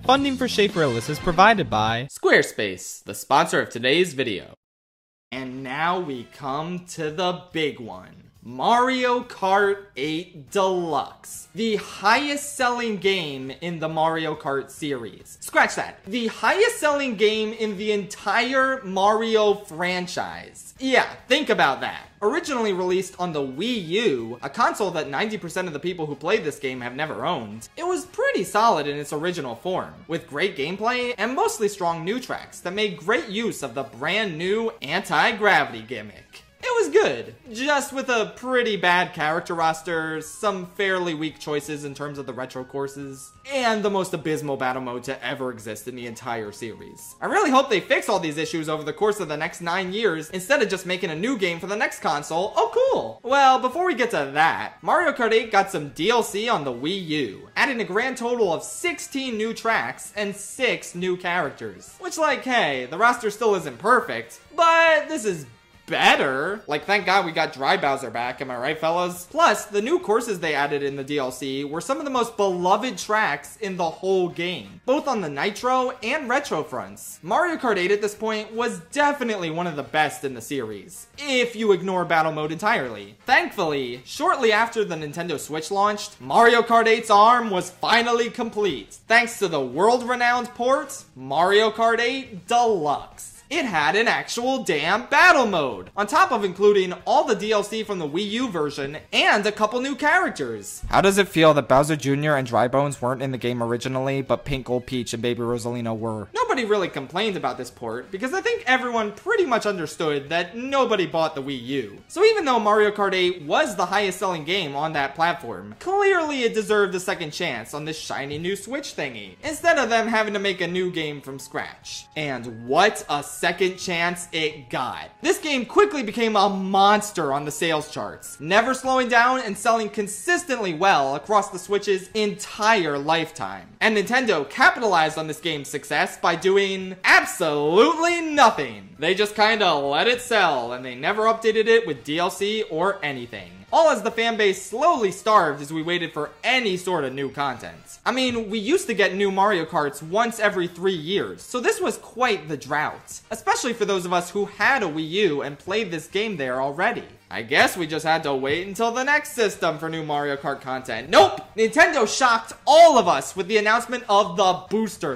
Funding for Schaefer-Ellis is provided by Squarespace, the sponsor of today's video. And now we come to the big one. Mario Kart 8 Deluxe, the highest selling game in the Mario Kart series. Scratch that. The highest selling game in the entire Mario franchise. Yeah, think about that. Originally released on the Wii U, a console that 90% of the people who played this game have never owned, it was pretty solid in its original form, with great gameplay and mostly strong new tracks that made great use of the brand new anti-gravity gimmick. It was good, just with a pretty bad character roster, some fairly weak choices in terms of the retro courses, and the most abysmal battle mode to ever exist in the entire series. I really hope they fix all these issues over the course of the next 9 years, instead of just making a new game for the next console. Oh cool! Well, before we get to that, Mario Kart 8 got some DLC on the Wii U, adding a grand total of 16 new tracks and 6 new characters. Which, like, hey, the roster still isn't perfect, but this is better. Like, thank God we got Dry Bowser back, am I right, fellas? Plus, the new courses they added in the DLC were some of the most beloved tracks in the whole game, both on the Nitro and Retro fronts. Mario Kart 8 at this point was definitely one of the best in the series, if you ignore battle mode entirely. Thankfully, shortly after the Nintendo Switch launched, Mario Kart 8's ARM was finally complete, thanks to the world-renowned port, Mario Kart 8 Deluxe. It had an actual damn battle mode, on top of including all the DLC from the Wii U version and a couple new characters. How does it feel that Bowser Jr. and Dry Bones weren't in the game originally, but Pink Gold Peach and Baby Rosalina were? Nobody really complained about this port, because I think everyone pretty much understood that nobody bought the Wii U. So even though Mario Kart 8 was the highest selling game on that platform, clearly it deserved a second chance on this shiny new Switch thingy, instead of them having to make a new game from scratch. And what a second chance it got. This game quickly became a monster on the sales charts, never slowing down and selling consistently well across the Switch's entire lifetime. And Nintendo capitalized on this game's success by doing absolutely nothing. They just kinda let it sell, and they never updated it with DLC or anything. All as the fanbase slowly starved as we waited for any sort of new content. I mean, we used to get new Mario Karts once every 3 years, so this was quite the drought. Especially for those of us who had a Wii U and played this game there already. I guess we just had to wait until the next system for new Mario Kart content. Nope! Nintendo shocked all of us with the announcement of the Booster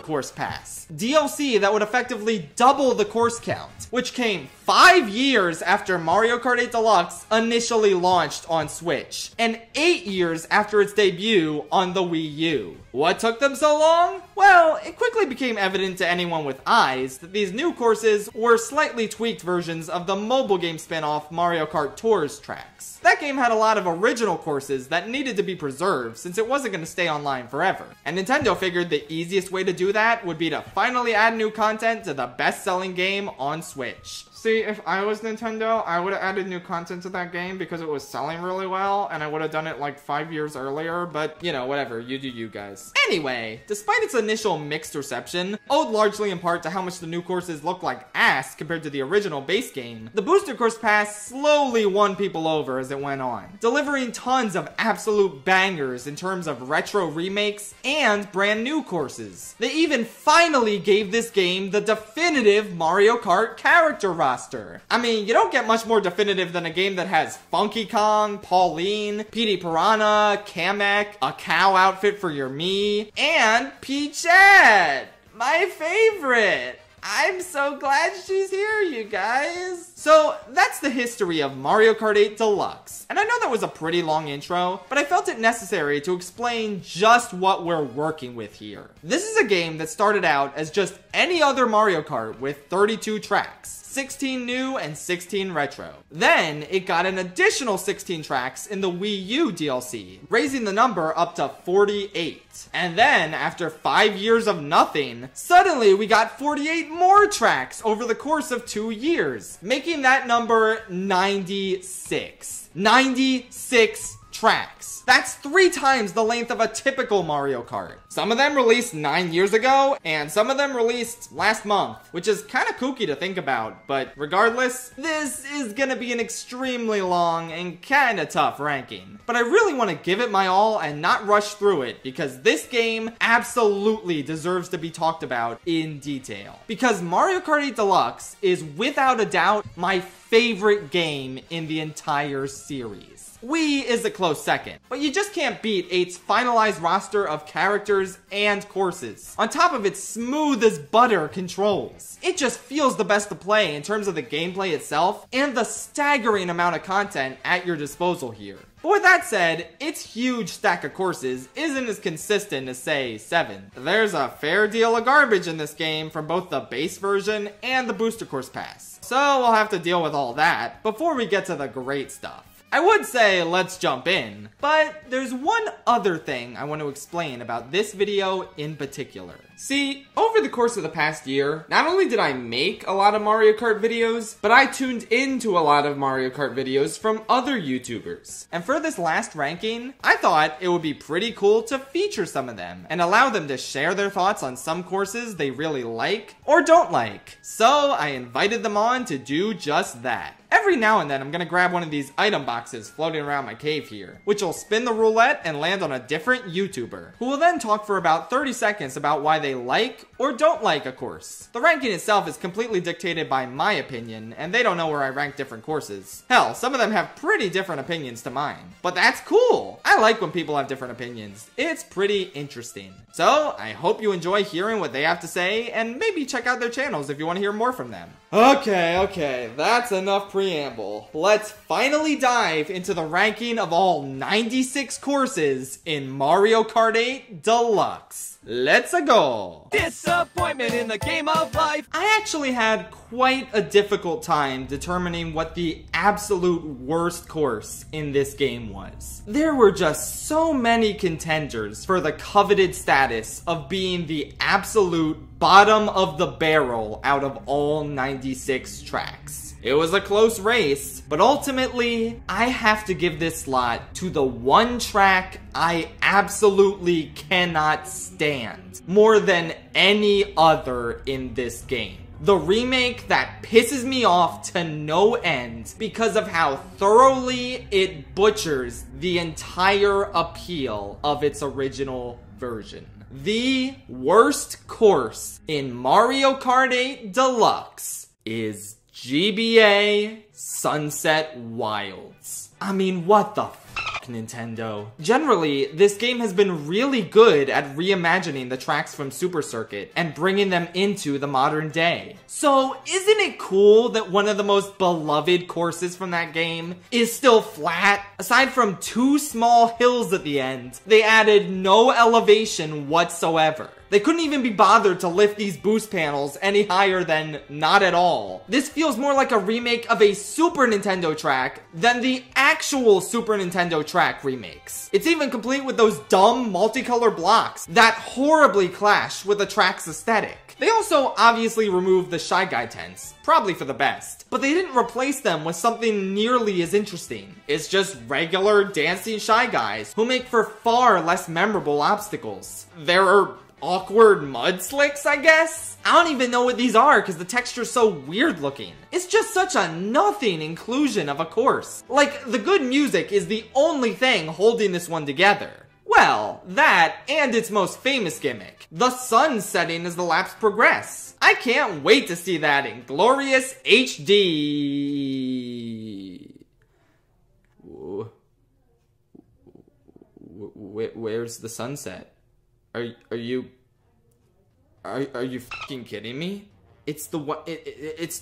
Course Pass. DLC that would effectively double the course count, which came 5 years after Mario Kart 8 Deluxe initially launched on Switch, and 8 years after its debut on the Wii U. What took them so long? Well, it quickly became evident to anyone with eyes that these new courses were slightly tweaked versions of the mobile game spin-off Mario Kart Tours tracks. That game had a lot of original courses that needed to be preserved since it wasn't going to stay online forever. And Nintendo figured the easiest way to do that would be to finally add new content to the best-selling game on Switch. See, if I was Nintendo, I would have added new content to that game because it was selling really well, and I would have done it like 5 years earlier, but, you know, whatever, you do you guys. Anyway, despite its initial mixed reception, owed largely in part to how much the new courses looked like ass compared to the original base game, the Booster Course Pass slowly won people over as it went on, delivering tons of absolute bangers in terms of retro remakes and brand new courses. They even finally gave this game the definitive Mario Kart character roster. I mean, you don't get much more definitive than a game that has Funky Kong, Pauline, Petey Piranha, Kamek, a cow outfit for your Mii, and Peachette, my favorite. I'm so glad she's here, you guys. So that's the history of Mario Kart 8 Deluxe. And I know that was a pretty long intro, but I felt it necessary to explain just what we're working with here. This is a game that started out as just any other Mario Kart with 32 tracks. 16 new and 16 retro. Then it got an additional 16 tracks in the Wii U DLC, raising the number up to 48. And then, after 5 years of nothing, suddenly we got 48 more tracks over the course of 2 years, making that number 96. 96 tracks. That's 3 times the length of a typical Mario Kart. Some of them released 9 years ago, and some of them released last month, which is kind of kooky to think about, but regardless, this is gonna be an extremely long and kind of tough ranking. But I really want to give it my all and not rush through it, because this game absolutely deserves to be talked about in detail. Because Mario Kart 8 Deluxe is without a doubt my favorite game in the entire series. Wii is a close second, but you just can't beat 8's finalized roster of characters and courses. On top of its smooth as butter controls. It just feels the best to play in terms of the gameplay itself and the staggering amount of content at your disposal here. But with that said, its huge stack of courses isn't as consistent as, say, 7. There's a fair deal of garbage in this game from both the base version and the Booster Course Pass. So we'll have to deal with all that before we get to the great stuff. I would say let's jump in, but there's one other thing I want to explain about this video in particular. See, over the course of the past year, not only did I make a lot of Mario Kart videos, but I tuned into a lot of Mario Kart videos from other YouTubers. And for this last ranking, I thought it would be pretty cool to feature some of them and allow them to share their thoughts on some courses they really like or don't like. So I invited them on to do just that. Every now and then, I'm gonna grab one of these item boxes floating around my cave here, which will spin the roulette and land on a different YouTuber, who will then talk for about 30 seconds about why they like or don't like a course. The ranking itself is completely dictated by my opinion, and they don't know where I rank different courses. Hell, some of them have pretty different opinions to mine. But that's cool! I like when people have different opinions. It's pretty interesting. So, I hope you enjoy hearing what they have to say, and maybe check out their channels if you want to hear more from them. Okay, that's enough preamble. Let's finally dive into the ranking of all 96 courses in Mario Kart 8 Deluxe. Let's go! Disappointment in the game of life! I actually had quite a difficult time determining what the absolute worst course in this game was. There were just so many contenders for the coveted status of being the absolute bottom of the barrel out of all 96 tracks. It was a close race, but ultimately, I have to give this slot to the one track I absolutely cannot stand more than any other in this game. The remake that pisses me off to no end because of how thoroughly it butchers the entire appeal of its original version. The worst course in Mario Kart 8 Deluxe is GBA Sunset Wilds. I mean, what the f***, Nintendo? Generally, this game has been really good at reimagining the tracks from Super Circuit and bringing them into the modern day. So, isn't it cool that one of the most beloved courses from that game is still flat? Aside from 2 small hills at the end, they added no elevation whatsoever. They couldn't even be bothered to lift these boost panels any higher than not at all. This feels more like a remake of a Super Nintendo track than the actual Super Nintendo track remakes. It's even complete with those dumb multicolor blocks that horribly clash with the track's aesthetic. They also obviously removed the Shy Guy tents, probably for the best, but they didn't replace them with something nearly as interesting. It's just regular dancing Shy Guys who make for far less memorable obstacles. There are awkward mud slicks, I guess? I don't even know what these are because the texture's so weird looking. It's just such a nothing inclusion of a course. Like, the good music is the only thing holding this one together. Well, that and its most famous gimmick, the sun setting as the laps progress. I can't wait to see that in glorious HD. Where's the sunset? Are you fucking kidding me? It's the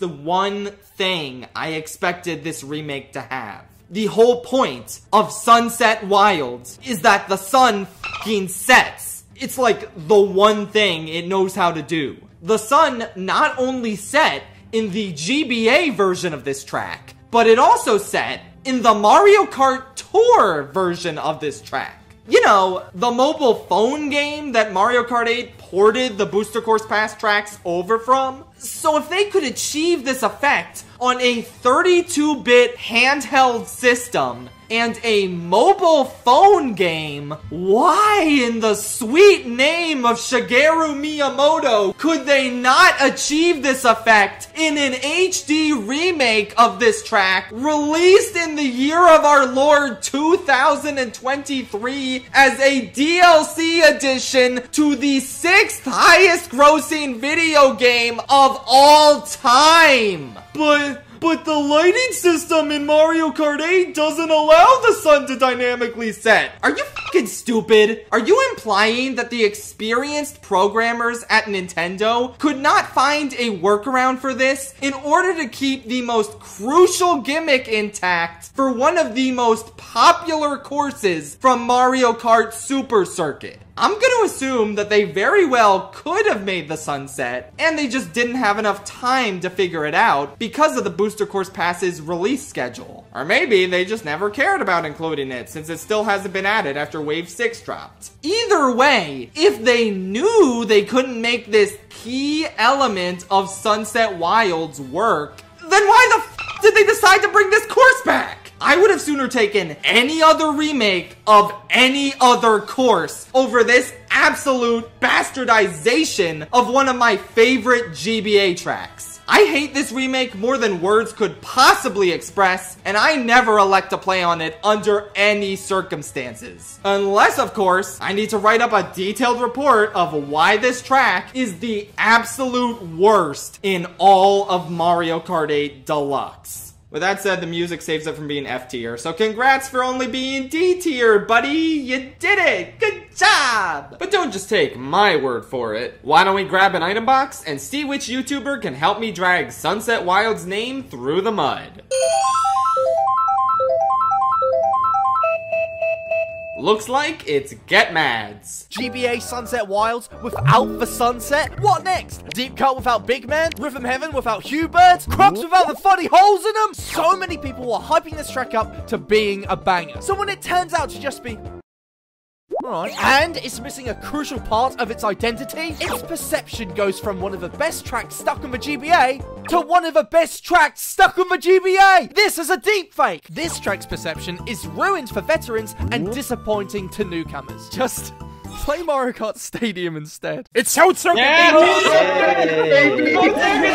one thing I expected this remake to have. The whole point of Sunset Wilds is that the sun fucking sets. It's like the one thing it knows how to do. The sun not only set in the GBA version of this track, but it also set in the Mario Kart Tour version of this track. You know, the mobile phone game that Mario Kart 8 ported the Booster Course Pass tracks over from. So if they could achieve this effect on a 32-bit handheld system and a mobile phone game. Why in the sweet name of Shigeru Miyamoto could they not achieve this effect in an HD remake of this track released in the year of our Lord 2023 as a DLC edition to the 6th highest grossing video game of all time? But the lighting system in Mario Kart 8 doesn't allow the sun to dynamically set. Are you fucking stupid? Are you implying that the experienced programmers at Nintendo could not find a workaround for this in order to keep the most crucial gimmick intact for one of the most popular courses from Mario Kart Super Circuit? I'm gonna assume that they very well could have made the sunset, and they just didn't have enough time to figure it out because of the BusterCorp release schedule. Or maybe they just never cared about including it since it still hasn't been added after Wave 6 dropped. Either way, if they knew they couldn't make this key element of Sunset Wilds work, then why the f did they decide to bring this course back? I would have sooner taken any other remake of any other course over this absolute bastardization of one of my favorite GBA tracks. I hate this remake more than words could possibly express, and I never elect to play on it under any circumstances. Unless, of course, I need to write up a detailed report of why this track is the absolute worst in all of Mario Kart 8 Deluxe. With that said, the music saves it from being F tier, so congrats for only being D tier, buddy! You did it! Good job! But don't just take my word for it. Why don't we grab an item box and see which YouTuber can help me drag Sunset Wild's name through the mud? Looks like it's GetMadz. GBA Sunset Wilds without the sunset? What next? Deep Cut without Big Man? Rhythm Heaven without Hubert? Crocs without the funny holes in them? So many people were hyping this track up to being a banger. So when it turns out to just be alright, and it's missing a crucial part of its identity, its perception goes from one of the best tracks stuck on the GBA to one of the best tracks stuck on the GBA! This is a deepfake! This track's perception is ruined for veterans and disappointing to newcomers. Just play Mario Kart Stadium instead. It's Toad Circuit! Yeah,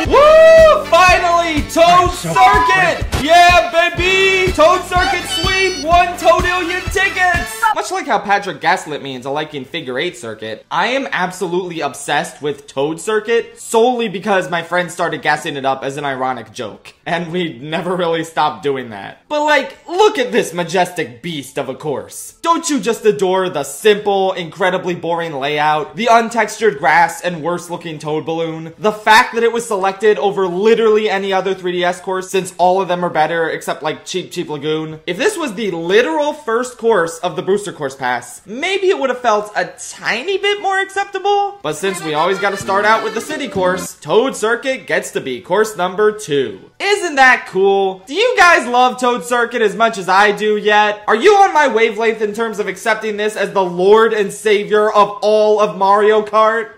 woo! Finally! Toad Circuit! Yeah, baby! Toad Circuit sweep! 1 Toadillion tickets! Much like how Patrick gaslit me into liking Figure 8 Circuit, I am absolutely obsessed with Toad Circuit solely because my friends started gassing it up as an ironic joke. And we never really stopped doing that. But like, look at this majestic beast of a course. Don't you just adore the simple, incredibly boring layout, the untextured grass and worse looking toad balloon, the fact that it was selected over literally any other 3DS course since all of them are better except like Cheap Lagoon? If this was the literal first course of the Booster Course Pass, maybe it would have felt a tiny bit more acceptable. But since we always gotta start out with the city course, Toad Circuit gets to be course number 2. Isn't that cool? Do you guys love Toad Circuit as much as I do yet? Are you on my wavelength in terms of accepting this as the Lord and Savior of all of Mario Kart?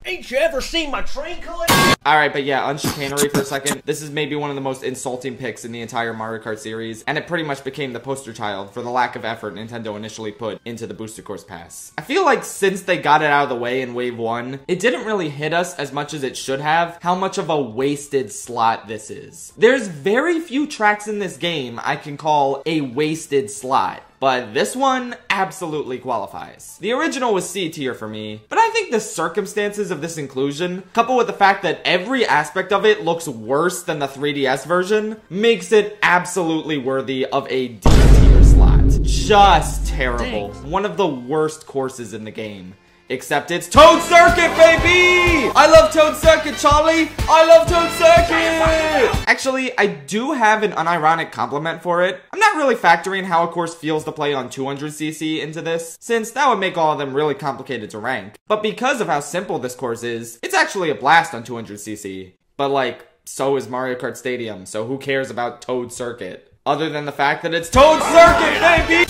Ain't you ever seen my train collection? Alright, but yeah, unchicanery for a second. This is maybe one of the most insulting picks in the entire Mario Kart series, and it pretty much became the poster child for the lack of effort Nintendo initially put into the Booster Course Pass. I feel like since they got it out of the way in Wave 1, it didn't really hit us as much as it should have how much of a wasted slot this is. There's very few tracks in this game I can call a wasted slot, but this one absolutely qualifies. The original was C tier for me, but I think the circumstances of this inclusion, coupled with the fact that every aspect of it looks worse than the 3DS version, makes it absolutely worthy of a D tier slot. Just terrible. One of the worst courses in the game. Except it's Toad Circuit, baby! I love Toad Circuit, Charlie! I love Toad Circuit! Actually, I do have an unironic compliment for it. I'm not really factoring how a course feels to play on 200cc into this, since that would make all of them really complicated to rank. But because of how simple this course is, it's actually a blast on 200cc. But like, so is Mario Kart Stadium, so who cares about Toad Circuit? Other than the fact that it's Toad Circuit, baby!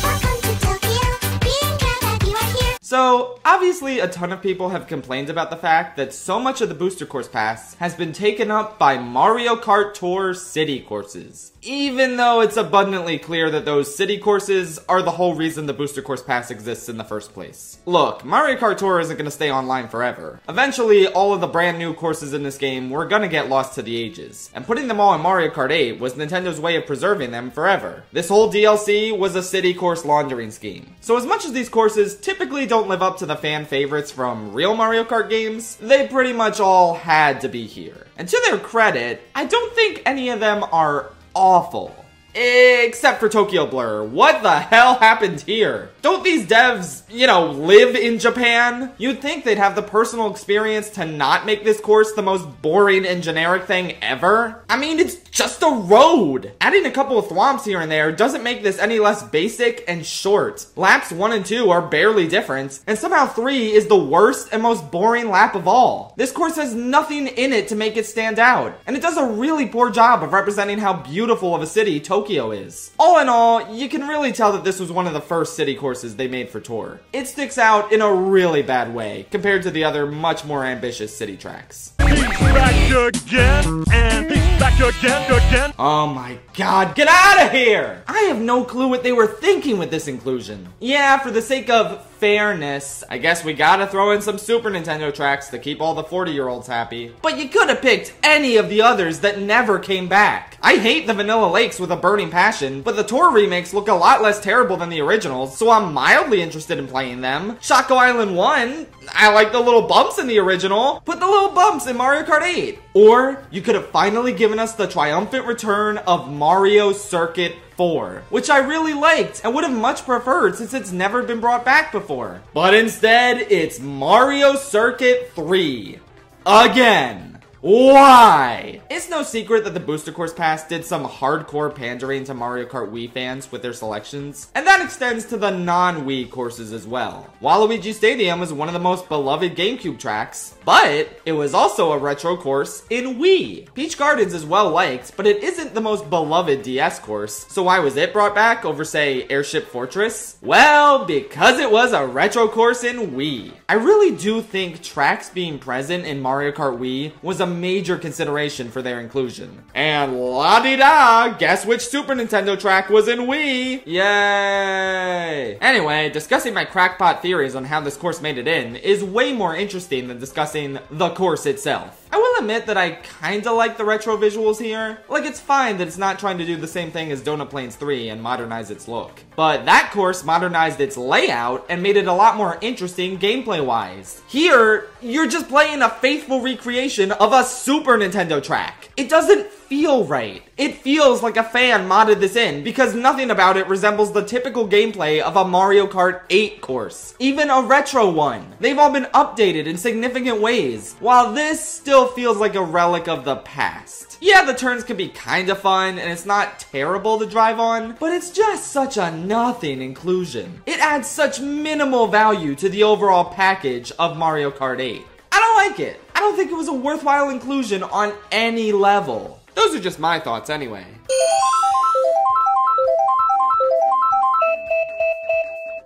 So, obviously a ton of people have complained about the fact that so much of the Booster Course Pass has been taken up by Mario Kart Tour city courses. Even though it's abundantly clear that those city courses are the whole reason the Booster Course Pass exists in the first place. Look, Mario Kart Tour isn't going to stay online forever. Eventually, all of the brand new courses in this game were going to get lost to the ages, and putting them all in Mario Kart 8 was Nintendo's way of preserving them forever. This whole DLC was a city course laundering scheme. So as much as these courses typically don't live up to the fan favorites from real Mario Kart games, they pretty much all had to be here. And to their credit, I don't think any of them are awful. Except for Tokyo Blur. What the hell happened here? Don't these devs, live in Japan? You'd think they'd have the personal experience to not make this course the most boring and generic thing ever. I mean, it's just a road. Adding a couple of thwomps here and there doesn't make this any less basic and short. Laps 1 and 2 are barely different, and somehow 3 is the worst and most boring lap of all. This course has nothing in it to make it stand out, and it does a really poor job of representing how beautiful of a city Tokyo is. All in all, you can really tell that this was one of the first city courses they made for Tour. It sticks out in a really bad way compared to the other much more ambitious city tracks. He's back again, and he's back again. Oh my god, get out of here! I have no clue what they were thinking with this inclusion. Yeah, for the sake of fairness, I guess we gotta throw in some Super Nintendo tracks to keep all the 40-year-olds happy. But you could have picked any of the others that never came back. I hate the Vanilla Lakes with a burning passion, but the Tour remakes look a lot less terrible than the originals, so I'm mildly interested in playing them. Shaco Island 1, I like the little bumps in the original. Put the little bumps in Mario Kart 8. Or, you could have finally given us the triumphant return of Mario Circuit 4, which I really liked and would have much preferred since it's never been brought back before. But instead, it's Mario Circuit 3. Again. Why? It's no secret that the Booster Course Pass did some hardcore pandering to Mario Kart Wii fans with their selections, and that extends to the non-Wii courses as well. Waluigi Stadium is one of the most beloved GameCube tracks, but it was also a retro course in Wii. Peach Gardens is well liked, but it isn't the most beloved DS course, so why was it brought back over, say, Airship Fortress? Well, because it was a retro course in Wii. I really do think tracks being present in Mario Kart Wii was a major consideration for their inclusion. And la-di-da, guess which Super Nintendo track was in Wii? Yay! Anyway, discussing my crackpot theories on how this course made it in is way more interesting than discussing the course itself. I will admit that I kinda like the retro visuals here. Like, it's fine that it's not trying to do the same thing as Donut Plains 3 and modernize its look. But that course modernized its layout and made it a lot more interesting gameplay-wise. Here, you're just playing a faithful recreation of a Super Nintendo track. It doesn't feel right. It feels like a fan modded this in because nothing about it resembles the typical gameplay of a Mario Kart 8 course. Even a retro one. They've all been updated in significant ways, while this still feels like a relic of the past. Yeah, the turns can be kinda fun, and it's not terrible to drive on, but it's just such a nothing inclusion. It adds such minimal value to the overall package of Mario Kart 8. I don't like it. I don't think it was a worthwhile inclusion on any level. Those are just my thoughts anyway.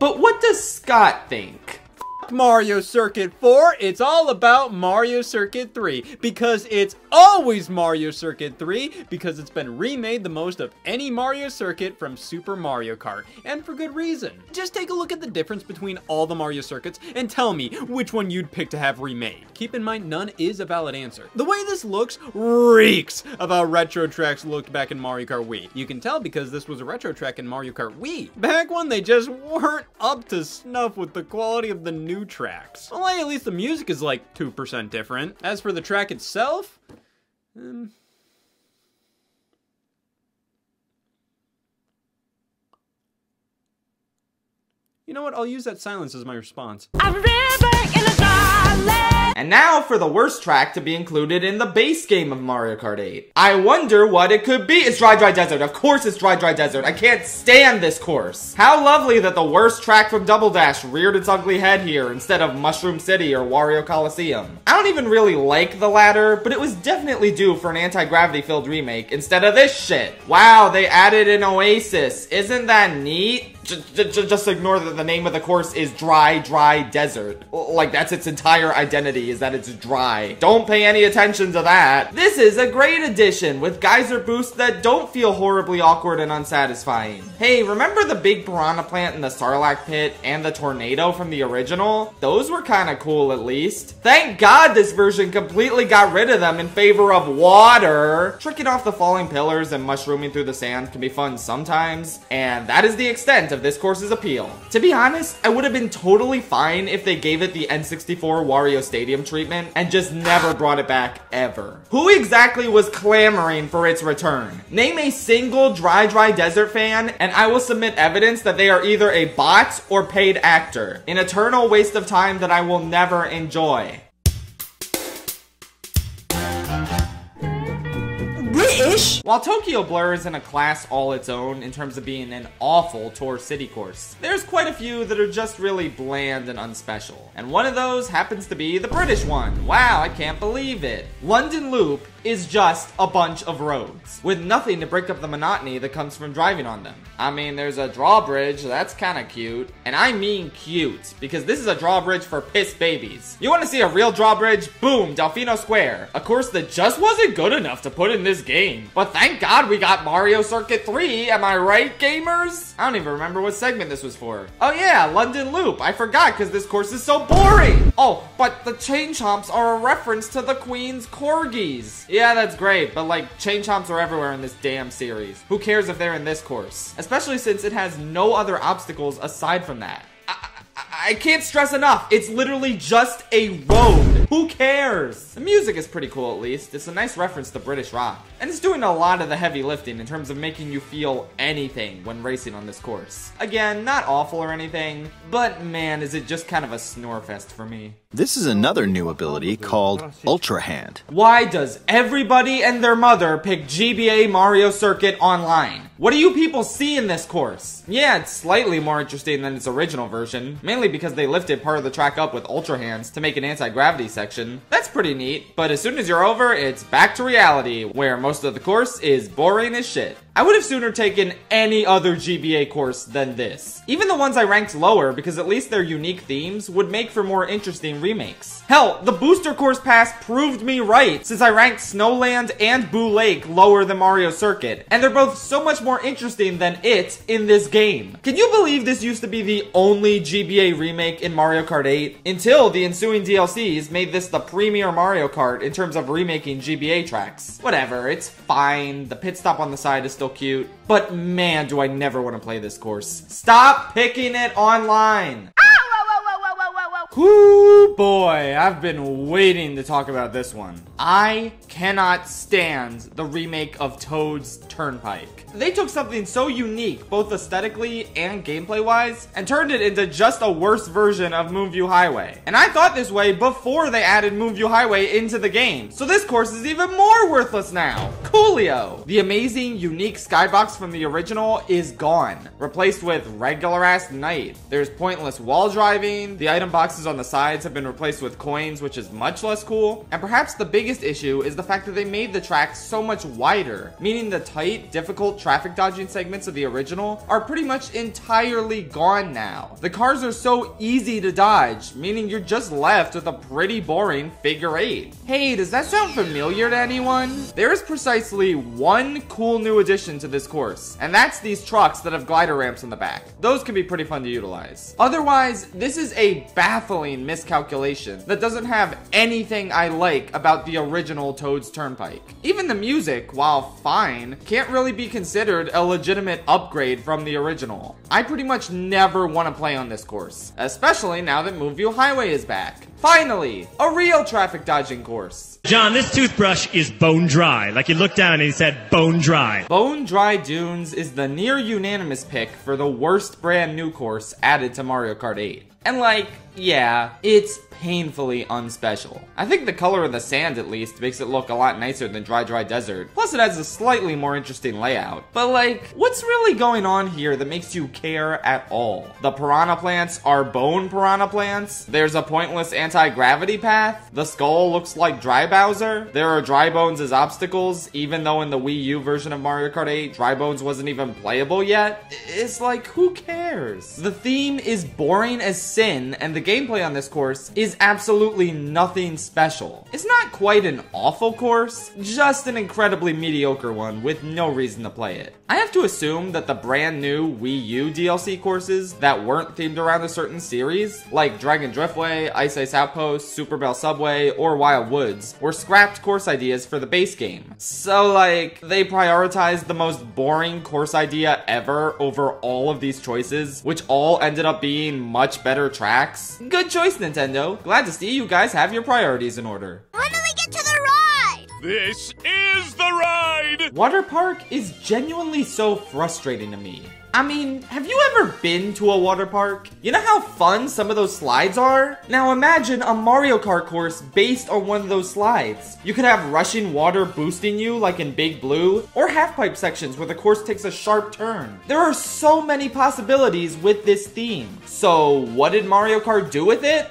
But what does Scott think? Mario Circuit 4, it's all about Mario Circuit 3, because it's always Mario Circuit 3, because it's been remade the most of any Mario circuit from Super Mario Kart, and for good reason. Just take a look at the difference between all the Mario circuits and tell me which one you'd pick to have remade. Keep in mind, none is a valid answer. The way this looks reeks of how retro tracks looked back in Mario Kart Wii. You can tell because this was a retro track in Mario Kart Wii. Back when they just weren't up to snuff with the quality of the new tracks. Well, at least the music is like 2% different. As for the track itself, you know what? I'll use that silence as my response. And now for the worst track to be included in the base game of Mario Kart 8. I wonder what it could be. It's Dry Dry Desert. Of course it's Dry Dry Desert. I can't stand this course. How lovely that the worst track from Double Dash reared its ugly head here instead of Mushroom City or Wario Coliseum. I don't even really like the latter, but it was definitely due for an anti-gravity filled remake instead of this shit. Wow, they added an oasis. Isn't that neat? Just ignore that the name of the course is Dry Desert. Like, that's its entire identity, is that it's dry. Don't pay any attention to that. This is a great addition with geyser boosts that don't feel horribly awkward and unsatisfying. Hey, remember the big piranha plant in the Sarlacc pit and the tornado from the original? Those were kind of cool, at least. Thank God this version completely got rid of them in favor of water. Tricking off the falling pillars and mushrooming through the sand can be fun sometimes, and that is the extent of this course's appeal. To be honest, I would have been totally fine if they gave it the N64 Wario Stadium treatment and just never brought it back ever. Who exactly was clamoring for its return? Name a single Dry Desert fan, and I will submit evidence that they are either a bot or paid actor. An eternal waste of time that I will never enjoy. British? While Tokyo Blur is in a class all its own in terms of being an awful tour city course, there's quite a few that are just really bland and unspecial. And one of those happens to be the British one. Wow, I can't believe it. London Loop is just a bunch of roads, with nothing to break up the monotony that comes from driving on them. I mean, there's a drawbridge, that's kinda cute. And I mean cute, because this is a drawbridge for piss babies. You wanna see a real drawbridge? Boom, Delfino Square. A course that just wasn't good enough to put in this game. But thank God we got Mario Circuit 3, am I right, gamers? I don't even remember what segment this was for. Oh yeah, London Loop. I forgot because this course is so boring. Oh, but the chain chomps are a reference to the Queen's corgis. Yeah, that's great, but like, chain chomps are everywhere in this damn series. Who cares if they're in this course? Especially since it has no other obstacles aside from that. I can't stress enough, it's literally just a road. Who cares? The music is pretty cool, at least. It's a nice reference to British rock. And it's doing a lot of the heavy lifting in terms of making you feel anything when racing on this course. Again, not awful or anything, but man, is it just kind of a snore fest for me. This is another new ability called Ultra Hand. Why does everybody and their mother pick GBA Mario Circuit Online? What do you people see in this course? Yeah, it's slightly more interesting than its original version, mainly because they lifted part of the track up with Ultra Hands to make an anti-gravity section. That's pretty neat, but as soon as you're over, it's back to reality, where most of the course is boring as shit. I would have sooner taken any other GBA course than this. Even the ones I ranked lower, because at least their unique themes would make for more interesting remakes. Hell, the Booster Course Pass proved me right, since I ranked Snowland and Boo Lake lower than Mario Circuit, and they're both so much more interesting than it in this game. Can you believe this used to be the only GBA remake in Mario Kart 8? Until the ensuing DLCs made this the premier Mario Kart in terms of remaking GBA tracks. Whatever, it's fine, the pit stop on the side is still cute, but man, do I never want to play this course. Stop picking it online! Whoo boy, I've been waiting to talk about this one. I cannot stand the remake of Toad's Turnpike. They took something so unique, both aesthetically and gameplay-wise, and turned it into just a worse version of Moonview Highway. And I thought this way before they added Moonview Highway into the game, so this course is even more worthless now. Coolio! The amazing, unique skybox from the original is gone, replaced with regular-ass night. There's pointless wall driving, the item boxes on the sides have been replaced with coins, which is much less cool, and perhaps the biggest issue is the fact that they made the track so much wider, meaning the tight, difficult traffic dodging segments of the original are pretty much entirely gone now. The cars are so easy to dodge, meaning you're just left with a pretty boring figure 8. Hey, does that sound familiar to anyone? There is precisely one cool new addition to this course, and that's these trucks that have glider ramps in the back. Those can be pretty fun to utilize. Otherwise, this is a baffling miscalculation that doesn't have anything I like about the original Toad's Turnpike. Even the music, while fine, can't really be considered a legitimate upgrade from the original. I pretty much never want to play on this course, especially now that Moonview Highway is back. Finally, a real traffic dodging course. John, this toothbrush is bone dry. Like, you looked down and he said bone dry. Bone Dry Dunes is the near unanimous pick for the worst brand new course added to Mario Kart 8. And like, yeah, it's painfully unspecial. I think the color of the sand, at least, makes it look a lot nicer than Dry Desert. Plus, it has a slightly more interesting layout. But like, what's really going on here that makes you care at all? The piranha plants are bone piranha plants. There's a pointless anti-gravity path. The skull looks like Dry Bowser. There are dry bones as obstacles, even though in the Wii U version of Mario Kart 8, dry bones wasn't even playable yet. It's like, who cares? The theme is boring as sin, and the gameplay on this course is absolutely nothing special. It's not quite an awful course, just an incredibly mediocre one with no reason to play it. I have to assume that the brand new Wii U DLC courses that weren't themed around a certain series, like Dragon Driftway, Ice Ice Outpost, Super Bell Subway, or Wild Woods, were scrapped course ideas for the base game. So like, they prioritized the most boring course idea ever over all of these choices, which all ended up being much better tracks. Good choice, Nintendo. Glad to see you guys have your priorities in order. When do we get to the ride? This is the ride! Water Park is genuinely so frustrating to me. I mean, have you ever been to a water park? You know how fun some of those slides are? Now imagine a Mario Kart course based on one of those slides. You could have rushing water boosting you like in Big Blue, or half-pipe sections where the course takes a sharp turn. There are so many possibilities with this theme. So what did Mario Kart do with it?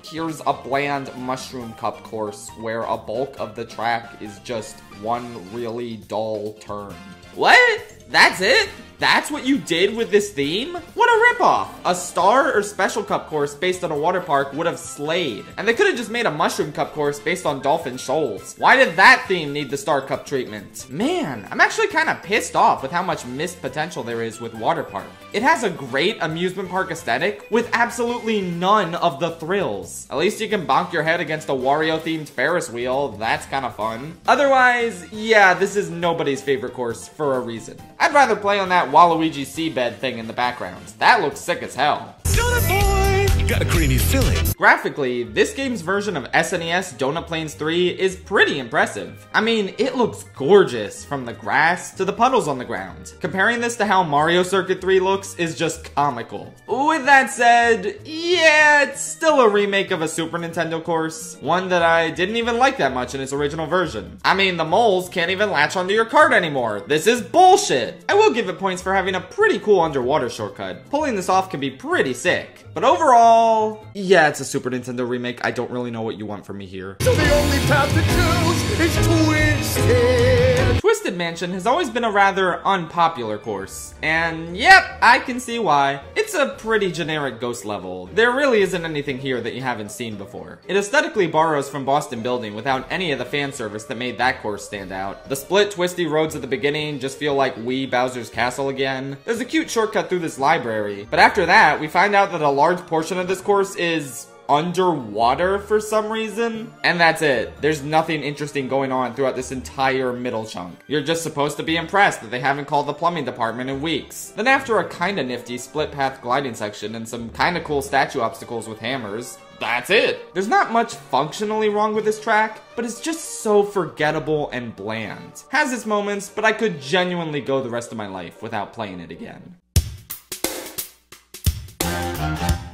Here's a bland mushroom cup course where a bulk of the track is just one really dull turn. What? That's it? That's what you did with this theme? What a ripoff! A Star or Special Cup course based on a water park would have slayed. And they could have just made a Mushroom Cup course based on Dolphin Shoals. Why did that theme need the Star Cup treatment? Man, I'm actually kind of pissed off with how much missed potential there is with Water Park. It has a great amusement park aesthetic with absolutely none of the thrills. At least you can bonk your head against a Wario-themed Ferris wheel. That's kind of fun. Otherwise, yeah, this is nobody's favorite course for a reason. I'd rather play on that Waluigi seabed thing in the background. That looks sick as hell. Donut boy! Got a creamy filling. Graphically, this game's version of SNES Donut Plains 3 is pretty impressive. I mean, it looks gorgeous, from the grass to the puddles on the ground. Comparing this to how Mario Circuit 3 looks is just comical. With that said, yeah, it's still a remake of a Super Nintendo course, one that I didn't even like that much in its original version. I mean, the moles can't even latch onto your cart anymore. This is bullshit. I will give it points for having a pretty cool underwater shortcut. Pulling this off can be pretty sick. But overall, yeah, it's a Super Nintendo remake. I don't really know what you want from me here. So the only path to choose is Twisted! Twisted Mansion has always been a rather unpopular course. And yep, I can see why. It's a pretty generic ghost level. There really isn't anything here that you haven't seen before. It aesthetically borrows from Boston Building without any of the fan service that made that course stand out. The split twisty roads at the beginning just feel like wee Bowser's Castle again. There's a cute shortcut through this library. But after that, we find out that a large portion of this course is underwater for some reason. And that's it. There's nothing interesting going on throughout this entire middle chunk. You're just supposed to be impressed that they haven't called the plumbing department in weeks. Then after a kinda nifty split path gliding section and some kinda cool statue obstacles with hammers, that's it. There's not much functionally wrong with this track, but it's just so forgettable and bland. Has its moments, but I could genuinely go the rest of my life without playing it again.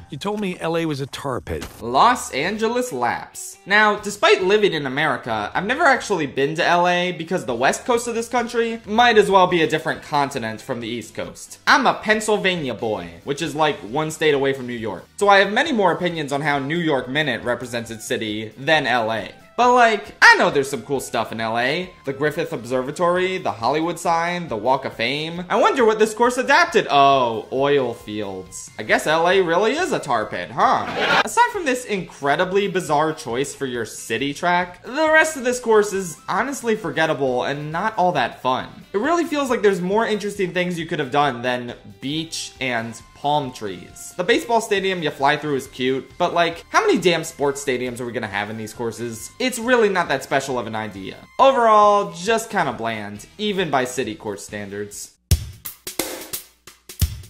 You told me LA was a tar pit. Los Angeles Laps. Now, despite living in America, I've never actually been to LA because the west coast of this country might as well be a different continent from the east coast. I'm a Pennsylvania boy, which is like one state away from New York. So I have many more opinions on how New York Minute represents its city than LA. But like, I know there's some cool stuff in LA. The Griffith Observatory, the Hollywood sign, the Walk of Fame. I wonder what this course adapted. Oh, oil fields. I guess LA really is a tar pit, huh? Aside from this incredibly bizarre choice for your city track, the rest of this course is honestly forgettable and not all that fun. It really feels like there's more interesting things you could have done than beach and palm trees. The baseball stadium you fly through is cute, but like, how many damn sports stadiums are we gonna have in these courses? It's really not that special of an idea. Overall, just kinda bland, even by city course standards.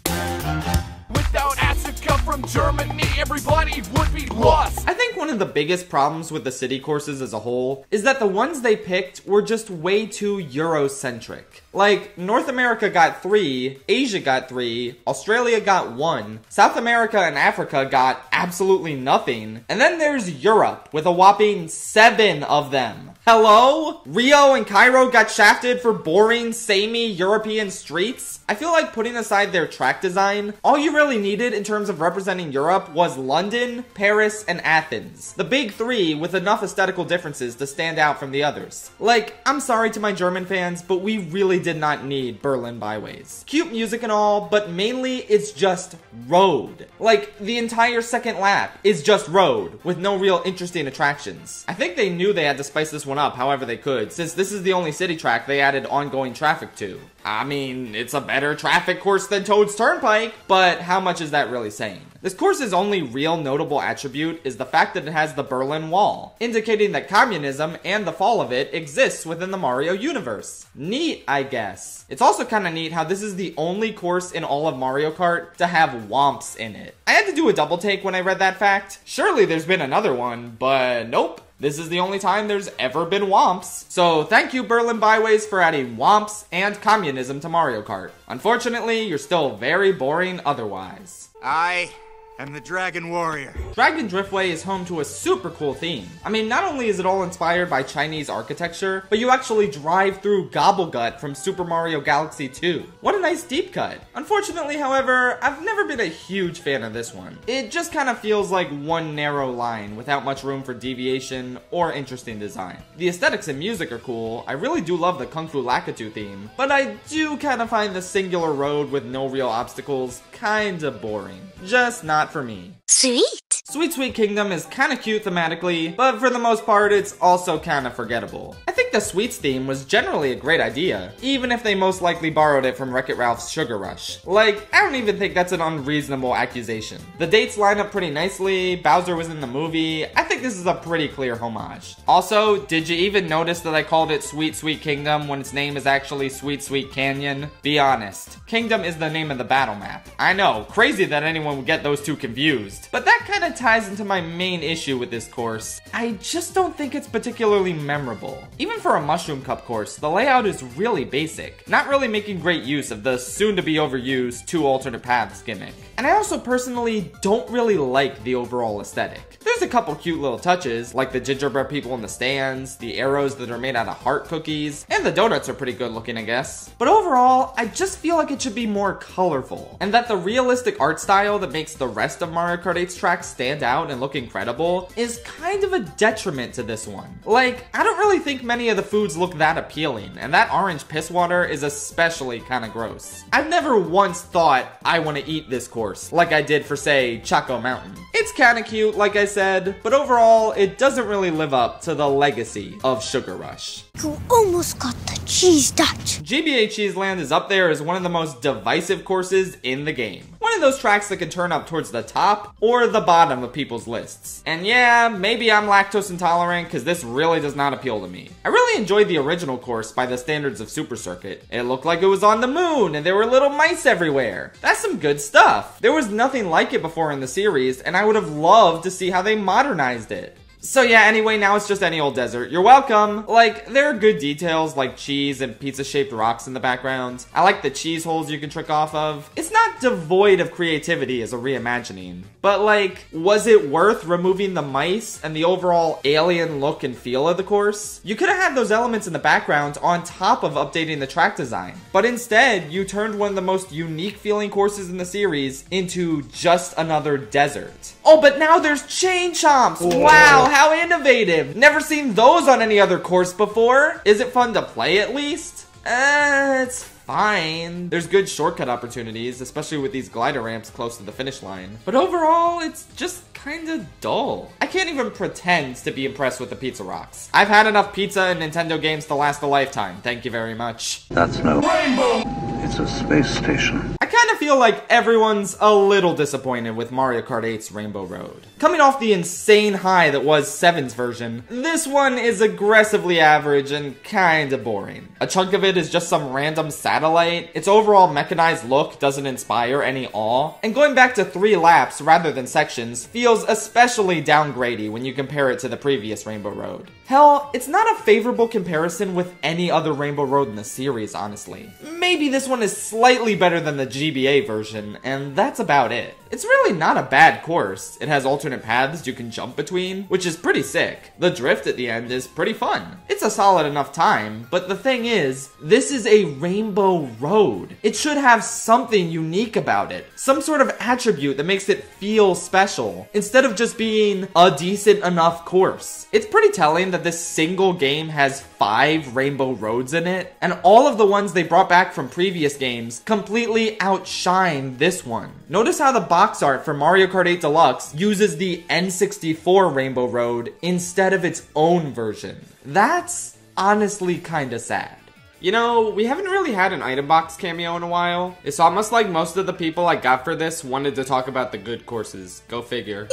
Without acid come from Germany, everybody would be lost. I think one of of the biggest problems with the city courses as a whole is that the ones they picked were just way too Eurocentric. Like, North America got 3, Asia got 3, Australia got 1, South America and Africa got absolutely nothing, and then there's Europe with a whopping 7 of them. Hello? Rio and Cairo got shafted for boring, samey European streets? I feel like putting aside their track design, all you really needed in terms of representing Europe was London, Paris, and Athens. The big 3 with enough aesthetical differences to stand out from the others. Like, I'm sorry to my German fans, but we really did not need Berlin byways. Cute music and all, but mainly it's just road. Like, the entire second lap is just road, with no real interesting attractions. I think they knew they had to spice this one up however they could, since this is the only city track they added ongoing traffic to. I mean, it's a better traffic course than Toad's Turnpike, but how much is that really saying? This course's only real notable attribute is the fact that it has the Berlin Wall, indicating that communism and the fall of it exists within the Mario universe. Neat, I guess. It's also kinda neat how this is the only course in all of Mario Kart to have womps in it. I had to do a double take when I read that fact. Surely there's been another one, but nope. This is the only time there's ever been womps. So thank you Berlin Byways for adding womps and communism to Mario Kart. Unfortunately, you're still very boring otherwise. I am the Dragon Warrior. Dragon Driftway is home to a super cool theme. I mean, not only is it all inspired by Chinese architecture, but you actually drive through Gobblegut from Super Mario Galaxy 2. What a nice deep cut. Unfortunately, however, I've never been a huge fan of this one. It just kind of feels like one narrow line without much room for deviation or interesting design. The aesthetics and music are cool. I really do love the Kung Fu Lakitu theme, but I do kind of find the singular road with no real obstacles kinda boring. Just not for me. Sweet. Sweet Sweet Kingdom is kinda cute thematically, but for the most part it's also kinda forgettable. I think the Sweets theme was generally a great idea, even if they most likely borrowed it from Wreck-It Ralph's Sugar Rush. Like, I don't even think that's an unreasonable accusation. The dates line up pretty nicely, Bowser was in the movie, I think this is a pretty clear homage. Also, did you even notice that I called it Sweet Sweet Kingdom when its name is actually Sweet Sweet Canyon? Be honest, Kingdom is the name of the battle map. I know, crazy that anyone would get those two confused, but that kinda ties into my main issue with this course. I just don't think it's particularly memorable. Even for a Mushroom Cup course, the layout is really basic, not really making great use of the soon-to-be overused 2 alternate paths gimmick. And I also personally don't really like the overall aesthetic. There's a couple cute little touches, like the gingerbread people in the stands, the arrows that are made out of heart cookies, and the donuts are pretty good looking, I guess. But overall, I just feel like it should be more colorful, and that the realistic art style that makes the rest of Mario Kart 8's tracks stand out and look incredible is kind of a detriment to this one. Like, I don't really think many of the foods look that appealing, and that orange piss water is especially kinda gross. I've never once thought I want to eat this course, like I did for, say, Choco Mountain. It's kinda cute, like I said, but overall, it doesn't really live up to the legacy of Sugar Rush. You almost got the cheese touch. GBA Cheeseland is up there as one of the most divisive courses in the game. One of those tracks that can turn up towards the top or the bottom of people's lists. And yeah, maybe I'm lactose intolerant because this really does not appeal to me. I really enjoyed the original course by the standards of Super Circuit. It looked like it was on the moon and there were little mice everywhere. That's some good stuff. There was nothing like it before in the series and I would have loved to see how they modernized it. So yeah, anyway, now it's just any old desert. You're welcome. Like, there are good details like cheese and pizza-shaped rocks in the background. I like the cheese holes you can trick off of. It's not devoid of creativity as a reimagining. But like, was it worth removing the mice and the overall alien look and feel of the course? You could have had those elements in the background on top of updating the track design. But instead, you turned one of the most unique feeling courses in the series into just another desert. Oh, but now there's chain chomps! Wow, how innovative! Never seen those on any other course before. Is it fun to play at least? It's fine. There's good shortcut opportunities, especially with these glider ramps close to the finish line. But overall, it's just kinda dull. I can't even pretend to be impressed with the pizza rocks. I've had enough pizza and Nintendo games to last a lifetime. Thank you very much. That's no rainbow. It's a space station. I kinda feel feel like everyone's a little disappointed with Mario Kart 8's Rainbow Road. Coming off the insane high that was 7's version, this one is aggressively average and kinda boring. A chunk of it is just some random satellite, its overall mechanized look doesn't inspire any awe, and going back to 3 laps rather than sections feels especially downgrady when you compare it to the previous Rainbow Road. Hell, it's not a favorable comparison with any other Rainbow Road in the series, honestly. Maybe this one is slightly better than the GBA version, and that's about it. It's really not a bad course. It has alternate paths you can jump between, which is pretty sick. The drift at the end is pretty fun. It's a solid enough time, but the thing is, this is a Rainbow Road. It should have something unique about it, some sort of attribute that makes it feel special, instead of just being a decent enough course. It's pretty telling that this single game has 5 Rainbow Roads in it, and all of the ones they brought back from previous games completely outshine this one. Notice how the box art for Mario Kart 8 Deluxe uses the N64 Rainbow Road instead of its own version. That's honestly kinda sad. You know, we haven't really had an item box cameo in a while. It's almost like most of the people I got for this wanted to talk about the good courses. Go figure.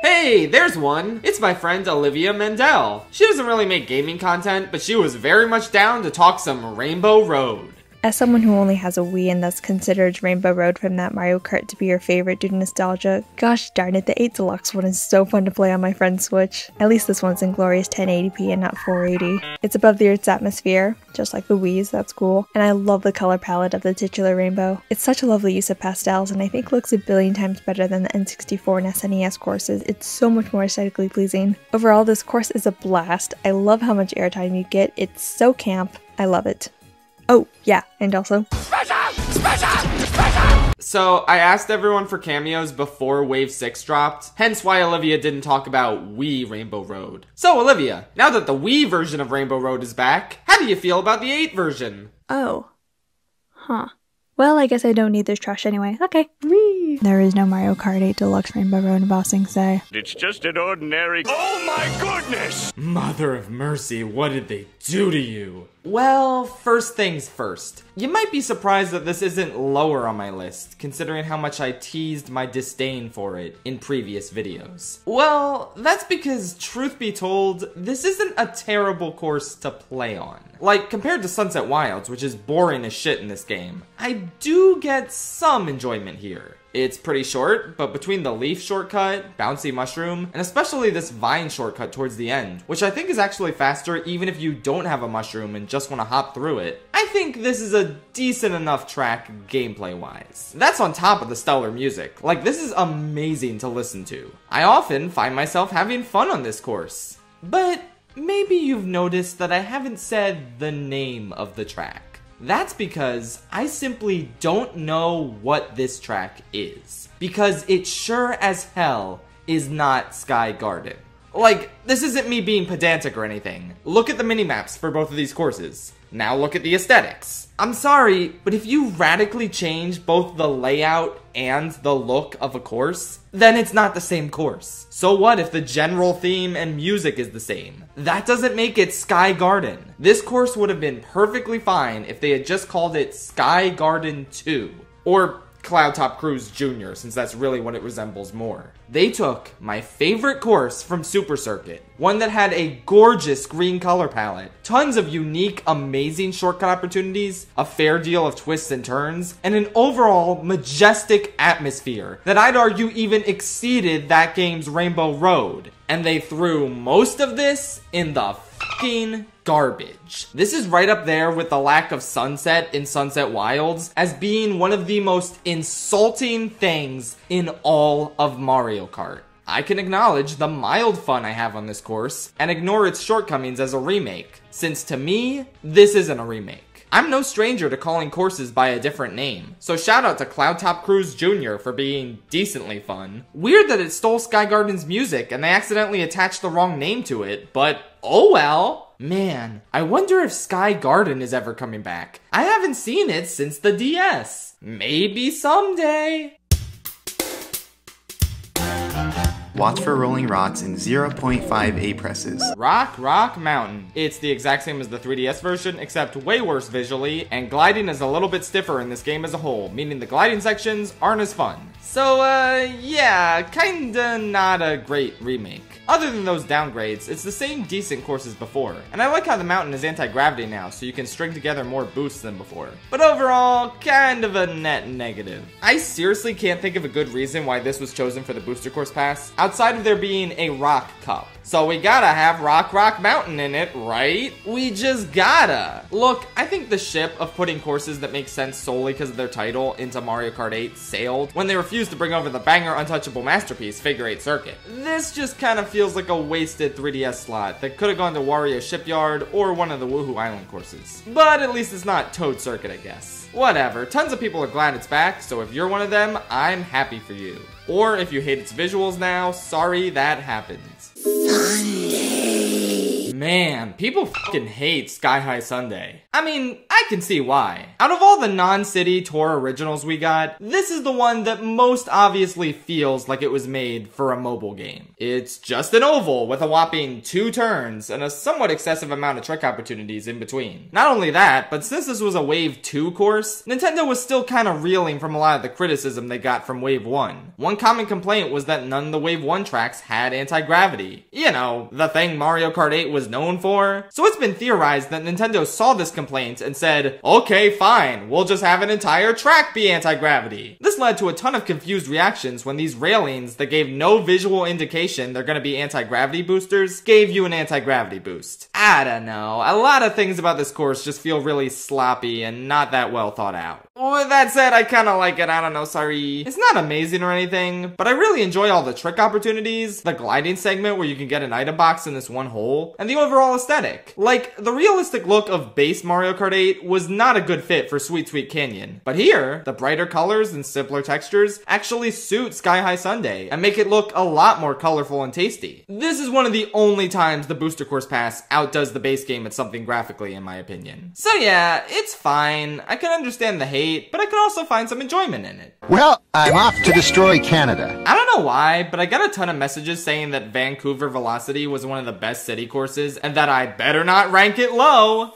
Hey, there's one! It's my friend Olivia Mendel. She doesn't really make gaming content, but she was very much down to talk some Rainbow Road. As someone who only has a Wii and thus considers Rainbow Road from that Mario Kart to be your favorite due to nostalgia, gosh darn it, the 8 Deluxe one is so fun to play on my friend's Switch. At least this one's in glorious 1080p and not 480. It's above the Earth's atmosphere, just like the Wii's, that's cool. And I love the color palette of the titular rainbow. It's such a lovely use of pastels and I think looks a billion times better than the N64 and SNES courses. It's so much more aesthetically pleasing. Overall, this course is a blast. I love how much airtime you get. It's so camp. I love it. Oh, yeah, and also... So, I asked everyone for cameos before Wave 6 dropped, hence why Olivia didn't talk about Wii Rainbow Road. So, Olivia, now that the Wii version of Rainbow Road is back, how do you feel about the 8 version? Oh. Huh. Well, I guess I don't need this trash anyway. Okay. Whee! There is no Mario Kart 8 Deluxe Rainbow Road Embossing Say. It's just an ordinary... Oh my goodness! Mother of mercy, what did they do to you? Well, first things first. You might be surprised that this isn't lower on my list, considering how much I teased my disdain for it in previous videos. Well, that's because, truth be told, this isn't a terrible course to play on. Like, compared to Sunset Wilds, which is boring as shit in this game, I do get some enjoyment here. It's pretty short, but between the leaf shortcut, bouncy mushroom, and especially this vine shortcut towards the end, which I think is actually faster even if you don't have a mushroom and just want to hop through it, I think this is a decent enough track gameplay-wise. That's on top of the stellar music. Like, this is amazing to listen to. I often find myself having fun on this course. But maybe you've noticed that I haven't said the name of the track. That's because I simply don't know what this track is. Because it sure as hell is not Sky Garden. Like, this isn't me being pedantic or anything. Look at the minimaps for both of these courses. Now look at the aesthetics. I'm sorry, but if you radically change both the layout and the look of a course, then it's not the same course. So what if the general theme and music is the same? That doesn't make it Sky Garden. This course would have been perfectly fine if they had just called it Sky Garden 2. Or Cloud Top Cruise Jr., since that's really what it resembles more. They took my favorite course from Super Circuit, one that had a gorgeous green color palette, tons of unique, amazing shortcut opportunities, a fair deal of twists and turns, and an overall majestic atmosphere that I'd argue even exceeded that game's Rainbow Road. And they threw most of this in the fucking garbage. This is right up there with the lack of sunset in Sunset Wilds as being one of the most insulting things in all of Mario Kart. I can acknowledge the mild fun I have on this course and ignore its shortcomings as a remake, since to me, this isn't a remake. I'm no stranger to calling courses by a different name, so shout out to Cloud Top Cruise Jr. for being decently fun. Weird that it stole Sky Garden's music and they accidentally attached the wrong name to it, but oh well. Man, I wonder if Sky Garden is ever coming back. I haven't seen it since the DS. Maybe someday. Watch for rolling rocks in 0.5 A presses. Rock Mountain. It's the exact same as the 3DS version, except way worse visually, and gliding is a little bit stiffer in this game as a whole, meaning the gliding sections aren't as fun. So, yeah, kinda not a great remake. Other than those downgrades, it's the same decent course as before, and I like how the mountain is anti-gravity now, so you can string together more boosts than before. But overall, kind of a net negative. I seriously can't think of a good reason why this was chosen for the Booster Course Pass, outside of there being a Rock Cup. So we gotta have Rock Mountain in it, right? We just gotta. Look, I think the ship of putting courses that make sense solely because of their title into Mario Kart 8 sailed when they refused to bring over the banger untouchable masterpiece, Figure 8 Circuit. This just kind of feels like a wasted 3DS slot that could have gone to Wario Shipyard or one of the Woohoo Island courses. But at least it's not Toad Circuit, I guess. Whatever, tons of people are glad it's back, so if you're one of them, I'm happy for you. Or if you hate its visuals now, sorry that happens. Man, people fucking hate Sky High Sunday. I mean, I can see why. Out of all the non-city tour originals we got, this is the one that most obviously feels like it was made for a mobile game. It's just an oval with a whopping 2 turns and a somewhat excessive amount of trick opportunities in between. Not only that, but since this was a Wave 2 course, Nintendo was still kind of reeling from a lot of the criticism they got from Wave 1. One common complaint was that none of the Wave 1 tracks had anti-gravity. You know, the thing Mario Kart 8 was known for. So it's been theorized that Nintendo saw this complaint and said, okay, fine, we'll just have an entire track be anti-gravity. This led to a ton of confused reactions when these railings that gave no visual indication they're gonna be anti-gravity boosters gave you an anti-gravity boost. I don't know, a lot of things about this course just feel really sloppy and not that well thought out. With that said, I kinda like it, I don't know, sorry. It's not amazing or anything, but I really enjoy all the trick opportunities, the gliding segment where you can get an item box in this one hole, and the overall aesthetic. Like, the realistic look of base Mario Kart 8 was not a good fit for Sweet Sweet Canyon. But here, the brighter colors and simpler textures actually suit Sky High Sunday and make it look a lot more colorful and tasty. This is one of the only times the Booster Course Pass outdoes the base game at something graphically, in my opinion. So yeah, it's fine. I can understand the hate, but I can also find some enjoyment in it. Well, I'm off to destroy Canada. I don't know why, but I got a ton of messages saying that Vancouver Velocity was one of the best city courses and that I better not rank it low.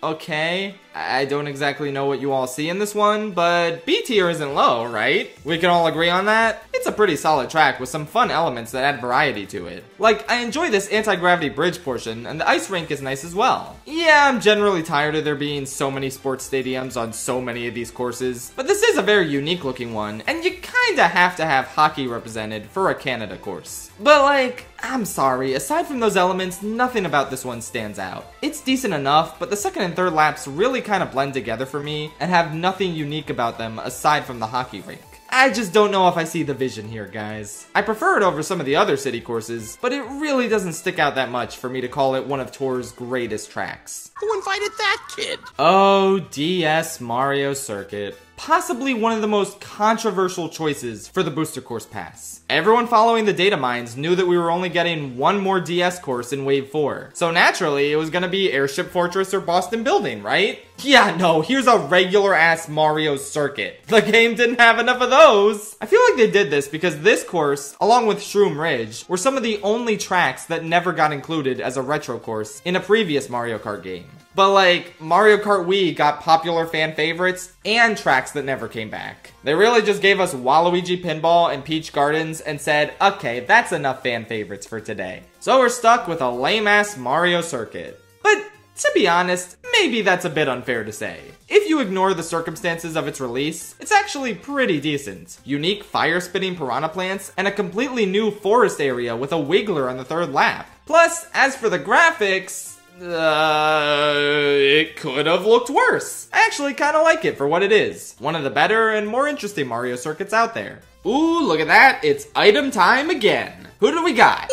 Okay. I don't exactly know what you all see in this one, but B tier isn't low, right? We can all agree on that? It's a pretty solid track with some fun elements that add variety to it. Like, I enjoy this anti-gravity bridge portion, and the ice rink is nice as well. Yeah, I'm generally tired of there being so many sports stadiums on so many of these courses, but this is a very unique looking one, and you kinda have to have hockey represented for a Canada course. But like, I'm sorry, aside from those elements, nothing about this one stands out. It's decent enough, but the second and third laps really kind of blend together for me and have nothing unique about them aside from the hockey rink. I just don't know if I see the vision here, guys. I prefer it over some of the other city courses, but it really doesn't stick out that much for me to call it one of Tour's greatest tracks. Who invited that kid? Oh, DS Mario Circuit. Possibly one of the most controversial choices for the Booster Course Pass. Everyone following the data mines knew that we were only getting one more DS course in Wave 4. So naturally, it was gonna be Airship Fortress or Boston Building, right? Yeah, no, here's a regular-ass Mario Circuit. The game didn't have enough of those. I feel like they did this because this course, along with Shroom Ridge, were some of the only tracks that never got included as a retro course in a previous Mario Kart game. But like, Mario Kart Wii got popular fan favorites and tracks that never came back. They really just gave us Waluigi Pinball and Peach Gardens and said, okay, that's enough fan favorites for today. So we're stuck with a lame-ass Mario Circuit. But to be honest, maybe that's a bit unfair to say. If you ignore the circumstances of its release, it's actually pretty decent. Unique fire-spitting piranha plants and a completely new forest area with a wiggler on the third lap. Plus, as for the graphics, it could have looked worse. I actually kind of like it for what it is. One of the better and more interesting Mario circuits out there. Ooh, look at that. It's item time again. Who do we got?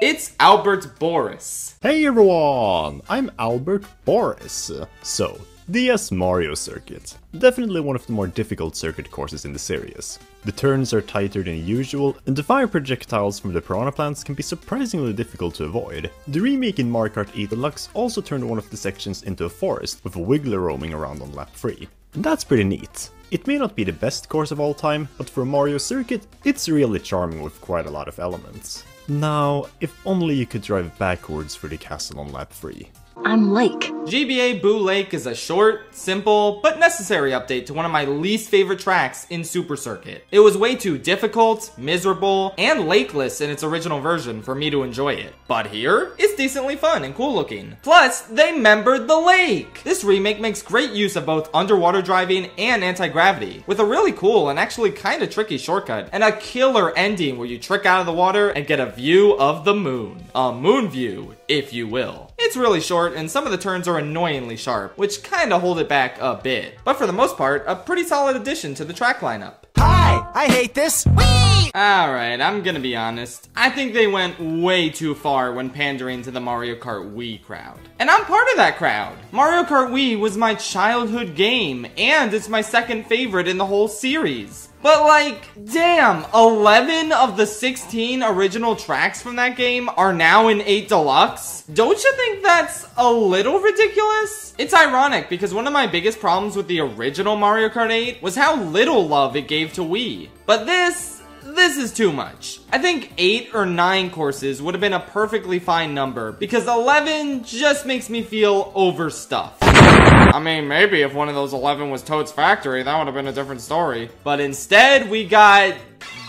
It's Albert Boris. Hey everyone, I'm Albert Boris. So, DS Mario Circuit. Definitely one of the more difficult circuit courses in the series. The turns are tighter than usual, and the fire projectiles from the piranha plants can be surprisingly difficult to avoid. The remake in Mario Kart 8 Deluxe also turned one of the sections into a forest, with a wiggler roaming around on lap 3. And that's pretty neat. It may not be the best course of all time, but for a Mario circuit, it's really charming with quite a lot of elements. Now, if only you could drive backwards for the castle on lap 3. I'm Lake. GBA Boo Lake is a short, simple, but necessary update to one of my least favorite tracks in Super Circuit. It was way too difficult, miserable, and lakeless in its original version for me to enjoy it. But here, it's decently fun and cool looking. Plus, they membered the lake! This remake makes great use of both underwater driving and anti-gravity, with a really cool and actually kinda tricky shortcut, and a killer ending where you trick out of the water and get a view of the moon. A moon view, if you will. It's really short, and some of the turns are annoyingly sharp, which kinda hold it back a bit. But for the most part, a pretty solid addition to the track lineup. Hi, I hate this. Whee! Alright, I'm gonna be honest. I think they went way too far when pandering to the Mario Kart Wii crowd. And I'm part of that crowd. Mario Kart Wii was my childhood game, and it's my second favorite in the whole series. But like, damn, 11 of the 16 original tracks from that game are now in 8 Deluxe? Don't you think that's a little ridiculous? It's ironic because one of my biggest problems with the original Mario Kart 8 was how little love it gave to Wii. But this is too much. I think 8 or 9 courses would have been a perfectly fine number because 11 just makes me feel overstuffed. I mean, maybe if one of those 11 was Toad's Factory, that would have been a different story. But instead, we got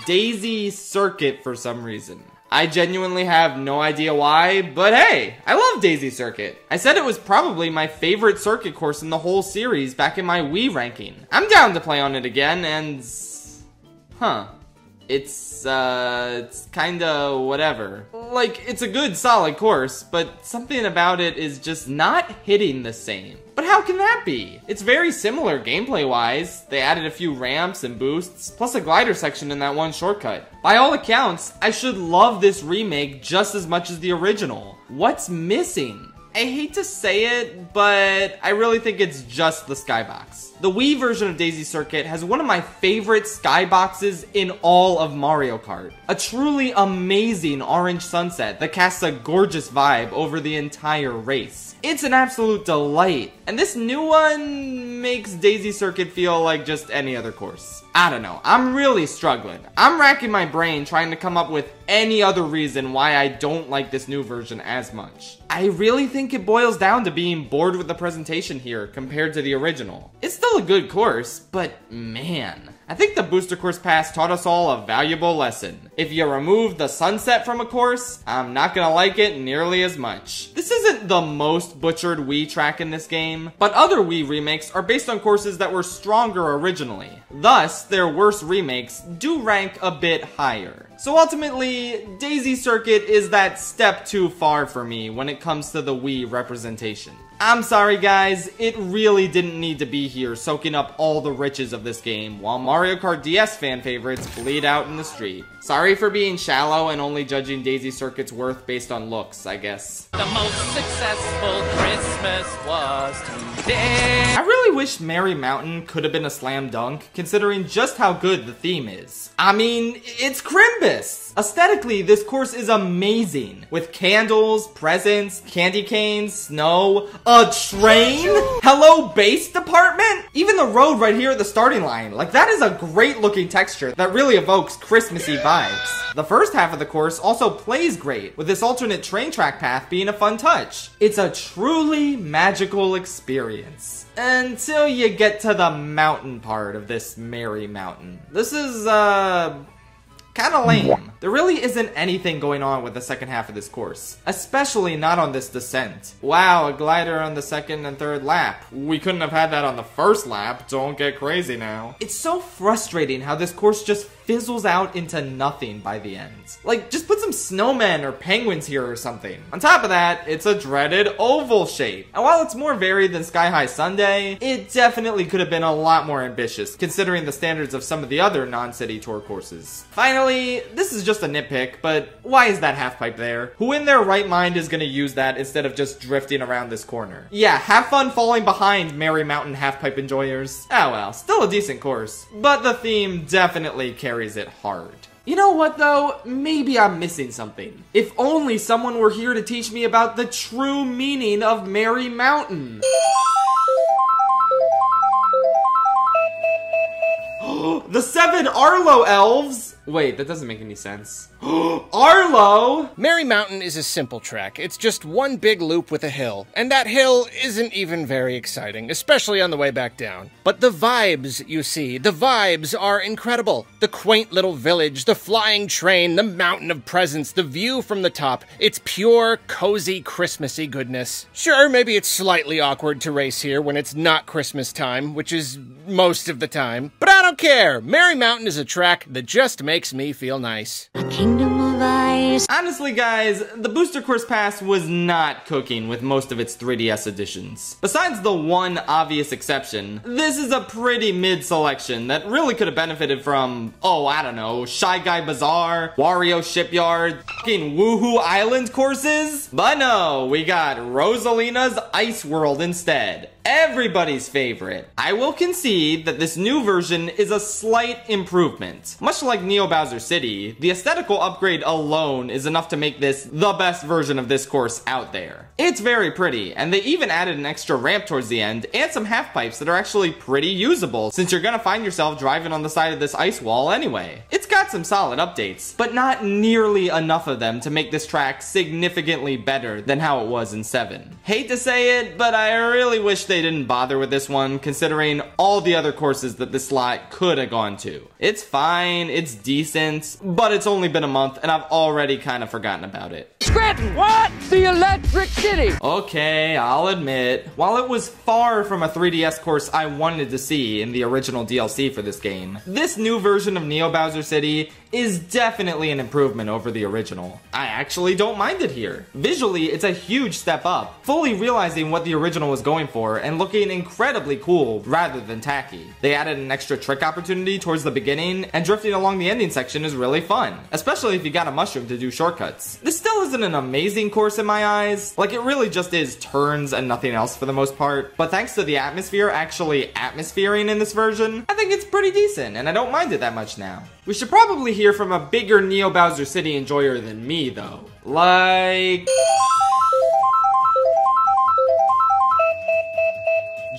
Daisy Circuit for some reason. I genuinely have no idea why, but hey, I love Daisy Circuit. I said it was probably my favorite circuit course in the whole series back in my Wii ranking. I'm down to play on it again, and... It's kinda whatever. Like, it's a good, solid course, but something about it is just not hitting the same. But how can that be? It's very similar gameplay-wise. They added a few ramps and boosts, plus a glider section in that one shortcut. By all accounts, I should love this remake just as much as the original. What's missing? I hate to say it, but I really think it's just the skybox. The Wii version of Daisy Circuit has one of my favorite skyboxes in all of Mario Kart. A truly amazing orange sunset that casts a gorgeous vibe over the entire race. It's an absolute delight, and this new one makes Daisy Circuit feel like just any other course. I don't know, I'm really struggling. I'm racking my brain trying to come up with any other reason why I don't like this new version as much. I really think it boils down to being bored with the presentation here compared to the original. It's still a good course, but man, I think the Booster Course Pass taught us all a valuable lesson. If you remove the sunset from a course, I'm not gonna like it nearly as much. This isn't the most butchered Wii track in this game, but other Wii remakes are based on courses that were stronger originally. Thus, their worse remakes do rank a bit higher. So ultimately, Daisy Circuit is that step too far for me when it comes to the Wii representation. I'm sorry guys, it really didn't need to be here soaking up all the riches of this game while Mario Kart DS fan favorites bleed out in the street. Sorry for being shallow and only judging Daisy Circuit's worth based on looks, I guess. The most successful Christmas was today. I really wish Merry Mountain could have been a slam dunk, considering just how good the theme is. I mean, it's Crimbus! Aesthetically, this course is amazing, with candles, presents, candy canes, snow, a train? Hello, base department? Even the road right here at the starting line, like that is a great looking texture that really evokes Christmassy vibes. The first half of the course also plays great, with this alternate train track path being a fun touch. It's a truly magical experience. Until you get to the mountain part of this Merry Mountain. This is, kinda lame. There really isn't anything going on with the second half of this course, especially not on this descent. Wow, a glider on the second and third lap. We couldn't have had that on the first lap, don't get crazy now. It's so frustrating how this course just fizzles out into nothing by the end. Like, just put some snowmen or penguins here or something. On top of that, it's a dreaded oval shape. And while it's more varied than Sky High Sundae, it definitely could have been a lot more ambitious, considering the standards of some of the other non-city tour courses. Finally, this is just a nitpick, but why is that half pipe there? Who in their right mind is gonna use that instead of just drifting around this corner? Yeah, have fun falling behind, Merry Mountain half pipe enjoyers. Oh well, still a decent course, but the theme definitely carries it hard. You know what though? Maybe I'm missing something. If only someone were here to teach me about the true meaning of Merry Mountain. The 7 Arlo elves! Wait, that doesn't make any sense. Arlo! Merry Mountain is a simple track. It's just one big loop with a hill. And that hill isn't even very exciting, especially on the way back down. But the vibes, you see, the vibes are incredible. The quaint little village, the flying train, the mountain of presents, the view from the top. It's pure, cozy, Christmassy goodness. Sure, maybe it's slightly awkward to race here when it's not Christmas time, which is most of the time. But I don't care. Merry Mountain is a track that just makes me feel nice. A kingdom of ice. Honestly, guys, the Booster Course Pass was not cooking with most of its 3DS editions. Besides the one obvious exception, this is a pretty mid selection that really could have benefited from, oh, I don't know, Shy Guy Bazaar, Wario Shipyard, fucking Woohoo Island courses. But no, we got Rosalina's Ice World instead. Everybody's favorite. I will concede that this new version is a slight improvement. Much like Neo Bowser City, the aesthetical upgrade alone is enough to make this the best version of this course out there. It's very pretty, and they even added an extra ramp towards the end and some half pipes that are actually pretty usable since you're gonna find yourself driving on the side of this ice wall anyway. It's got some solid updates, but not nearly enough of them to make this track significantly better than how it was in 7. Hate to say it, but I really wish they didn't bother with this one, considering all the other courses that this slot could have gone to. It's fine, it's decent, but it's only been a month and I've already kind of forgotten about it. Scranton, what? The Electric City! Okay, I'll admit, while it was far from a 3DS course I wanted to see in the original DLC for this game, this new version of Neo Bowser City is definitely an improvement over the original. I actually don't mind it here. Visually, it's a huge step up, fully realizing what the original was going for and looking incredibly cool rather than tacky. They added an extra trick opportunity towards the beginning, and drifting along the ending section is really fun, especially if you got a mushroom to do shortcuts. This still isn't an amazing course in my eyes, like it really just is turns and nothing else for the most part, but thanks to the atmosphere actually atmosphering in this version, I think it's pretty decent and I don't mind it that much now. We should probably hear from a bigger Neo Bowser City enjoyer than me though. Like...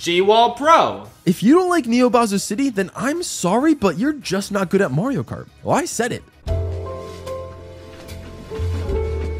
GWallPro. If you don't like Neo Bowser City, then I'm sorry, but you're just not good at Mario Kart. Well, I said it.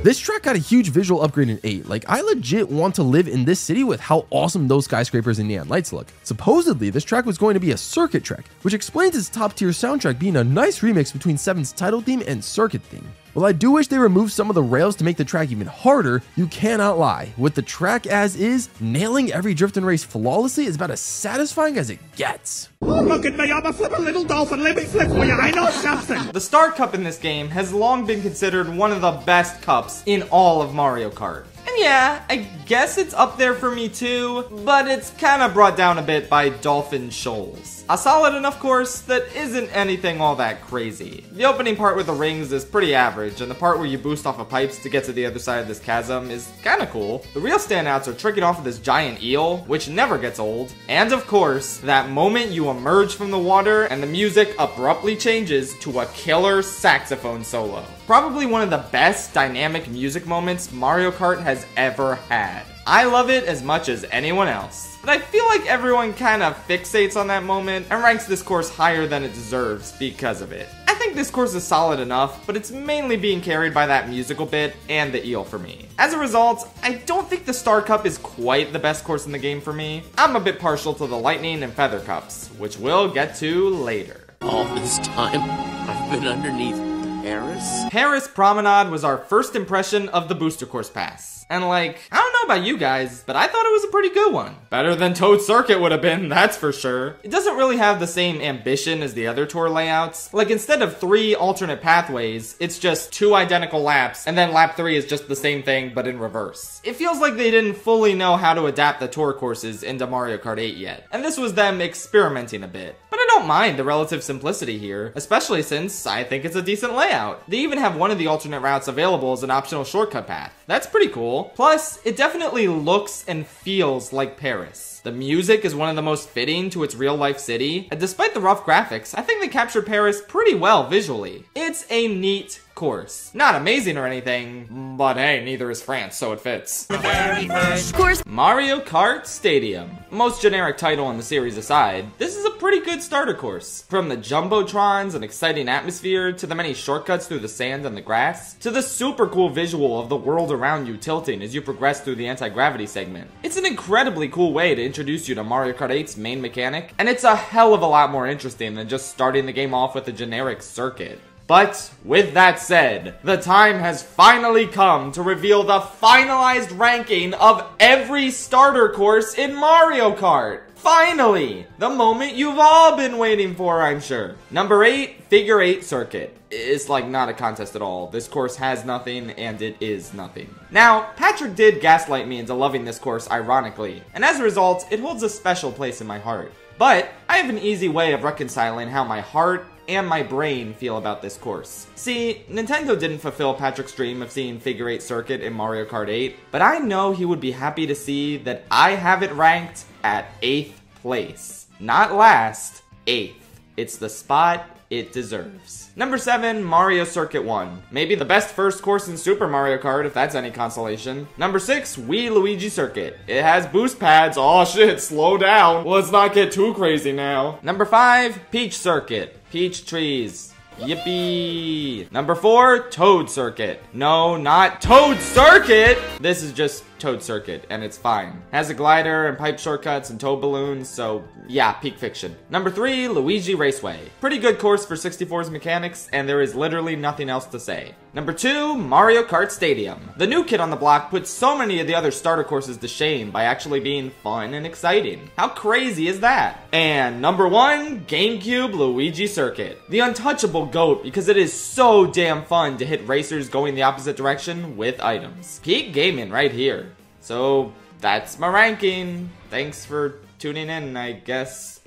This track got a huge visual upgrade in 8. Like, I legit want to live in this city with how awesome those skyscrapers and neon lights look. Supposedly, this track was going to be a circuit track, which explains its top tier soundtrack being a nice remix between 7's title theme and circuit theme. While I do wish they removed some of the rails to make the track even harder, you cannot lie. With the track as is, nailing every drift and race flawlessly is about as satisfying as it gets. Look at me, I'm a flippin' little dolphin, let me flip for you, I know something! The Star Cup in this game has long been considered one of the best cups in all of Mario Kart. And yeah, I guess it's up there for me too, but it's kinda brought down a bit by Dolphin Shoals. A solid enough course that isn't anything all that crazy. The opening part with the rings is pretty average, and the part where you boost off of pipes to get to the other side of this chasm is kinda cool. The real standouts are tricking off of this giant eel, which never gets old, and of course, that moment you emerge from the water and the music abruptly changes to a killer saxophone solo. Probably one of the best dynamic music moments Mario Kart has ever had. I love it as much as anyone else, but I feel like everyone kind of fixates on that moment and ranks this course higher than it deserves because of it. I think this course is solid enough, but it's mainly being carried by that musical bit and the eel for me. As a result, I don't think the Star Cup is quite the best course in the game for me. I'm a bit partial to the Lightning and Feather Cups, which we'll get to later. All this time, I've been underneath Paris? Paris Promenade was our first impression of the Booster Course Pass. And like, I don't know about you guys, but I thought it was a pretty good one. Better than Toad Circuit would have been, that's for sure. It doesn't really have the same ambition as the other tour layouts. Like, instead of 3 alternate pathways, it's just 2 identical laps, and then lap 3 is just the same thing, but in reverse. It feels like they didn't fully know how to adapt the tour courses into Mario Kart 8 yet, and this was them experimenting a bit. But I don't mind the relative simplicity here, especially since I think it's a decent layout. They even have one of the alternate routes available as an optional shortcut path. That's pretty cool. Plus, it definitely looks and feels like Paris. The music is one of the most fitting to its real-life city, and despite the rough graphics, I think they captured Paris pretty well visually. It's a neat course. Not amazing or anything, but hey, neither is France, so it fits. The very first course. Mario Kart Stadium. Most generic title in the series aside, this is a pretty good starter course. From the jumbotrons and exciting atmosphere, to the many shortcuts through the sand and the grass, to the super cool visual of the world around you tilting as you progress through the anti-gravity segment. It's an incredibly cool way to introduce you to Mario Kart 8's main mechanic, and it's a hell of a lot more interesting than just starting the game off with a generic circuit. But, with that said, the time has finally come to reveal the finalized ranking of every starter course in Mario Kart. Finally! The moment you've all been waiting for, I'm sure. Number 8, Figure 8 Circuit. It's like not a contest at all. This course has nothing, and it is nothing. Now, Patrick did gaslight me into loving this course ironically, and as a result, it holds a special place in my heart. But, I have an easy way of reconciling how my heart and my brain feel about this course. See, Nintendo didn't fulfill Patrick's dream of seeing Figure 8 Circuit in Mario Kart 8, but I know he would be happy to see that I have it ranked at 8th place. Not last, 8th. It's the spot it deserves. Number 7, Mario Circuit 1. Maybe the best first course in Super Mario Kart, if that's any consolation. Number 6, Wii Luigi Circuit. It has boost pads. Oh shit, slow down. Let's not get too crazy now. Number 5, Peach Circuit. Peach trees. Yippee! Number 4, Toad Circuit. No, not Toad Circuit! This is just Toad Circuit, and it's fine. Has a glider and pipe shortcuts and tow balloons, so yeah, peak fiction. Number 3, Luigi Raceway. Pretty good course for 64's mechanics, and there is literally nothing else to say. Number 2, Mario Kart Stadium. The new kid on the block puts so many of the other starter courses to shame by actually being fun and exciting. How crazy is that? And number 1, GameCube Luigi Circuit. The untouchable GOAT because it is so damn fun to hit racers going the opposite direction with items. Peak gaming right here. So that's my ranking. Thanks for tuning in, I guess.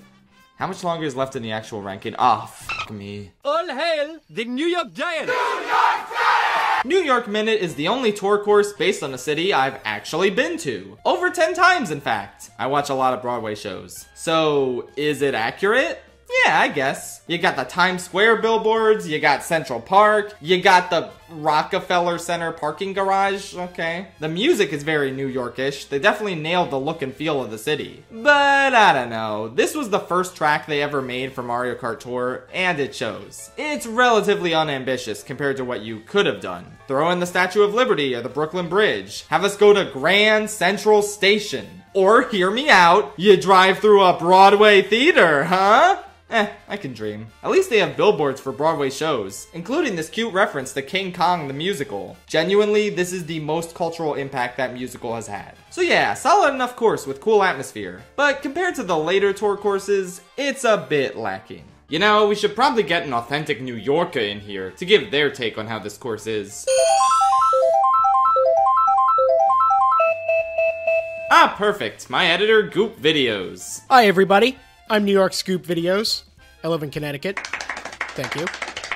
How much longer is left in the actual ranking? Ah, fuck me. All hail the New York Giants! New York Minute is the only tour course based on a city I've actually been to. Over 10 times, in fact. I watch a lot of Broadway shows. So, is it accurate? Yeah, I guess. You got the Times Square billboards, you got Central Park, you got the Rockefeller Center parking garage, okay. The music is very New Yorkish, they definitely nailed the look and feel of the city. But I don't know, this was the first track they ever made for Mario Kart Tour, and it shows. It's relatively unambitious compared to what you could have done. Throw in the Statue of Liberty or the Brooklyn Bridge, have us go to Grand Central Station. Or, hear me out, you drive through a Broadway theater, huh? I can dream. At least they have billboards for Broadway shows, including this cute reference to King Kong the musical. Genuinely, this is the most cultural impact that musical has had. So yeah, solid enough course with cool atmosphere. But compared to the later tour courses, it's a bit lacking. You know, we should probably get an authentic New Yorker in here to give their take on how this course is. Ah, perfect. My editor, Goop Videos. Hi, everybody. I'm New York Scoop Videos. I live in Connecticut. Thank you.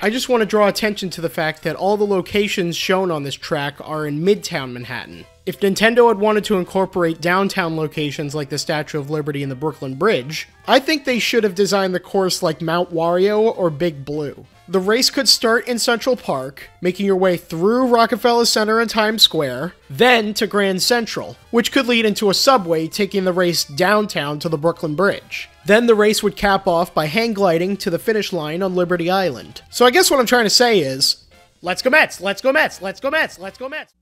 I just want to draw attention to the fact that all the locations shown on this track are in Midtown Manhattan. If Nintendo had wanted to incorporate downtown locations like the Statue of Liberty and the Brooklyn Bridge, I think they should have designed the course like Mount Wario or Big Blue. The race could start in Central Park, making your way through Rockefeller Center and Times Square, then to Grand Central, which could lead into a subway taking the race downtown to the Brooklyn Bridge. Then the race would cap off by hang gliding to the finish line on Liberty Island. So I guess what I'm trying to say is, let's go Mets, let's go Mets, let's go Mets, let's go Mets.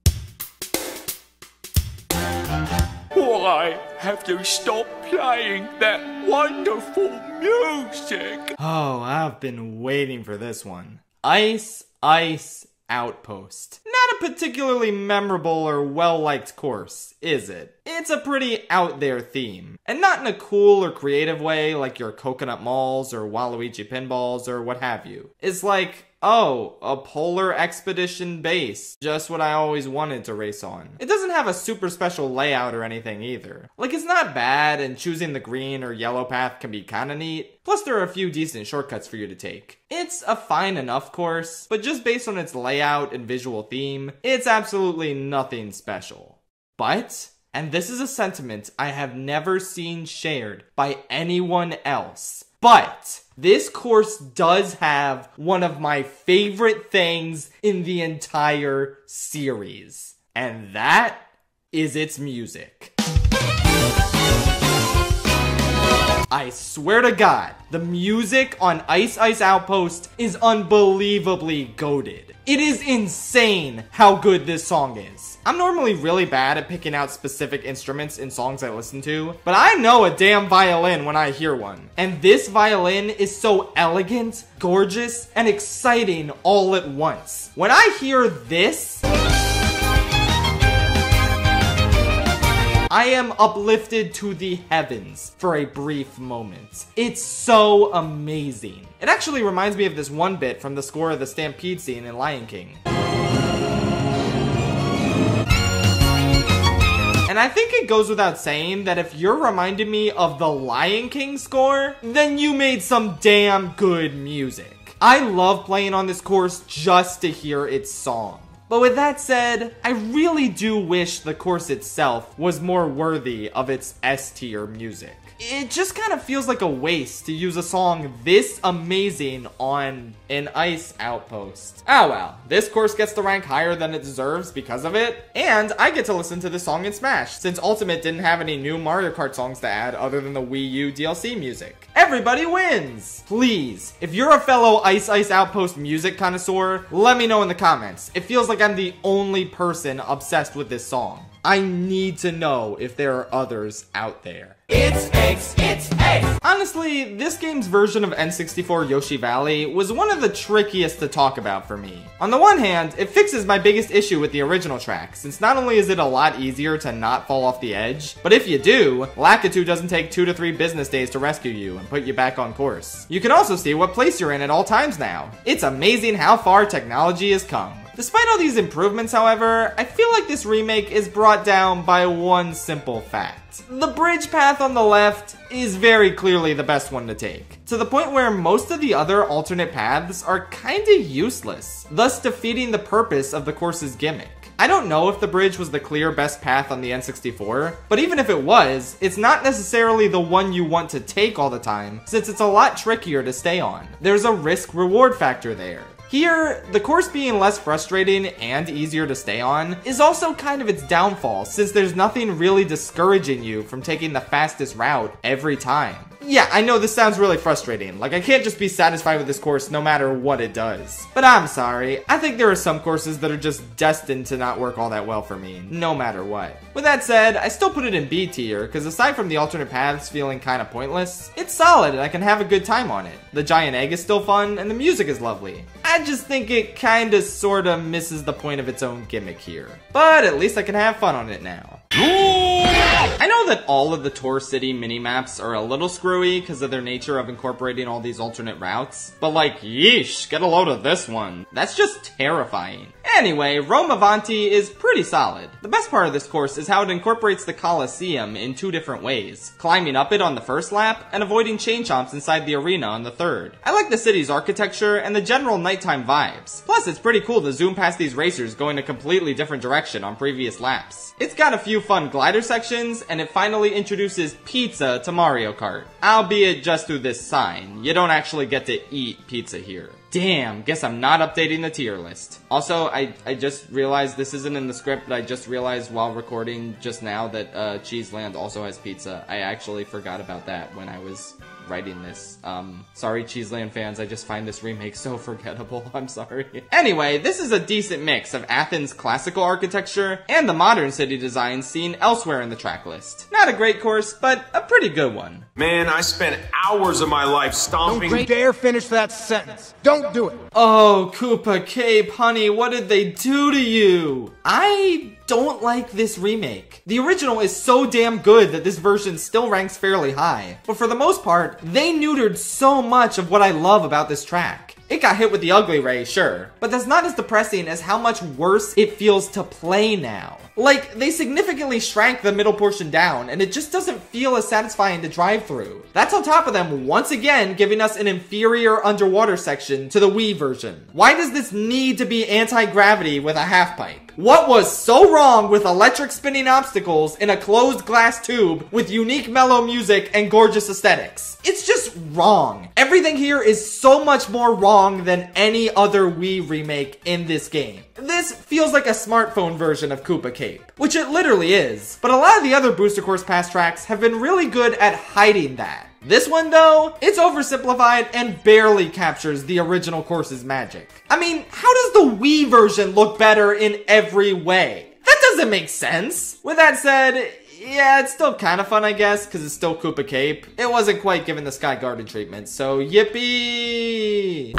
Why have you stopped playing that wonderful music? Oh, I've been waiting for this one. Ice, Ice, Outpost. Not a particularly memorable or well-liked course, is it? It's a pretty out there theme. And not in a cool or creative way like your Coconut Malls or Waluigi Pinballs or what have you. It's like, oh, a polar expedition base. Just what I always wanted to race on. It doesn't have a super special layout or anything either. Like, it's not bad, and choosing the green or yellow path can be kinda neat. Plus, there are a few decent shortcuts for you to take. It's a fine enough course, but just based on its layout and visual theme, it's absolutely nothing special. But, and this is a sentiment I have never seen shared by anyone else, but this course does have one of my favorite things in the entire series, and that is its music. I swear to God, the music on Ice Ice Outpost is unbelievably goated. It is insane how good this song is. I'm normally really bad at picking out specific instruments in songs I listen to, but I know a damn violin when I hear one. And this violin is so elegant, gorgeous, and exciting all at once. When I hear this, I am uplifted to the heavens for a brief moment. It's so amazing. It actually reminds me of this one bit from the score of the Stampede scene in Lion King. And I think it goes without saying that if you're reminding me of the Lion King score, then you made some damn good music. I love playing on this course just to hear its song. But with that said, I really do wish the course itself was more worthy of its S-tier music. It just kind of feels like a waste to use a song this amazing on an ice outpost. Oh well, this course gets to rank higher than it deserves because of it, and I get to listen to this song in Smash, since Ultimate didn't have any new Mario Kart songs to add other than the Wii U DLC music. Everybody wins! Please, if you're a fellow Ice Ice Outpost music connoisseur, let me know in the comments. It feels like I'm the only person obsessed with this song. I need to know if there are others out there. It's X. Honestly, this game's version of N64 Yoshi Valley was one of the trickiest to talk about for me. On the one hand, it fixes my biggest issue with the original track, since not only is it a lot easier to not fall off the edge, but if you do, Lakitu doesn't take 2 to 3 business days to rescue you and put you back on course. You can also see what place you're in at all times now. It's amazing how far technology has come. Despite all these improvements, however, I feel like this remake is brought down by one simple fact. The bridge path on the left is very clearly the best one to take, to the point where most of the other alternate paths are kinda useless, thus defeating the purpose of the course's gimmick. I don't know if the bridge was the clear best path on the N64, but even if it was, it's not necessarily the one you want to take all the time, since it's a lot trickier to stay on. There's a risk-reward factor there. Here, the course being less frustrating and easier to stay on is also kind of its downfall, since there's nothing really discouraging you from taking the fastest route every time. Yeah, I know this sounds really frustrating, like I can't just be satisfied with this course no matter what it does. But I'm sorry, I think there are some courses that are just destined to not work all that well for me, no matter what. With that said, I still put it in B tier, because aside from the alternate paths feeling kinda pointless, it's solid and I can have a good time on it. The giant egg is still fun, and the music is lovely. I just think it kinda sorta misses the point of its own gimmick here. But at least I can have fun on it now. I know that all of the Tour City mini-maps are a little screwy because of their nature of incorporating all these alternate routes, but like, yeesh, get a load of this one. That's just terrifying. Anyway, Rome Avanti is pretty solid. The best part of this course is how it incorporates the Colosseum in 2 different ways, climbing up it on the first lap and avoiding chain chomps inside the arena on the third. I like the city's architecture and the general nighttime vibes. Plus, it's pretty cool to zoom past these racers going a completely different direction on previous laps. It's got a few fun glider sections, and it finally introduces pizza to Mario Kart. Albeit just through this sign. You don't actually get to eat pizza here. Damn, guess I'm not updating the tier list. Also, I just realized this isn't in the script, but I just realized while recording just now that Cheeseland also has pizza. I actually forgot about that when I was writing this. Sorry Cheeseland fans, I just find this remake so forgettable. I'm sorry. Anyway, this is a decent mix of Athens' classical architecture and the modern city designs seen elsewhere in the track list. Not a great course, but a pretty good one. Man, I spent hours of my life stomping. Don't dare finish that sentence. Don't do it. Oh, Koopa Cape, honey, what did they do to you? I don't like this remake. The original is so damn good that this version still ranks fairly high. But for the most part, they neutered so much of what I love about this track. It got hit with the ugly ray, sure, but that's not as depressing as how much worse it feels to play now. Like, they significantly shrank the middle portion down, and it just doesn't feel as satisfying to drive through. That's on top of them once again giving us an inferior underwater section to the Wii version. Why does this need to be anti-gravity with a half pipe? What was so wrong with electric spinning obstacles in a closed glass tube with unique mellow music and gorgeous aesthetics? It's just wrong. Everything here is so much more wrong than any other Wii remake in this game. This feels like a smartphone version of Koopa Cape, which it literally is, but a lot of the other Booster Course Pass tracks have been really good at hiding that. This one though, it's oversimplified and barely captures the original course's magic. I mean, how does the Wii version look better in every way? That doesn't make sense. With that said, yeah, it's still kind of fun, I guess, because it's still Koopa Cape. It wasn't quite given the Sky Garden treatment, so yippee!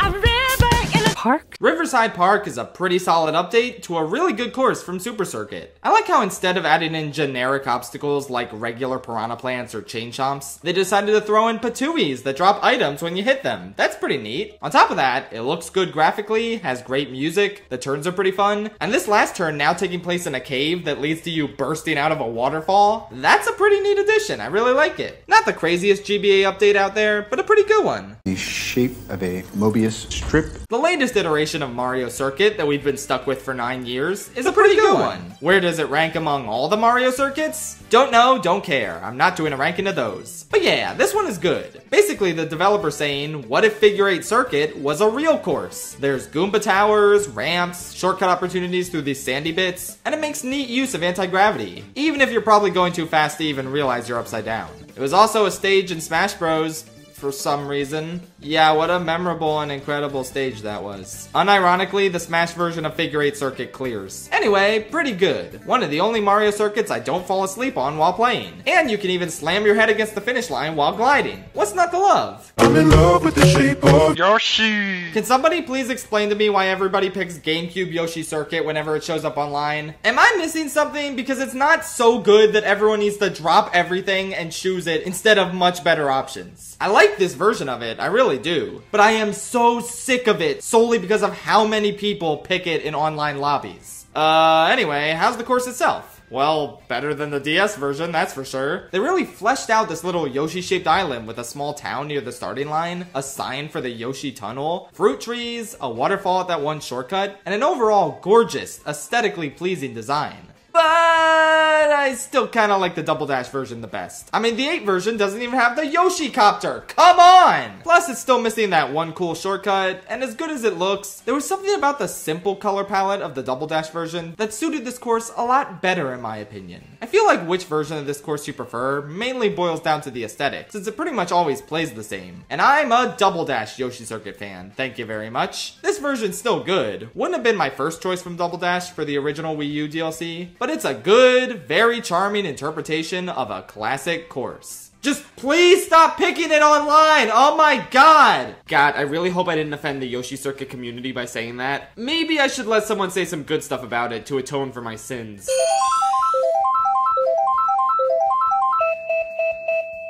Park? Riverside Park is a pretty solid update to a really good course from Super Circuit. I like how instead of adding in generic obstacles like regular piranha plants or chain chomps, they decided to throw in patuis that drop items when you hit them. That's pretty neat. On top of that, it looks good graphically, has great music, the turns are pretty fun, and this last turn now taking place in a cave that leads to you bursting out of a waterfall, that's a pretty neat addition. I really like it. Not the craziest GBA update out there, but a pretty good one. The shape of a Mobius strip. The latest iteration of Mario Circuit that we've been stuck with for 9 years is a pretty good one. Where does it rank among all the Mario circuits? Don't know, don't care. I'm not doing a ranking of those. But yeah, this one is good. Basically, the developer saying, what if Figure 8 Circuit was a real course? There's Goomba towers, ramps, shortcut opportunities through these sandy bits, and it makes neat use of anti-gravity, even if you're probably going too fast to even realize you're upside down. It was also a stage in Smash Bros. For some reason. Yeah, what a memorable and incredible stage that was. Unironically, the Smash version of Figure 8 Circuit clears. Anyway, pretty good. One of the only Mario circuits I don't fall asleep on while playing. And you can even slam your head against the finish line while gliding. What's not to love? I'm in love with the shape of Yoshi. Can somebody please explain to me why everybody picks GameCube Yoshi Circuit whenever it shows up online? Am I missing something? Because it's not so good that everyone needs to drop everything and choose it instead of much better options. I like this version of it, I really do. But I am so sick of it solely because of how many people pick it in online lobbies. Anyway, how's the course itself? Well, better than the DS version, that's for sure. They really fleshed out this little Yoshi-shaped island with a small town near the starting line, a sign for the Yoshi Tunnel, fruit trees, a waterfall at that one shortcut, and an overall gorgeous, aesthetically pleasing design. But I still kind of like the Double Dash version the best. I mean, the 8 version doesn't even have the Yoshi Copter. Come on! Plus, it's still missing that one cool shortcut, and as good as it looks, there was something about the simple color palette of the Double Dash version that suited this course a lot better in my opinion. I feel like which version of this course you prefer mainly boils down to the aesthetic, since it pretty much always plays the same. And I'm a Double Dash Yoshi Circuit fan, thank you very much. This version's still good. Wouldn't have been my first choice from Double Dash for the original Wii U DLC, but it's a good, very charming interpretation of a classic course. Just please stop picking it online! Oh my god! God, I really hope I didn't offend the Yoshi Circuit community by saying that. Maybe I should let someone say some good stuff about it to atone for my sins.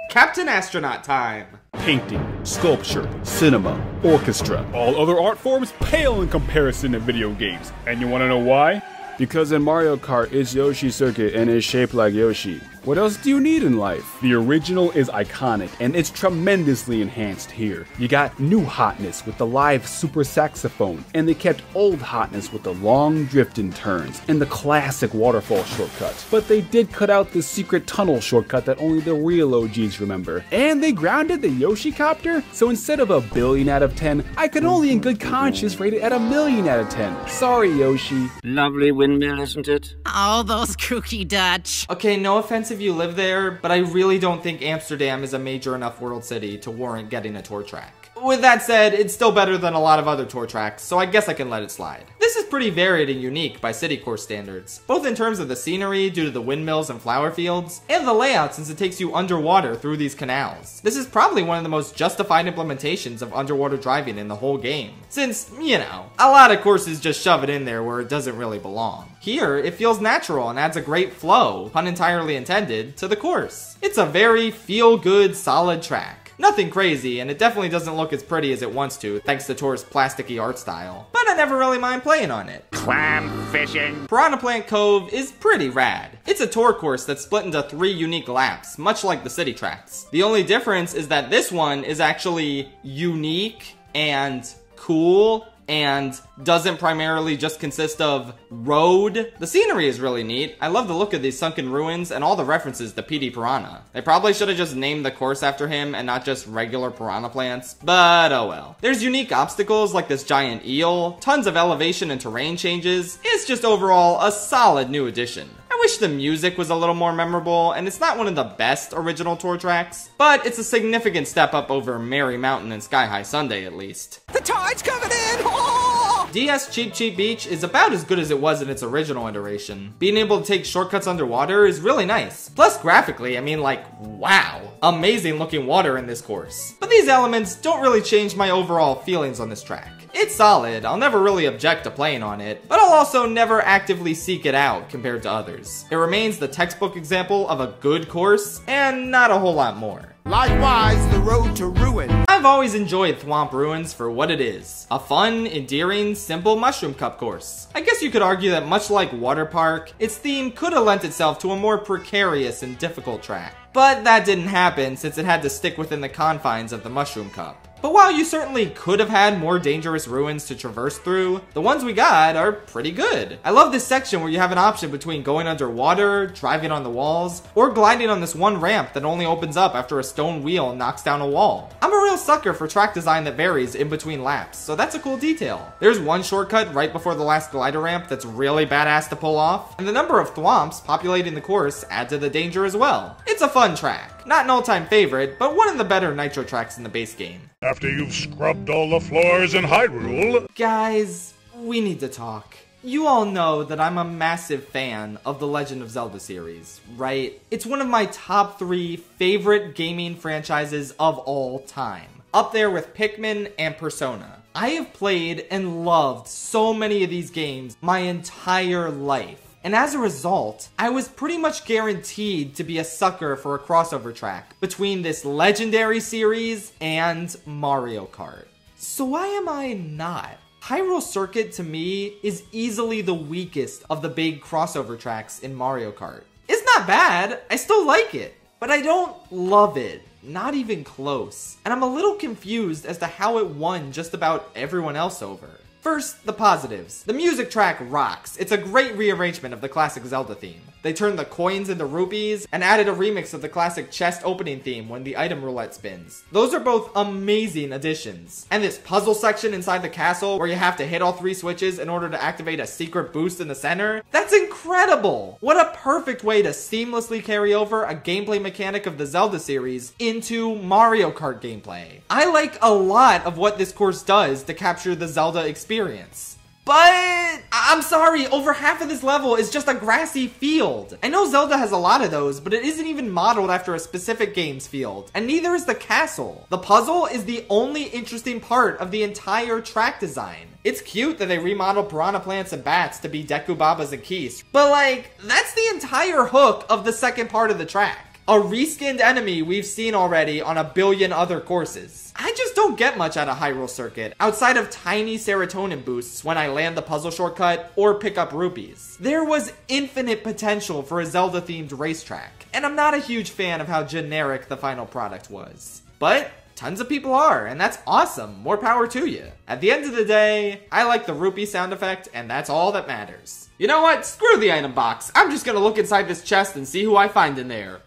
Captain Astronaut time! Painting, sculpture, cinema, orchestra. All other art forms pale in comparison to video games. And you wanna know why? Because in Mario Kart, it's Yoshi Circuit and it's shaped like Yoshi. What else do you need in life? The original is iconic and it's tremendously enhanced here. You got new hotness with the live super saxophone, and they kept old hotness with the long drift and turns and the classic waterfall shortcut. But they did cut out the secret tunnel shortcut that only the real OGs remember. And they grounded the Yoshi Copter, so instead of a billion out of 10, I could only in good conscience rate it at a million out of 10. Sorry, Yoshi. Lovely windmill, isn't it? Oh, those kooky Dutch. Okay, no offense if you live there, but I really don't think Amsterdam is a major enough world city to warrant getting a tour track. With that said, it's still better than a lot of other tour tracks, so I guess I can let it slide. This is pretty varied and unique by city course standards, both in terms of the scenery due to the windmills and flower fields, and the layout since it takes you underwater through these canals. This is probably one of the most justified implementations of underwater driving in the whole game, since, you know, a lot of courses just shove it in there where it doesn't really belong. Here, it feels natural and adds a great flow, pun entirely intended, to the course. It's a very feel-good, solid track. Nothing crazy, and it definitely doesn't look as pretty as it wants to, thanks to Tour's plasticky art style. But I never really mind playing on it. Clam fishing. Piranha Plant Cove is pretty rad. It's a tour course that's split into 3 unique laps, much like the city tracks. The only difference is that this one is actually unique and cool and doesn't primarily just consist of road. The scenery is really neat. I love the look of these sunken ruins and all the references to PD Piranha. They probably should have just named the course after him and not just regular piranha plants, but oh well. There's unique obstacles like this giant eel, tons of elevation and terrain changes. It's just overall a solid new addition. I wish the music was a little more memorable, and it's not one of the best original tour tracks, but it's a significant step up over Merry Mountain and Sky High Sunday at least. The tide's coming in! Oh! DS Cheap Cheap Beach is about as good as it was in its original iteration. Being able to take shortcuts underwater is really nice. Plus graphically, I mean like, wow. Amazing looking water in this course. But these elements don't really change my overall feelings on this track. It's solid, I'll never really object to playing on it, but I'll also never actively seek it out compared to others. It remains the textbook example of a good course, and not a whole lot more. Likewise, the road to ruin. I've always enjoyed Thwomp Ruins for what it is. A fun, endearing, simple Mushroom Cup course. I guess you could argue that much like Water Park, its theme could have lent itself to a more precarious and difficult track. But that didn't happen since it had to stick within the confines of the Mushroom Cup. But while you certainly could have had more dangerous ruins to traverse through, the ones we got are pretty good. I love this section where you have an option between going underwater, driving on the walls, or gliding on this one ramp that only opens up after a stone wheel knocks down a wall. I'm a real sucker for track design that varies in between laps, so that's a cool detail. There's one shortcut right before the last glider ramp that's really badass to pull off, and the number of thwomps populating the course add to the danger as well. It's a fun track. Not an all-time favorite, but one of the better Nitro tracks in the base game. After you've scrubbed all the floors in Hyrule... Guys, we need to talk. You all know that I'm a massive fan of the Legend of Zelda series, right? It's one of my top 3 favorite gaming franchises of all time. Up there with Pikmin and Persona. I have played and loved so many of these games my entire life. And as a result, I was pretty much guaranteed to be a sucker for a crossover track between this legendary series and Mario Kart. So why am I not? Hyrule Circuit to me is easily the weakest of the big crossover tracks in Mario Kart. It's not bad, I still like it, but I don't love it. Not even close. And I'm a little confused as to how it won just about everyone else over. First, the positives. The music track rocks. It's a great rearrangement of the classic Zelda theme. They turned the coins into rupees and added a remix of the classic chest opening theme when the item roulette spins. Those are both amazing additions. And this puzzle section inside the castle where you have to hit all 3 switches in order to activate a secret boost in the center, that's incredible! What a perfect way to seamlessly carry over a gameplay mechanic of the Zelda series into Mario Kart gameplay. I like a lot of what this course does to capture the Zelda experience. But I'm sorry, over half of this level is just a grassy field. I know Zelda has a lot of those, but it isn't even modeled after a specific game's field, and neither is the castle. The puzzle is the only interesting part of the entire track design. It's cute that they remodeled piranha plants and bats to be Deku Babas and Keys, but like, that's the entire hook of the second part of the track. A reskinned enemy we've seen already on a billion other courses. I just don't get much out of Hyrule Circuit, outside of tiny serotonin boosts when I land the puzzle shortcut or pick up rupees. There was infinite potential for a Zelda-themed racetrack, and I'm not a huge fan of how generic the final product was. But tons of people are, and that's awesome. More power to you. At the end of the day, I like the rupee sound effect, and that's all that matters. You know what? Screw the item box. I'm just gonna look inside this chest and see who I find in there.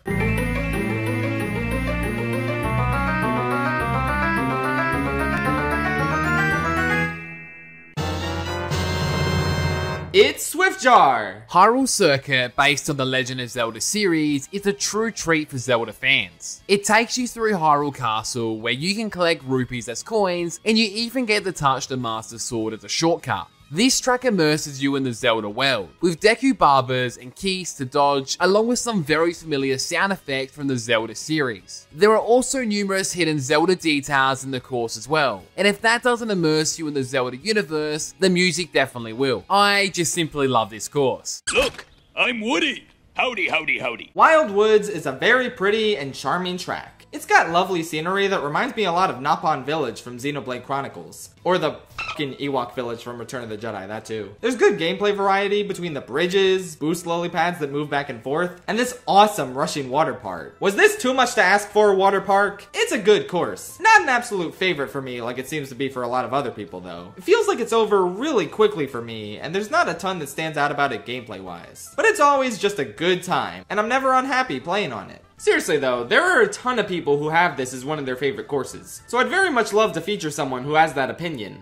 It's Swiftjar! Hyrule Circuit, based on the Legend of Zelda series, is a true treat for Zelda fans. It takes you through Hyrule Castle, where you can collect rupees as coins, and you even get to touch the Master Sword as a shortcut. This track immerses you in the Zelda world, with Deku Babas and keys to dodge, along with some very familiar sound effects from the Zelda series. There are also numerous hidden Zelda details in the course as well, and if that doesn't immerse you in the Zelda universe, the music definitely will. I just simply love this course. Look, I'm Woody! Howdy, howdy, howdy. Wild Woods is a very pretty and charming track. It's got lovely scenery that reminds me a lot of Napon Village from Xenoblade Chronicles, or the fucking Ewok village from Return of the Jedi, that too. There's good gameplay variety between the bridges, boost lily pads that move back and forth, and this awesome rushing water part. Was this too much to ask for a water park? It's a good course. Not an absolute favorite for me like it seems to be for a lot of other people though. It feels like it's over really quickly for me, and there's not a ton that stands out about it gameplay wise. But it's always just a good time, and I'm never unhappy playing on it. Seriously though, there are a ton of people who have this as one of their favorite courses, so I'd very much love to feature someone who has that opinion.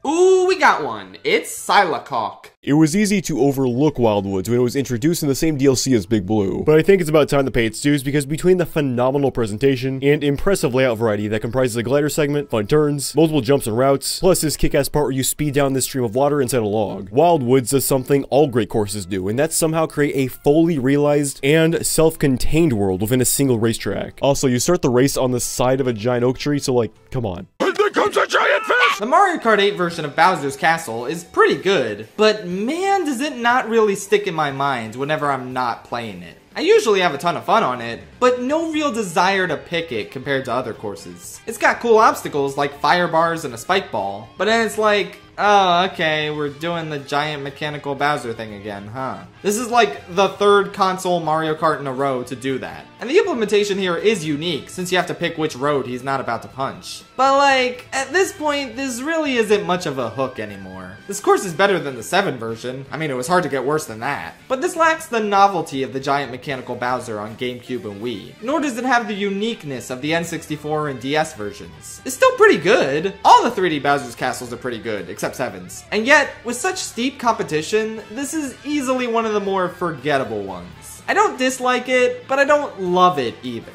Ooh, we got one. It's SilokHawk. It was easy to overlook Wildwoods when it was introduced in the same DLC as Big Blue, but I think it's about time to pay its dues because between the phenomenal presentation and impressive layout variety that comprises a glider segment, fun turns, multiple jumps and routes, plus this kick-ass part where you speed down this stream of water inside a log, Wildwoods does something all great courses do, and that's somehow create a fully realized and self-contained world within a single racetrack. Also, you start the race on the side of a giant oak tree, so like, come on. And there comes a giant fish! The Mario Kart 8 version of Bowser's Castle is pretty good, but man, does it not really stick in my mind whenever I'm not playing it. I usually have a ton of fun on it, but no real desire to pick it compared to other courses. It's got cool obstacles like fire bars and a spike ball, but then it's like, oh, okay, we're doing the giant mechanical Bowser thing again, huh? This is like the third console Mario Kart in a row to do that. And the implementation here is unique, since you have to pick which road he's not about to punch. But like, at this point, this really isn't much of a hook anymore. This course is better than the 7 version. I mean, it was hard to get worse than that. But this lacks the novelty of the giant mechanical Bowser on GameCube and Wii. Nor does it have the uniqueness of the N64 and DS versions. It's still pretty good. All the 3D Bowser's Castles are pretty good, except 7's. And yet, with such steep competition, this is easily one of the more forgettable ones. I don't dislike it, but I don't love it either.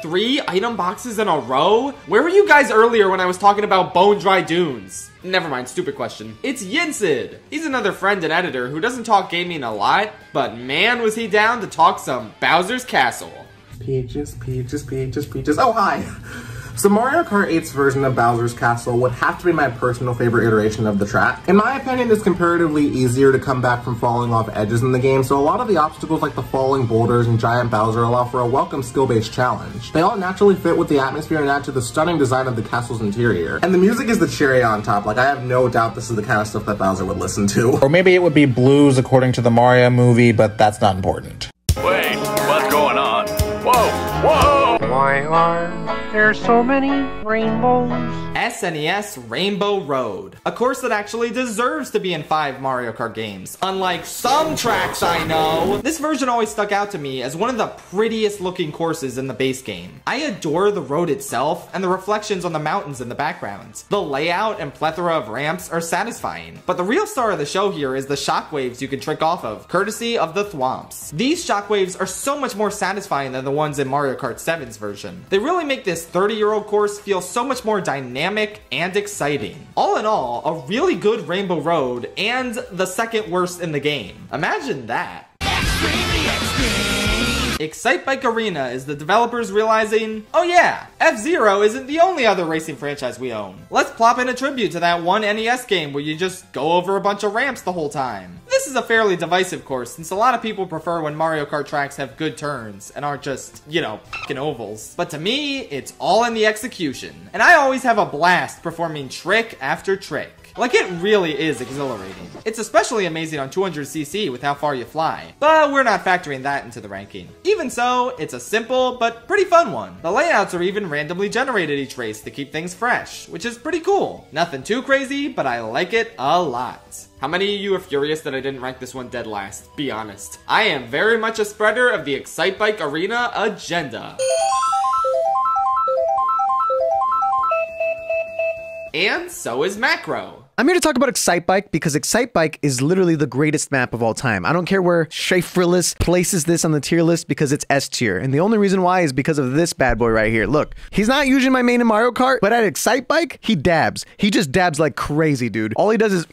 Three item boxes in a row? Where were you guys earlier when I was talking about Bone Dry Dunes? Never mind, stupid question. It's YINSED. He's another friend and editor who doesn't talk gaming a lot, but man was he down to talk some Bowser's Castle. Peaches, peaches, peaches, peaches. Oh, hi. So Mario Kart 8's version of Bowser's Castle would have to be my personal favorite iteration of the track. In my opinion, it's comparatively easier to come back from falling off edges in the game, so a lot of the obstacles like the falling boulders and giant Bowser allow for a welcome skill-based challenge. They all naturally fit with the atmosphere and add to the stunning design of the castle's interior. And the music is the cherry on top. Like, I have no doubt this is the kind of stuff that Bowser would listen to. Or maybe it would be blues according to the Mario movie, but that's not important. Wait, what's going on? Whoa, whoa! Why are there so many rainbows? SNES Rainbow Road, a course that actually deserves to be in 5 Mario Kart games, unlike some tracks I know. This version always stuck out to me as one of the prettiest looking courses in the base game. I adore the road itself and the reflections on the mountains in the background. The layout and plethora of ramps are satisfying, but the real star of the show here is the shockwaves you can trick off of, courtesy of the Thwomps. These shockwaves are so much more satisfying than the ones in Mario Kart 7's version. They really make this 30-year-old course feel so much more dynamic and exciting. All in all, a really good Rainbow Road and the second worst in the game. Imagine that. Excitebike Arena is the developers realizing, oh yeah, F-Zero isn't the only other racing franchise we own. Let's plop in a tribute to that one NES game where you just go over a bunch of ramps the whole time. This is a fairly divisive course since a lot of people prefer when Mario Kart tracks have good turns and aren't just, you know, fucking ovals. But to me, it's all in the execution. And I always have a blast performing trick after trick. Like, it really is exhilarating. It's especially amazing on 200cc with how far you fly, but we're not factoring that into the ranking. Even so, it's a simple but pretty fun one. The layouts are even randomly generated each race to keep things fresh, which is pretty cool. Nothing too crazy, but I like it a lot. How many of you are furious that I didn't rank this one dead last? Be honest. I am very much a spreader of the Excitebike Arena agenda. And so is Macro. I'm here to talk about Excitebike because Excitebike is literally the greatest map of all time. I don't care where Schaff places this on the tier list because it's S tier. And the only reason why is because of this bad boy right here. Look, he's not usually my main in Mario Kart, but at Excitebike, he dabs. He just dabs like crazy, dude. All he does is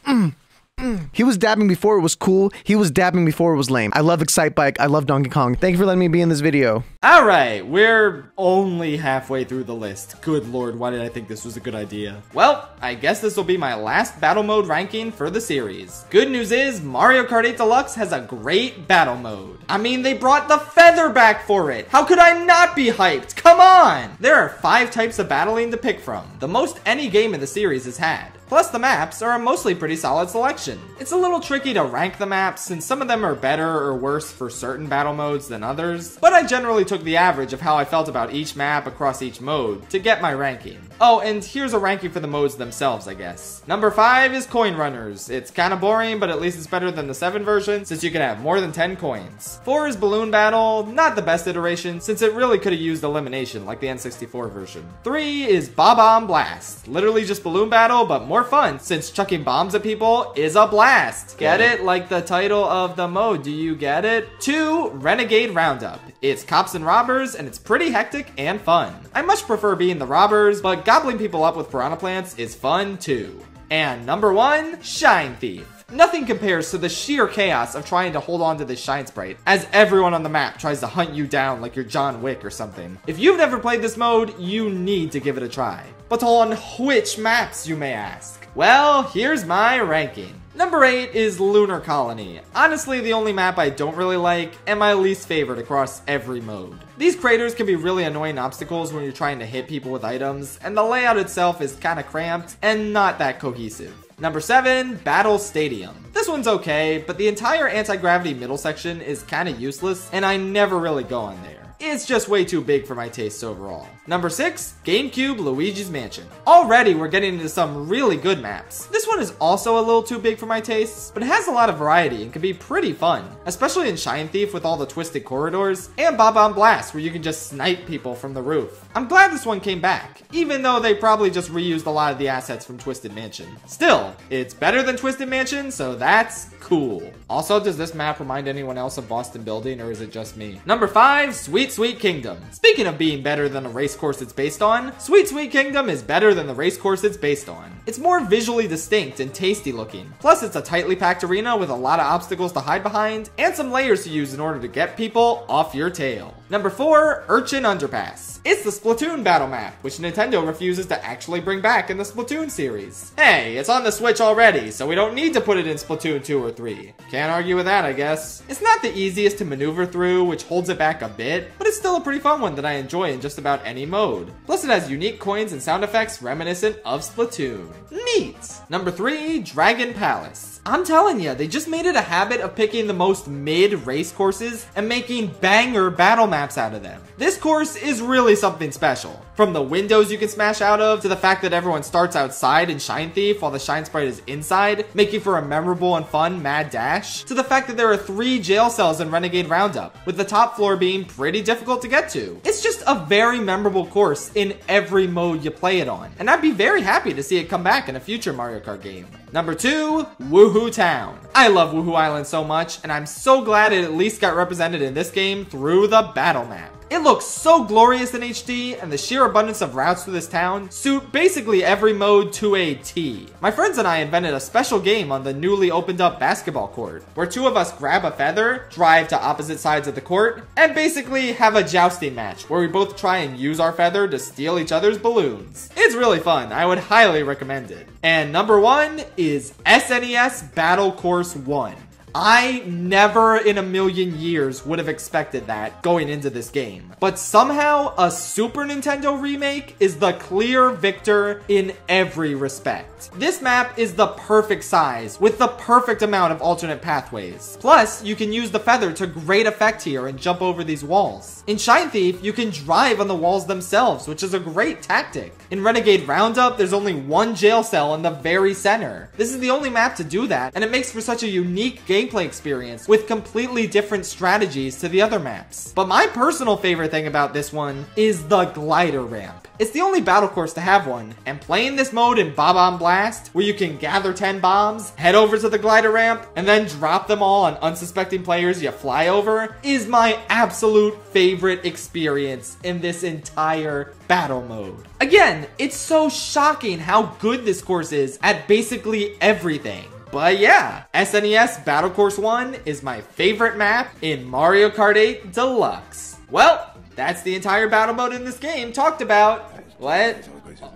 He was dabbing before it was cool. He was dabbing before it was lame. I love Excitebike. I love Donkey Kong. Thank you for letting me be in this video. All right, we're only halfway through the list. Good lord, why did I think this was a good idea? Well, I guess this will be my last battle mode ranking for the series. Good news is Mario Kart 8 Deluxe has a great battle mode. I mean, they brought the feather back for it. How could I not be hyped? Come on! There are 5 types of battling to pick from, the most any game in the series has had. Plus, the maps are a mostly pretty solid selection. It's a little tricky to rank the maps since some of them are better or worse for certain battle modes than others, but I generally took the average of how I felt about each map across each mode to get my ranking. Oh, and here's a ranking for the modes themselves, I guess. Number 5 is Coin Runners. It's kinda boring, but at least it's better than the 7 version since you can have more than 10 coins. 4 is Balloon Battle, not the best iteration since it really could have used elimination like the N64 version. 3 is Bomb Blast. Literally just Balloon Battle, but more fun since chucking bombs at people is a blast. Get it? Like the title of the mode, do you get it? 2, Renegade Roundup. It's cops and robbers and it's pretty hectic and fun. I much prefer being the robbers, but gobbling people up with piranha plants is fun too. And number 1, Shine Thief. Nothing compares to the sheer chaos of trying to hold on to this shine sprite, as everyone on the map tries to hunt you down like you're John Wick or something. If you've never played this mode, you need to give it a try. But on which maps, you may ask? Well, here's my ranking. Number 8 is Lunar Colony. Honestly, the only map I don't really like, and my least favorite across every mode. These craters can be really annoying obstacles when you're trying to hit people with items, and the layout itself is kinda cramped and not that cohesive. Number 7, Battle Stadium. This one's okay, but the entire anti-gravity middle section is kinda useless, and I never really go on there. It's just way too big for my tastes overall. Number 6, GameCube Luigi's Mansion. Already we're getting into some really good maps. This one is also a little too big for my tastes, but it has a lot of variety and can be pretty fun, especially in Shine Thief with all the twisted corridors, and Bomb Blast where you can just snipe people from the roof. I'm glad this one came back, even though they probably just reused a lot of the assets from Twisted Mansion. Still, it's better than Twisted Mansion, so that's cool. Also, does this map remind anyone else of Boston Building, or is it just me? Number 5, Sweet Sweet Kingdom. Speaking of being better than a race course it's based on, Sweet Sweet Kingdom is better than the race course it's based on. It's more visually distinct and tasty looking. Plus, it's a tightly packed arena with a lot of obstacles to hide behind, and some layers to use in order to get people off your tail. Number 4, Urchin Underpass. It's the Splatoon battle map, which Nintendo refuses to actually bring back in the Splatoon series. Hey, it's on the Switch already, so we don't need to put it in Splatoon 2 or 3. Can't argue with that, I guess. It's not the easiest to maneuver through, which holds it back a bit, but it's still a pretty fun one that I enjoy in just about any mode. Plus, it has unique coins and sound effects reminiscent of Splatoon. Neat! Number 3, Dragon Palace. I'm telling ya, they just made it a habit of picking the most mid race courses and making banger battle maps out of them. This course is really something special. From the windows you can smash out of, to the fact that everyone starts outside in Shine Thief while the Shine Sprite is inside, making for a memorable and fun mad dash, to the fact that there are 3 jail cells in Renegade Roundup, with the top floor being pretty difficult to get to. It's just a very memorable course in every mode you play it on, and I'd be very happy to see it come back in a future Mario Kart game. Number 2, Woohoo Town. I love Woohoo Island so much, and I'm so glad it at least got represented in this game through the battle map. It looks so glorious in HD, and the sheer abundance of routes through this town suit basically every mode to a T. My friends and I invented a special game on the newly opened up basketball court, where 2 of us grab a feather, drive to opposite sides of the court, and basically have a jousting match where we both try and use our feather to steal each other's balloons. It's really fun. I would highly recommend it. And number 1 is SNES Battle Course 1. I never in a million years would have expected that going into this game. But somehow, a Super Nintendo remake is the clear victor in every respect. This map is the perfect size, with the perfect amount of alternate pathways. Plus, you can use the feather to great effect here and jump over these walls. In Shine Thief, you can drive on the walls themselves, which is a great tactic. In Renegade Roundup, there's only 1 jail cell in the very center. This is the only map to do that, and it makes for such a unique gameplay experience with completely different strategies to the other maps. But my personal favorite thing about this one is the glider ramp. It's the only battle course to have one, and playing this mode in Bomb Blast, where you can gather 10 bombs, head over to the glider ramp, and then drop them all on unsuspecting players you fly over, is my absolute favorite experience in this entire battle mode. Again, it's so shocking how good this course is at basically everything. But yeah, SNES Battle Course 1 is my favorite map in Mario Kart 8 Deluxe. Well, that's the entire battle mode in this game talked about. What?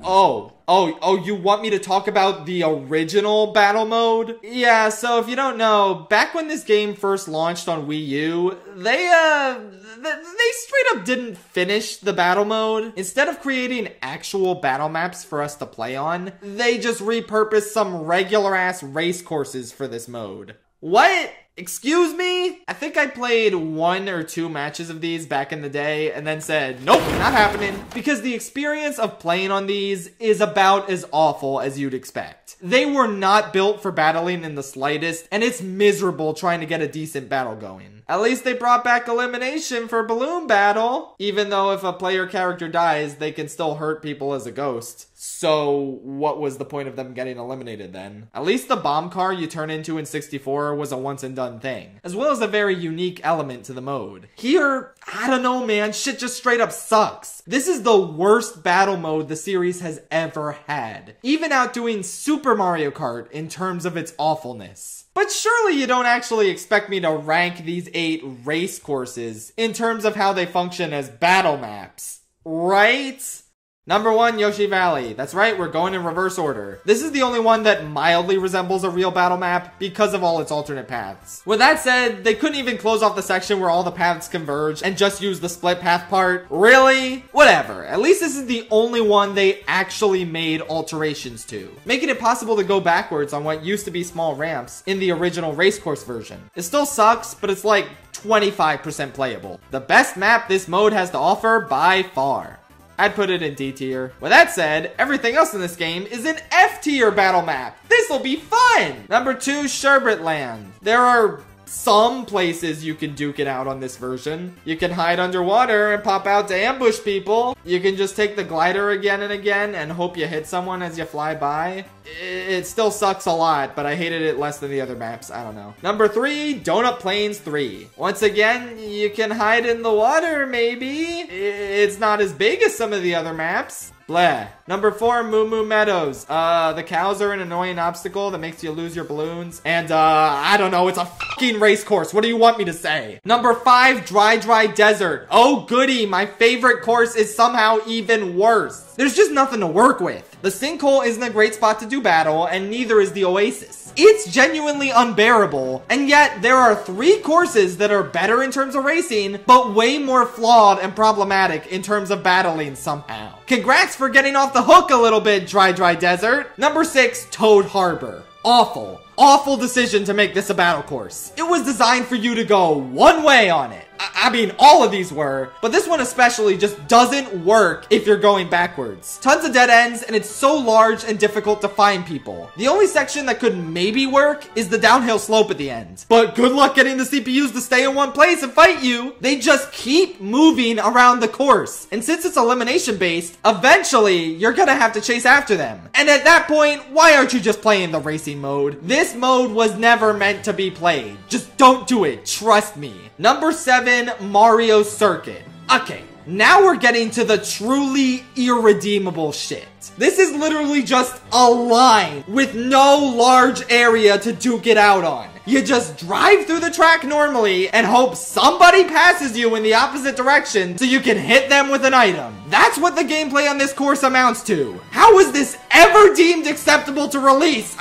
Oh, you want me to talk about the original battle mode? Yeah, so if you don't know, back when this game first launched on Wii U, they straight up didn't finish the battle mode. Instead of creating actual battle maps for us to play on, they just repurposed some regular ass race courses for this mode. What? Excuse me? I think I played 1 or 2 matches of these back in the day and then said, nope, not happening. Because the experience of playing on these is about as awful as you'd expect. They were not built for battling in the slightest, and it's miserable trying to get a decent battle going. At least they brought back elimination for balloon battle. Even though if a player character dies, they can still hurt people as a ghost. So what was the point of them getting eliminated then? At least the bomb car you turn into in 64 was a once and done thing, as well as a very unique element to the mode. Here, I don't know man, shit just straight up sucks. This is the worst battle mode the series has ever had, even outdoing Super Mario Kart in terms of its awfulness. But surely you don't actually expect me to rank these 8 race courses in terms of how they function as battle maps, right? Number 1, Yoshi Valley. That's right, we're going in reverse order. This is the only one that mildly resembles a real battle map because of all its alternate paths. With that said, they couldn't even close off the section where all the paths converge and just use the split path part. Really? Whatever. At least this is the only one they actually made alterations to, making it possible to go backwards on what used to be small ramps in the original racecourse version. It still sucks, but it's like 25% playable. The best map this mode has to offer by far. I'd put it in D tier. With that said, everything else in this game is an F tier battle map. This'll be fun! Number 2, Sherbet Land. There are some places you can duke it out on this version. You can hide underwater and pop out to ambush people. You can just take the glider again and again and hope you hit someone as you fly by. It still sucks a lot, but I hated it less than the other maps. I don't know. Number 3, Donut Plains 3. Once again, you can hide in the water, maybe. It's not as big as some of the other maps. Bleh. Number 4, Moo Moo Meadows. The cows are an annoying obstacle that makes you lose your balloons. And, I don't know, it's a fucking race course. What do you want me to say? Number 5, Dry Desert. Oh goody, my favorite course is somehow even worse. There's just nothing to work with. The sinkhole isn't a great spot to do battle, and neither is the oasis. It's genuinely unbearable, and yet there are 3 courses that are better in terms of racing, but way more flawed and problematic in terms of battling somehow. Congrats for getting off the hook a little bit, Dry Desert. Number 6, Toad Harbor. Awful decision to make this a battle course. It was designed for you to go one way on it. I mean, all of these were, but this one especially just doesn't work if you're going backwards. Tons of dead ends, and it's so large and difficult to find people. The only section that could maybe work is the downhill slope at the end. But good luck getting the CPUs to stay in one place and fight you. They just keep moving around the course. And since it's elimination based, eventually you're gonna have to chase after them. And at that point, why aren't you just playing the racing mode? This mode was never meant to be played. Just don't do it, trust me. Number 7, Mario Circuit. Okay, now we're getting to the truly irredeemable shit. This is literally just a line with no large area to duke it out on. You just drive through the track normally and hope somebody passes you in the opposite direction so you can hit them with an item. That's what the gameplay on this course amounts to. How is this ever deemed acceptable to release?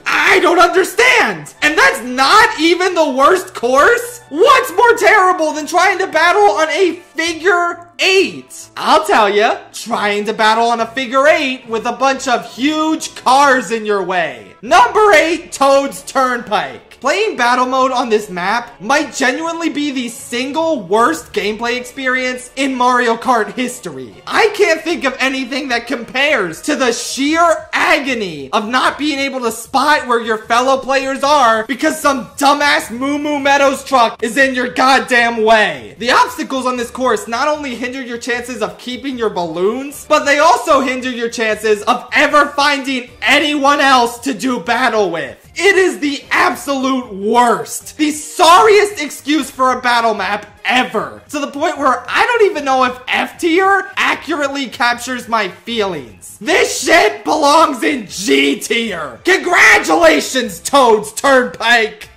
I don't understand! And that's not even the worst course? What's more terrible than trying to battle on a figure 8? I'll tell ya, trying to battle on a figure 8 with a bunch of huge cars in your way. Number 8, Toad's Turnpike. Playing battle mode on this map might genuinely be the single worst gameplay experience in Mario Kart history. I can't think of anything that compares to the sheer agony of not being able to spot where your fellow players are because some dumbass Moo Moo Meadows truck is in your goddamn way. The obstacles on this course not only hinder your chances of keeping your balloons, but they also hinder your chances of ever finding anyone else to do battle with. It is the absolute worst. The sorriest excuse for a battle map ever. To the point where I don't even know if F tier accurately captures my feelings. This shit belongs in G tier. Congratulations, Toad's Turnpike.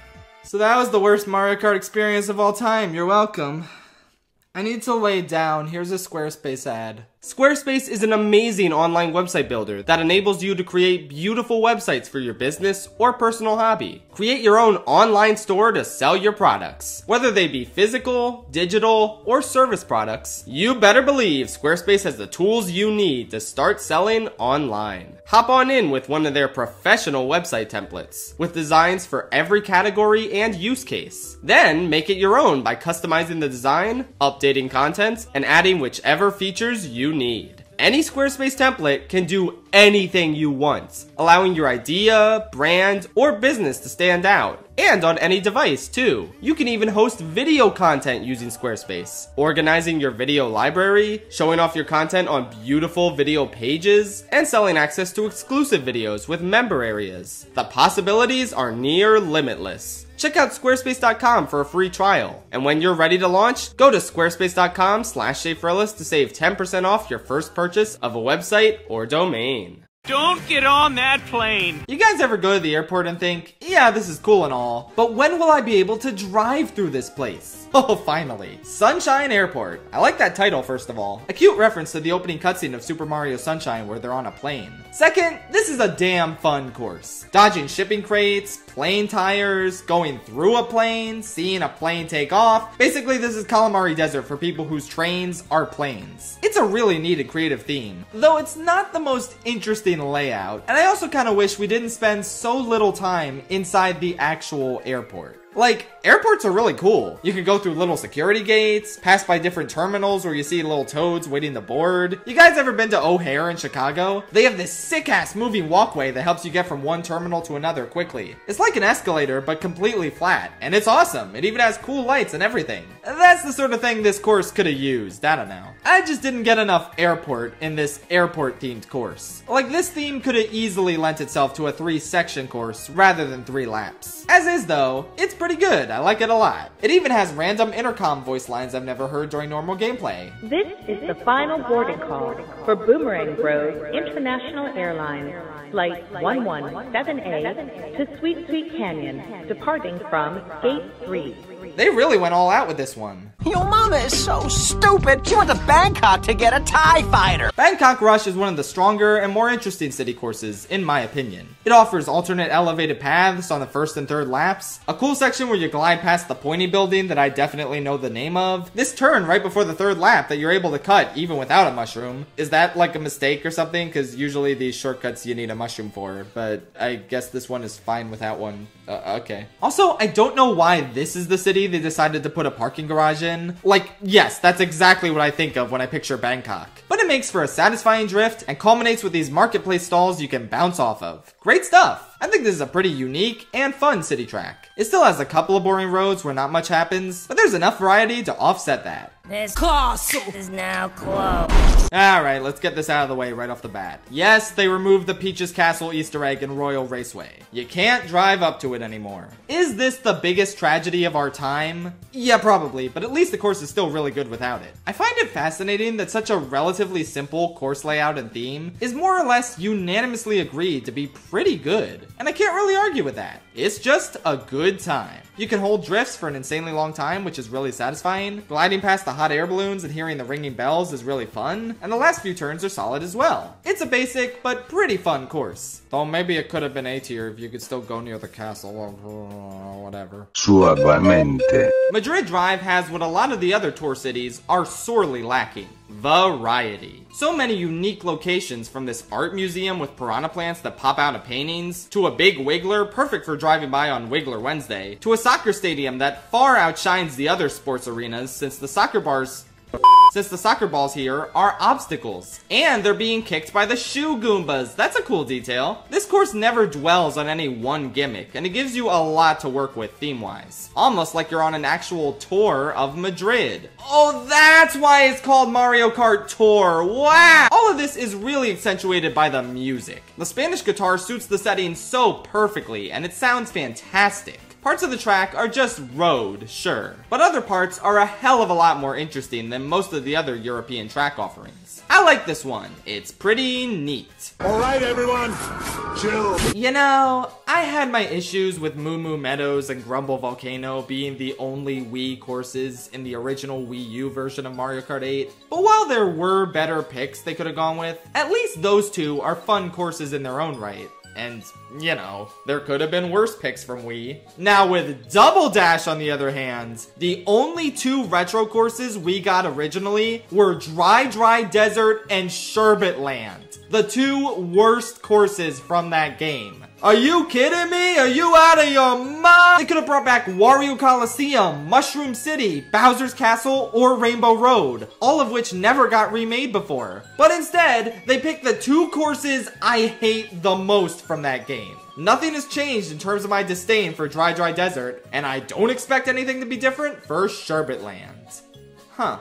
So that was the worst Mario Kart experience of all time. You're welcome. I need to lay down. Here's a Squarespace ad. Squarespace is an amazing online website builder that enables you to create beautiful websites for your business or personal hobby. Create your own online store to sell your products. Whether they be physical, digital, or service products, you better believe Squarespace has the tools you need to start selling online. Hop on in with one of their professional website templates, with designs for every category and use case. Then make it your own by customizing the design, updating content, and adding whichever features you need. Any Squarespace template can do anything you want, allowing your idea, brand, or business to stand out. And on any device, too. You can even host video content using Squarespace, organizing your video library, showing off your content on beautiful video pages, and selling access to exclusive videos with member areas. The possibilities are near limitless. Check out squarespace.com for a free trial. And when you're ready to launch, go to squarespace.com/ShapeRellis to save 10% off your first purchase of a website or domain. Don't get on that plane. You guys ever go to the airport and think, yeah, this is cool and all, but when will I be able to drive through this place? Oh, finally. Sunshine Airport. I like that title, first of all. A cute reference to the opening cutscene of Super Mario Sunshine where they're on a plane. Second, this is a damn fun course. Dodging shipping crates, plane tires, going through a plane, seeing a plane take off. Basically, this is Calamari Desert for people whose trains are planes. It's a really neat and creative theme, though it's not the most interesting layout, and I also kind of wish we didn't spend so little time inside the actual airport. Like, airports are really cool. You can go through little security gates, pass by different terminals where you see little toads waiting to board. You guys ever been to O'Hare in Chicago? They have this sick-ass moving walkway that helps you get from one terminal to another quickly. It's like an escalator, but completely flat, and it's awesome. It even has cool lights and everything. That's the sort of thing this course could have used, I don't know. I just didn't get enough airport in this airport-themed course. Like, this theme could have easily lent itself to a 3-section course rather than 3 laps. As is, though, it's pretty good. I like it a lot. It even has random intercom voice lines I've never heard during normal gameplay. This is the final boarding call for Boomerang Bros International Airlines, Flight 117A to Sweet Sweet Canyon, departing from Gate 3. They really went all out with this one. Your mama is so stupid. She went to Bangkok to get a TIE fighter. Bangkok Rush is one of the stronger and more interesting city courses, in my opinion. It offers alternate elevated paths on the first and third laps, a cool section where you glide past the pointy building that I definitely know the name of, this turn right before the third lap that you're able to cut even without a mushroom. Is that like a mistake or something? Because usually these shortcuts you need a mushroom for, but I guess this one is fine without one. Okay. Also, I don't know why this is the city they decided to put a parking garage in. Like, yes, that's exactly what I think of when I picture Bangkok. But it makes for a satisfying drift and culminates with these marketplace stalls you can bounce off of. Great stuff! I think this is a pretty unique and fun city track. It still has a couple of boring roads where not much happens, but there's enough variety to offset that. This castle is now closed. Alright, let's get this out of the way right off the bat. Yes, they removed the Peach's Castle Easter egg in Royal Raceway. You can't drive up to it anymore. Is this the biggest tragedy of our time? Yeah, probably, but at least the course is still really good without it. I find it fascinating that such a relatively simple course layout and theme is more or less unanimously agreed to be pretty good. And I can't really argue with that. It's just a good time. You can hold drifts for an insanely long time, which is really satisfying. Gliding past the hot air balloons and hearing the ringing bells is really fun. And the last few turns are solid as well. It's a basic, but pretty fun course. Though maybe it could have been A tier if you could still go near the castle or whatever. Suavemente. Madrid Drive has what a lot of the other tour cities are sorely lacking. Variety. So many unique locations, from this art museum with piranha plants that pop out of paintings, to a big wiggler perfect for driving by on Wiggler Wednesday, to a soccer stadium that far outshines the other sports arenas since the soccer bars Since the soccer balls here are obstacles, and they're being kicked by the shoe Goombas. That's a cool detail. This course never dwells on any one gimmick, and it gives you a lot to work with theme-wise. Almost like you're on an actual tour of Madrid. Oh, that's why it's called Mario Kart Tour. Wow! All of this is really accentuated by the music. The Spanish guitar suits the setting so perfectly, and it sounds fantastic. Parts of the track are just road, sure, but other parts are a hell of a lot more interesting than most of the other European track offerings. I like this one. It's pretty neat. Alright everyone, chill. You know, I had my issues with Moo Moo Meadows and Grumble Volcano being the only Wii courses in the original Wii U version of Mario Kart 8, but while there were better picks they could have gone with, at least those two are fun courses in their own right. And, you know, there could have been worse picks from Wii. Now with Double Dash on the other hand, the only two retro courses we got originally were Dry Desert and Sherbet Land. The two worst courses from that game. Are you kidding me? Are you out of your mind? They could have brought back Wario Coliseum, Mushroom City, Bowser's Castle, or Rainbow Road, all of which never got remade before. But instead, they picked the two courses I hate the most from that game. Nothing has changed in terms of my disdain for Dry Desert, and I don't expect anything to be different for Sherbet Land. Huh.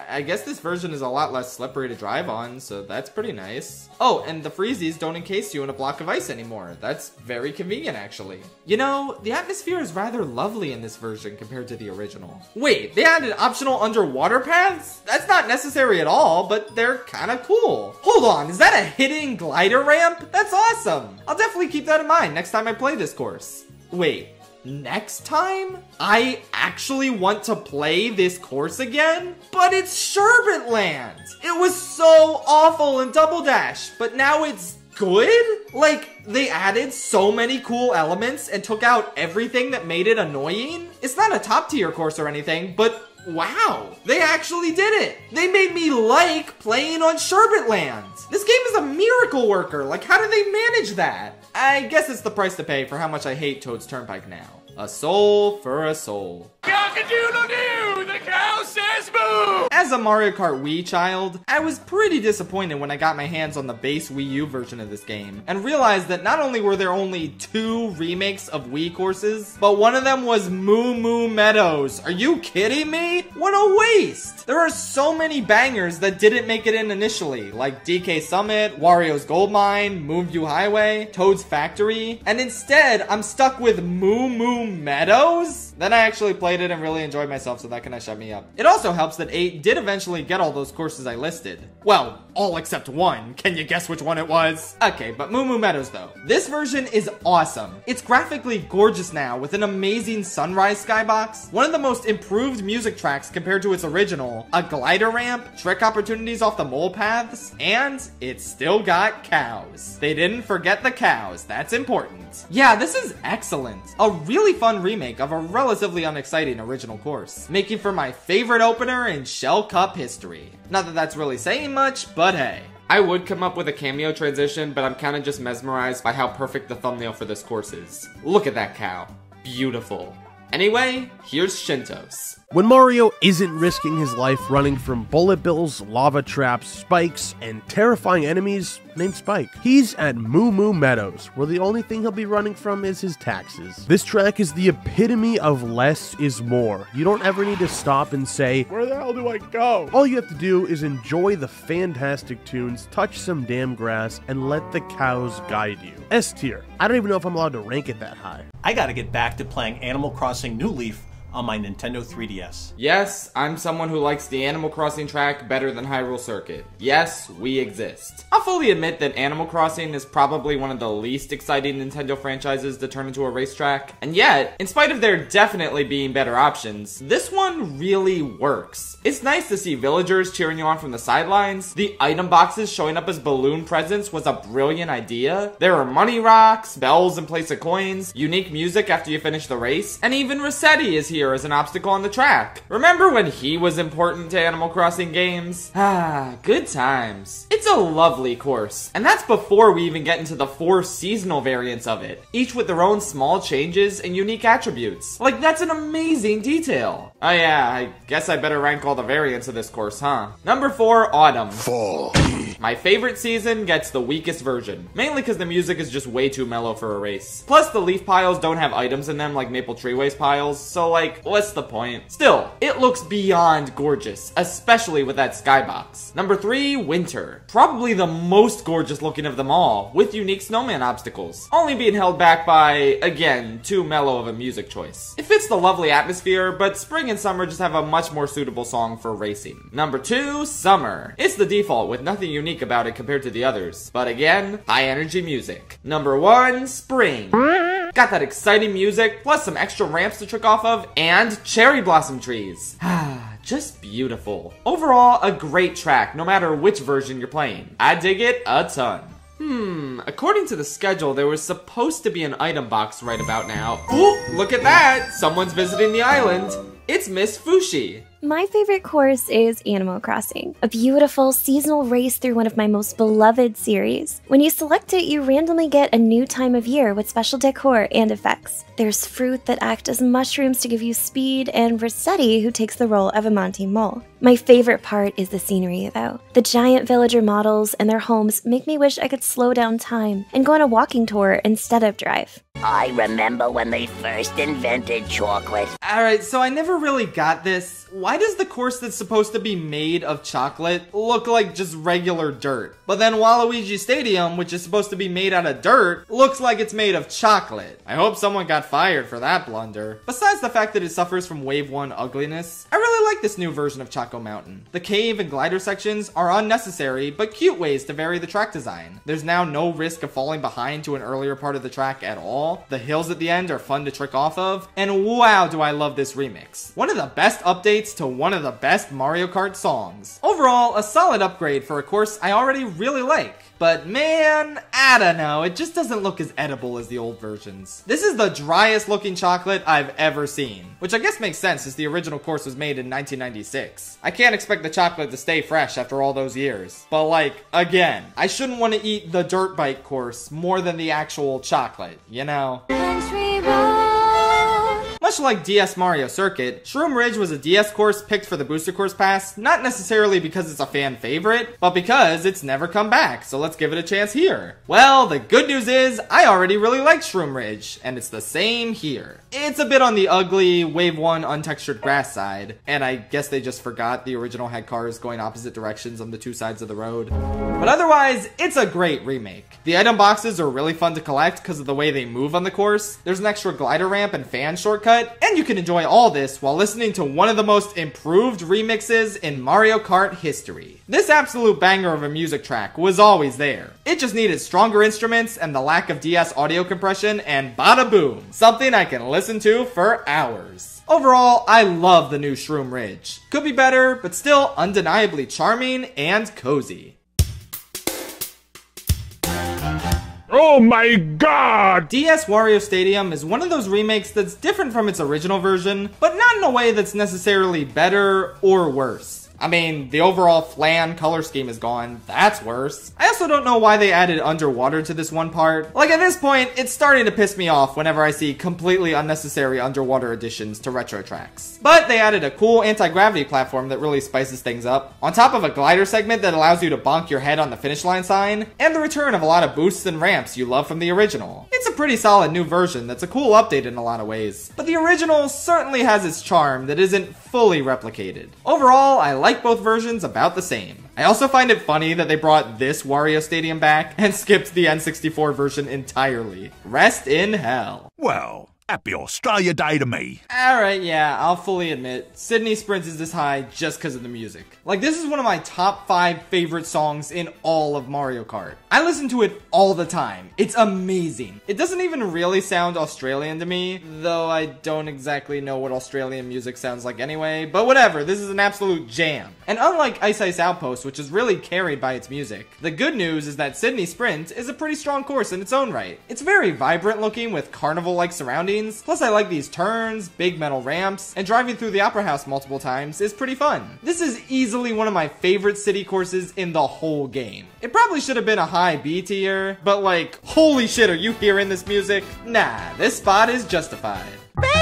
I guess this version is a lot less slippery to drive on, so that's pretty nice. Oh, and the freezies don't encase you in a block of ice anymore. That's very convenient, actually. You know, the atmosphere is rather lovely in this version compared to the original. Wait, they added optional underwater paths? That's not necessary at all, but they're kinda cool. Hold on, is that a hidden glider ramp? That's awesome. I'll definitely keep that in mind next time I play this course. Wait. Next time? I actually want to play this course again? But it's Sherbet Land! It was so awful in Double Dash, but now it's good? Like, they added so many cool elements and took out everything that made it annoying? It's not a top tier course or anything, but wow, they actually did it. They made me like playing on Sherbet Land. This game is a miracle worker. Like, how do they manage that? I guess it's the price to pay for how much I hate Toad's Turnpike now. A soul for a soul. Cock-a-doodle-doo! The cow says boo! As a Mario Kart Wii child, I was pretty disappointed when I got my hands on the base Wii U version of this game, and realized that not only were there only 2 remakes of Wii courses, but one of them was Moo Moo Meadows. Are you kidding me? What a waste! There are so many bangers that didn't make it in initially, like DK Summit, Wario's Gold Mine, Moonview Highway, Toad's Factory, and instead, I'm stuck with Moo Moo Meadows? Then I actually played it and really enjoyed myself, so that kinda shut me up. It also helps that 8 did eventually get all those courses I listed. Well, all except one. Can you guess which one it was? Okay, but Moo Moo Meadows though. This version is awesome. It's graphically gorgeous now with an amazing sunrise skybox, one of the most improved music tracks compared to its original, a glider ramp, trick opportunities off the mole paths, and it's still got cows. They didn't forget the cows. That's important. Yeah, this is excellent. A really fun remake of a relatively unexciting original course, making for my favorite opener in Shell Cup history. Not that that's really saying much, but hey. I would come up with a cameo transition, but I'm kinda just mesmerized by how perfect the thumbnail for this course is. Look at that cow. Beautiful. Anyway, here's Shyntos. When Mario isn't risking his life running from bullet bills, lava traps, spikes, and terrifying enemies named Spike, he's at Moo Moo Meadows, where the only thing he'll be running from is his taxes. This track is the epitome of less is more. You don't ever need to stop and say, where the hell do I go? All you have to do is enjoy the fantastic tunes, touch some damn grass, and let the cows guide you. S tier. I don't even know if I'm allowed to rank it that high. I gotta get back to playing Animal Crossing New Leaf on my Nintendo 3DS. Yes, I'm someone who likes the Animal Crossing track better than Hyrule Circuit. Yes, we exist. I'll fully admit that Animal Crossing is probably one of the least exciting Nintendo franchises to turn into a racetrack, and yet, in spite of there definitely being better options, this one really works. It's nice to see villagers cheering you on from the sidelines. The item boxes showing up as balloon presents was a brilliant idea. There are money rocks, bells in place of coins, unique music after you finish the race, and even Rossetti is here as an obstacle on the track. Remember when he was important to Animal Crossing games? Ah, good times. It's a lovely course. And that's before we even get into the 4 seasonal variants of it, each with their own small changes and unique attributes. Like, that's an amazing detail. Oh yeah, I guess I better rank all the variants of this course, huh? Number 4, Autumn. Fall. My favorite season gets the weakest version, mainly because the music is just way too mellow for a race. Plus, the leaf piles don't have items in them like Maple Treeways piles, so like, what's the point? Still, it looks beyond gorgeous, especially with that skybox. Number 3, Winter. Probably the most gorgeous looking of them all, with unique snowman obstacles, only being held back by, again, too mellow of a music choice. It fits the lovely atmosphere, but spring and summer just have a much more suitable song for racing. Number 2, Summer. It's the default with nothing unique about it compared to the others, but again, high energy music. Number 1, Spring. Got that exciting music, plus some extra ramps to trick off of, and cherry blossom trees. Just beautiful. Overall, a great track, no matter which version you're playing. I dig it a ton. According to the schedule, there was supposed to be an item box right about now. Ooh, look at that! Someone's visiting the island. It's Miss Fushi. My favorite course is Animal Crossing, a beautiful seasonal race through one of my most beloved series. When you select it, you randomly get a new time of year with special decor and effects. There's fruit that act as mushrooms to give you speed, and Rossetti, who takes the role of a Monty Mole. My favorite part is the scenery, though. The giant villager models and their homes make me wish I could slow down time and go on a walking tour instead of drive. I remember when they first invented chocolate. Alright, so I never really got this. Why does the course that's supposed to be made of chocolate look like just regular dirt? But then Waluigi Stadium, which is supposed to be made out of dirt, looks like it's made of chocolate. I hope someone got fired for that blunder. Besides the fact that it suffers from Wave 1 ugliness, I really like this new version of Choco Mountain. The cave and glider sections are unnecessary, but cute ways to vary the track design. There's now no risk of falling behind to an earlier part of the track at all. The hills at the end are fun to trick off of, and wow do I love this remix. One of the best updates to one of the best Mario Kart songs. Overall, a solid upgrade for a course I already really like. But man, I don't know, it just doesn't look as edible as the old versions. This is the driest looking chocolate I've ever seen, which I guess makes sense as the original course was made in 1996. I can't expect the chocolate to stay fresh after all those years. But like, again, I shouldn't want to eat the dirt bike course more than the actual chocolate, you know? Much like DS Mario Circuit, Shroom Ridge was a DS course picked for the Booster Course Pass, not necessarily because it's a fan favorite, but because it's never come back, so let's give it a chance here. Well, the good news is, I already really liked Shroom Ridge, and it's the same here. It's a bit on the ugly, Wave 1 untextured grass side, and I guess they just forgot the original had cars going opposite directions on the 2 sides of the road. But otherwise, it's a great remake. The item boxes are really fun to collect because of the way they move on the course. There's an extra glider ramp and fan shortcut, and you can enjoy all this while listening to one of the most improved remixes in Mario Kart history. This absolute banger of a music track was always there. It just needed stronger instruments and the lack of DS audio compression, and bada boom, something I can listen to for hours. Overall, I love the new Shroom Ridge. Could be better, but still undeniably charming and cozy. Oh my god! DS Wario Stadium is one of those remakes that's different from its original version, but not in a way that's necessarily better or worse. I mean, the overall flan color scheme is gone. That's worse. I also don't know why they added underwater to this one part. Like, at this point, it's starting to piss me off whenever I see completely unnecessary underwater additions to retro tracks. But they added a cool anti-gravity platform that really spices things up, on top of a glider segment that allows you to bonk your head on the finish line sign, and the return of a lot of boosts and ramps you love from the original. It's a pretty solid new version that's a cool update in a lot of ways, but the original certainly has its charm that isn't fully replicated. Overall, I like both versions about the same. I also find it funny that they brought this Wario Stadium back and skipped the N64 version entirely. Rest in hell. Well, happy Australia Day to me. Alright, yeah, I'll fully admit, Sydney Sprint is this high just because of the music. Like, this is one of my top 5 favorite songs in all of Mario Kart. I listen to it all the time. It's amazing. It doesn't even really sound Australian to me, though I don't exactly know what Australian music sounds like anyway, but whatever, this is an absolute jam. And unlike Ice Ice Outpost, which is really carried by its music, the good news is that Sydney Sprint is a pretty strong course in its own right. It's very vibrant looking with carnival-like surroundings, buildings. Plus I like these turns, big metal ramps, and driving through the Opera House multiple times is pretty fun. This is easily one of my favorite city courses in the whole game. It probably should have been a high B tier, but like, holy shit, are you hearing this music? Nah, this spot is justified.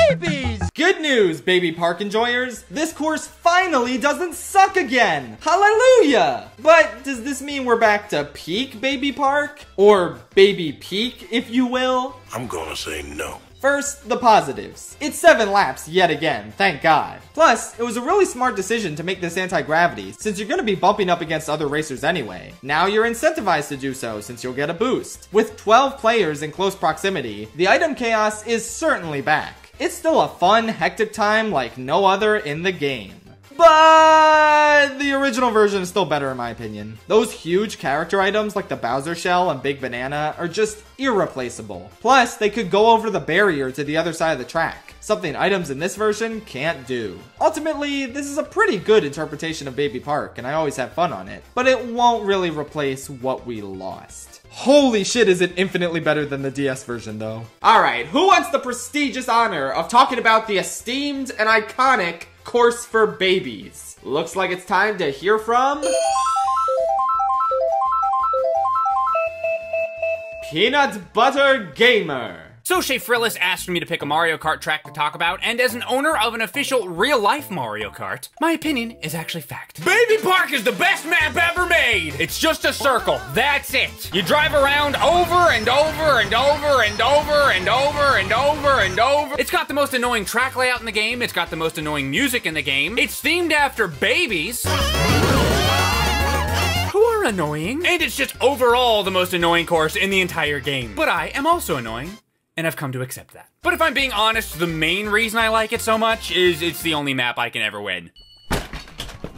Babies! Good news, baby park enjoyers. This course finally doesn't suck again. Hallelujah! But does this mean we're back to peak baby park? Or baby peak, if you will? I'm gonna say no. First, the positives. It's 7 laps yet again, thank God. Plus, it was a really smart decision to make this anti-gravity, since you're gonna be bumping up against other racers anyway. Now you're incentivized to do so, since you'll get a boost. With 12 players in close proximity, the item chaos is certainly back. It's still a fun, hectic time like no other in the game. But the original version is still better in my opinion. Those huge character items like the Bowser Shell and Big Banana are just irreplaceable. Plus, they could go over the barrier to the other side of the track, something items in this version can't do. Ultimately, this is a pretty good interpretation of Baby Park, and I always have fun on it, but it won't really replace what we lost. Holy shit, is it infinitely better than the DS version, though. Alright, who wants the prestigious honor of talking about the esteemed and iconic course for babies? Looks like it's time to hear from... Peanut Butter Gamer. So Frillis asked me to pick a Mario Kart track to talk about, and as an owner of an official real-life Mario Kart, my opinion is actually fact. Baby Park is the best map ever made! It's just a circle, that's it! You drive around over and over and over and over and over and over and over. It's got the most annoying track layout in the game, it's got the most annoying music in the game, it's themed after babies who are annoying, and it's just overall the most annoying course in the entire game. But I am also annoying, and I've come to accept that. But if I'm being honest, the main reason I like it so much is it's the only map I can ever win.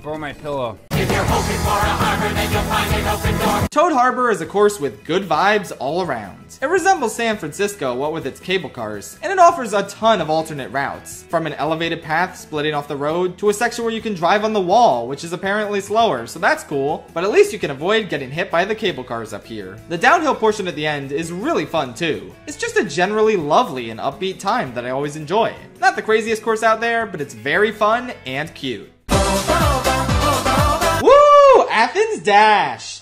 Borrow my pillow. If you're hoping for a harbor, then you'll find an open door. Toad Harbor is a course with good vibes all around. It resembles San Francisco, what with its cable cars, and it offers a ton of alternate routes, from an elevated path splitting off the road to a section where you can drive on the wall, which is apparently slower, so that's cool, but at least you can avoid getting hit by the cable cars up here. The downhill portion at the end is really fun too. It's just a generally lovely and upbeat time that I always enjoy. Not the craziest course out there, but it's very fun and cute. Woo! Athens Dash!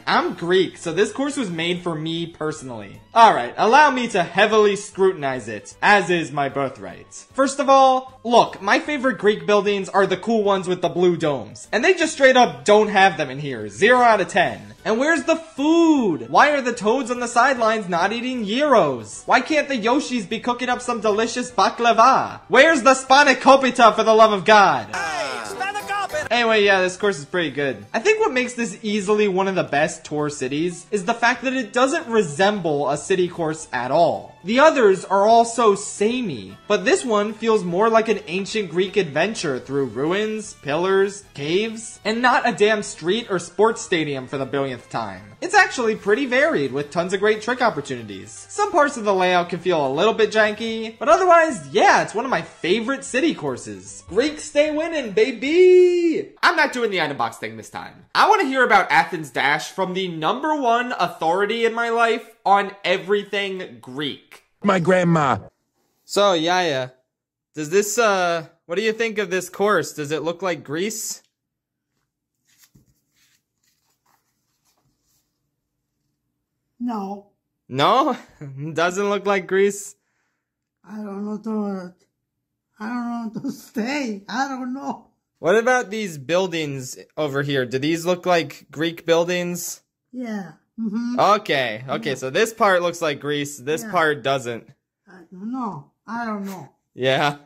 I'm Greek, so this course was made for me personally. Alright, allow me to heavily scrutinize it, as is my birthright. First of all, look, my favorite Greek buildings are the cool ones with the blue domes, and they just straight up don't have them in here, 0 out of 10. And where's the food? Why are the toads on the sidelines not eating gyros? Why can't the Yoshis be cooking up some delicious baklava? Where's the spanakopita, for the love of God? Anyway, yeah, this course is pretty good. I think what makes this easily one of the best tour cities is the fact that it doesn't resemble a city course at all. The others are all so samey, but this one feels more like an ancient Greek adventure through ruins, pillars, caves, and not a damn street or sports stadium for the billionth time. It's actually pretty varied with tons of great trick opportunities. Some parts of the layout can feel a little bit janky, but otherwise, yeah, it's one of my favorite city courses. Greeks stay winning, baby! I'm not doing the item box thing this time. I want to hear about Athens Dash from the #1 authority in my life on everything Greek. My grandma. So, Yaya, does this, what do you think of this course? Does it look like Greece? No. No? Doesn't look like Greece? I don't know I don't know to stay. I don't know. What about these buildings over here? Do these look like Greek buildings? Yeah. Mm-hmm. Okay, so this part looks like Greece, this part doesn't. I don't know. Yeah.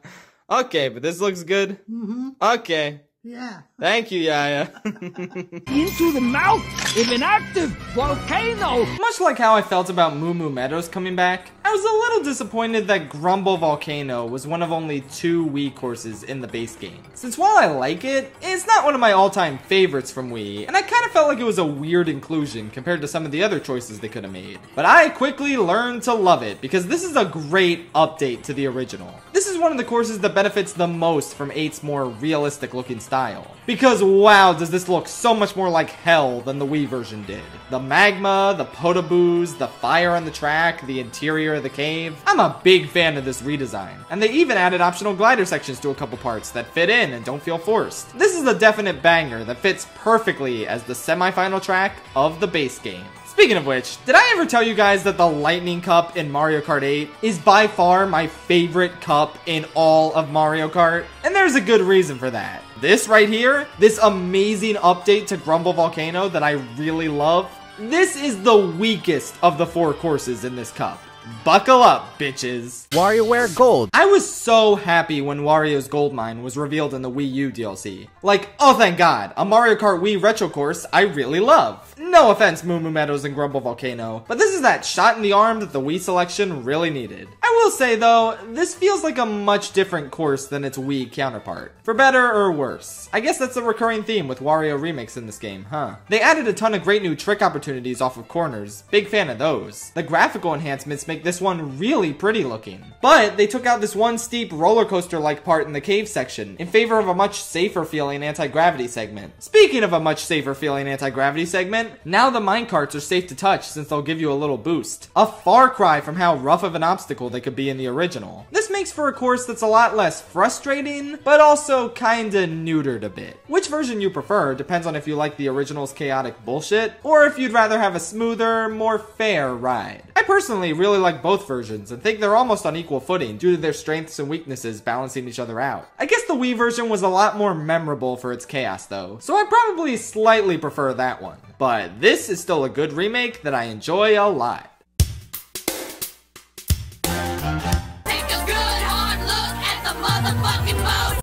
Okay, but this looks good? Mm-hmm. Okay. Yeah. Thank you, Yaya. Into the mouth of an active volcano! Much like how I felt about Moo Moo Meadows coming back, I was a little disappointed that Grumble Volcano was one of only 2 Wii courses in the base game. Since while I like it, it's not one of my all-time favorites from Wii, and I kind of felt like it was a weird inclusion compared to some of the other choices they could have made. But I quickly learned to love it, because this is a great update to the original. This is one of the courses that benefits the most from 8's more realistic looking style. style. Because wow, does this look so much more like hell than the Wii version did. The magma, the potaboos, the fire on the track, the interior of the cave. I'm a big fan of this redesign. And they even added optional glider sections to a couple parts that fit in and don't feel forced. This is a definite banger that fits perfectly as the semi-final track of the base game. Speaking of which, did I ever tell you guys that the Lightning Cup in Mario Kart 8 is by far my favorite cup in all of Mario Kart? And there's a good reason for that. This right here, this amazing update to Grumble Volcano that I really love, this is the weakest of the 4 courses in this cup. Buckle up, bitches. WarioWare Gold. I was so happy when Wario's Gold Mine was revealed in the Wii U DLC. Like, oh thank God, a Mario Kart Wii retro course I really love. No offense, Moo Moo Meadows and Grumble Volcano, but this is that shot in the arm that the Wii selection really needed. I will say though, this feels like a much different course than its Wii counterpart. For better or worse. I guess that's a recurring theme with Wario remakes in this game, huh? They added a ton of great new trick opportunities off of corners. Big fan of those. The graphical enhancements make this one really pretty looking. But they took out this one steep roller coaster-like part in the cave section in favor of a much safer feeling anti-gravity segment. Speaking of a much safer feeling anti-gravity segment, now the minecarts are safe to touch since they'll give you a little boost. A far cry from how rough of an obstacle they could be in the original. This makes for a course that's a lot less frustrating, but also kinda neutered a bit. Which version you prefer depends on if you like the original's chaotic bullshit, or if you'd rather have a smoother, more fair ride. I personally really like both versions and think they're almost on equal footing due to their strengths and weaknesses balancing each other out. I guess the Wii version was a lot more memorable for its chaos though, so I probably slightly prefer that one. But this is still a good remake that I enjoy a lot.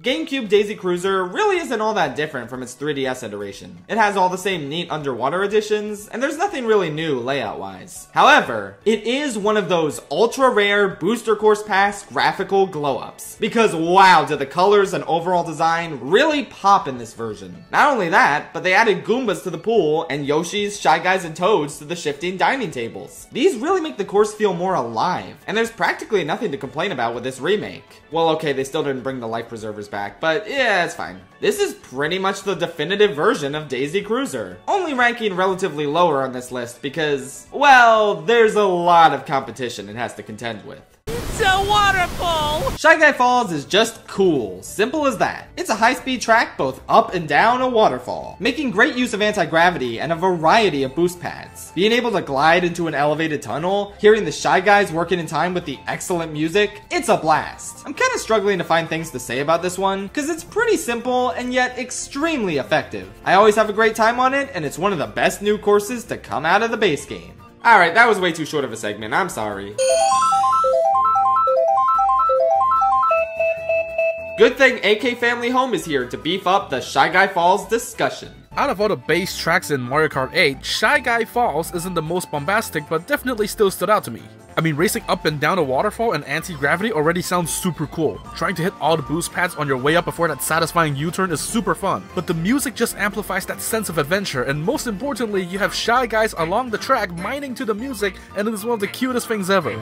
GameCube Daisy Cruiser really isn't all that different from its 3DS iteration. It has all the same neat underwater additions, and there's nothing really new layout-wise. However, it is one of those ultra-rare Booster Course Pass graphical glow-ups. Because wow, do the colors and overall design really pop in this version. Not only that, but they added Goombas to the pool, and Yoshis, Shy Guys, and Toads to the shifting dining tables. These really make the course feel more alive, and there's practically nothing to complain about with this remake. Well, okay, they still didn't bring the life preservers back, but yeah, it's fine. This is pretty much the definitive version of Daisy Cruiser. Only ranking relatively lower on this list because, well, there's a lot of competition it has to contend with. It's a waterfall! Shy Guy Falls is just cool. Simple as that. It's a high-speed track both up and down a waterfall, making great use of anti-gravity and a variety of boost pads. Being able to glide into an elevated tunnel, hearing the Shy Guys working in time with the excellent music, it's a blast. I'm kind of struggling to find things to say about this one, because it's pretty simple and yet extremely effective. I always have a great time on it, and it's one of the best new courses to come out of the base game. Alright, that was way too short of a segment, I'm sorry. Good thing AK Family Home is here to beef up the Shy Guy Falls discussion. Out of all the base tracks in Mario Kart 8, Shy Guy Falls isn't the most bombastic, but definitely still stood out to me. I mean, racing up and down a waterfall in anti-gravity already sounds super cool. Trying to hit all the boost pads on your way up before that satisfying U-turn is super fun. But the music just amplifies that sense of adventure, and most importantly, you have Shy Guys along the track mining to the music, and it is one of the cutest things ever.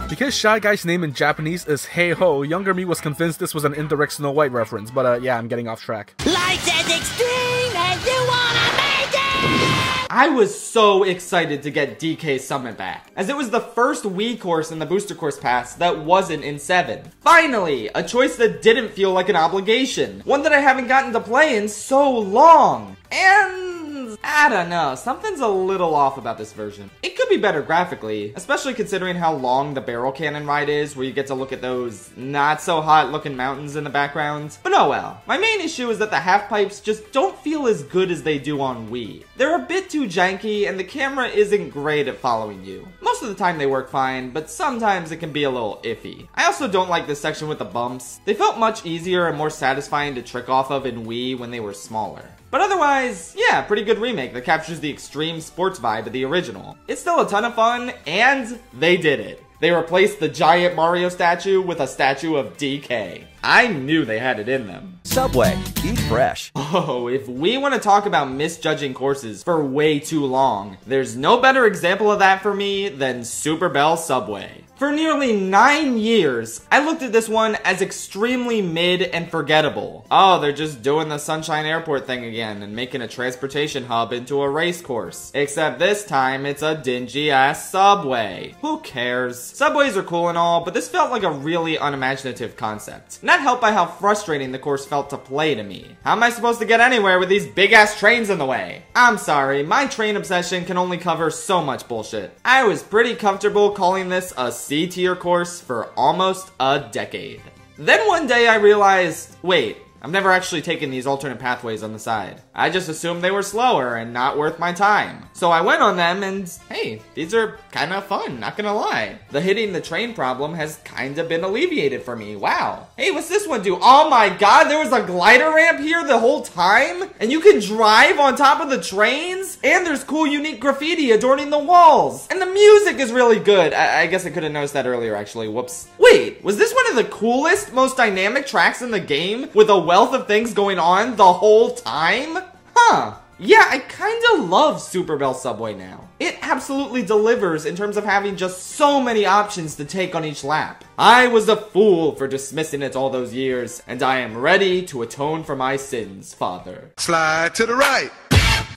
Because Shy Guy's name in Japanese is Hey Ho, younger me was convinced this was an indirect Snow White reference, but yeah, I'm getting off track. Life's as extreme as you wanna make it! I was so excited to get DK Summit back, as it was the first Wii course in the Booster Course Pass that wasn't in 7. Finally, a choice that didn't feel like an obligation, one that I haven't gotten to play in so long. And I don't know, something's a little off about this version. It could be better graphically, especially considering how long the barrel cannon ride is, where you get to look at those not so hot looking mountains in the background. But oh well. My main issue is that the half pipes just don't feel as good as they do on Wii. They're a bit too janky and the camera isn't great at following you. Most of the time they work fine, but sometimes it can be a little iffy. I also don't like this section with the bumps. They felt much easier and more satisfying to trick off of in Wii when they were smaller. But otherwise, yeah, pretty good remake that captures the extreme sports vibe of the original. It's still a ton of fun, and they did it. They replaced the giant Mario statue with a statue of DK. I knew they had it in them. Subway, eat fresh. Oh, if we want to talk about misjudging courses for way too long, there's no better example of that for me than Super Bell Subway. For nearly 9 years, I looked at this one as extremely mid and forgettable. Oh, they're just doing the Sunshine Airport thing again and making a transportation hub into a race course. Except this time, it's a dingy-ass subway. Who cares? Subways are cool and all, but this felt like a really unimaginative concept. Not helped by how frustrating the course felt to play to me. How am I supposed to get anywhere with these big-ass trains in the way? I'm sorry, my train obsession can only cover so much bullshit. I was pretty comfortable calling this a C-tier course for almost a decade. Then one day I realized, wait, I've never actually taken these alternate pathways on the side. I just assumed they were slower and not worth my time. So I went on them and, hey, these are kinda fun, not gonna lie. The hitting the train problem has kinda been alleviated for me, wow. Hey, what's this one do? Oh my god, there was a glider ramp here the whole time? And you can drive on top of the trains? And there's cool unique graffiti adorning the walls. And the music is really good. I guess I could have noticed that earlier actually, whoops. Wait, was this one of the coolest, most dynamic tracks in the game with a wealth of things going on the whole time? Huh. Yeah, I kinda love Super Bell Subway now. It absolutely delivers in terms of having just so many options to take on each lap. I was a fool for dismissing it all those years, and I am ready to atone for my sins, Father. Slide to the right.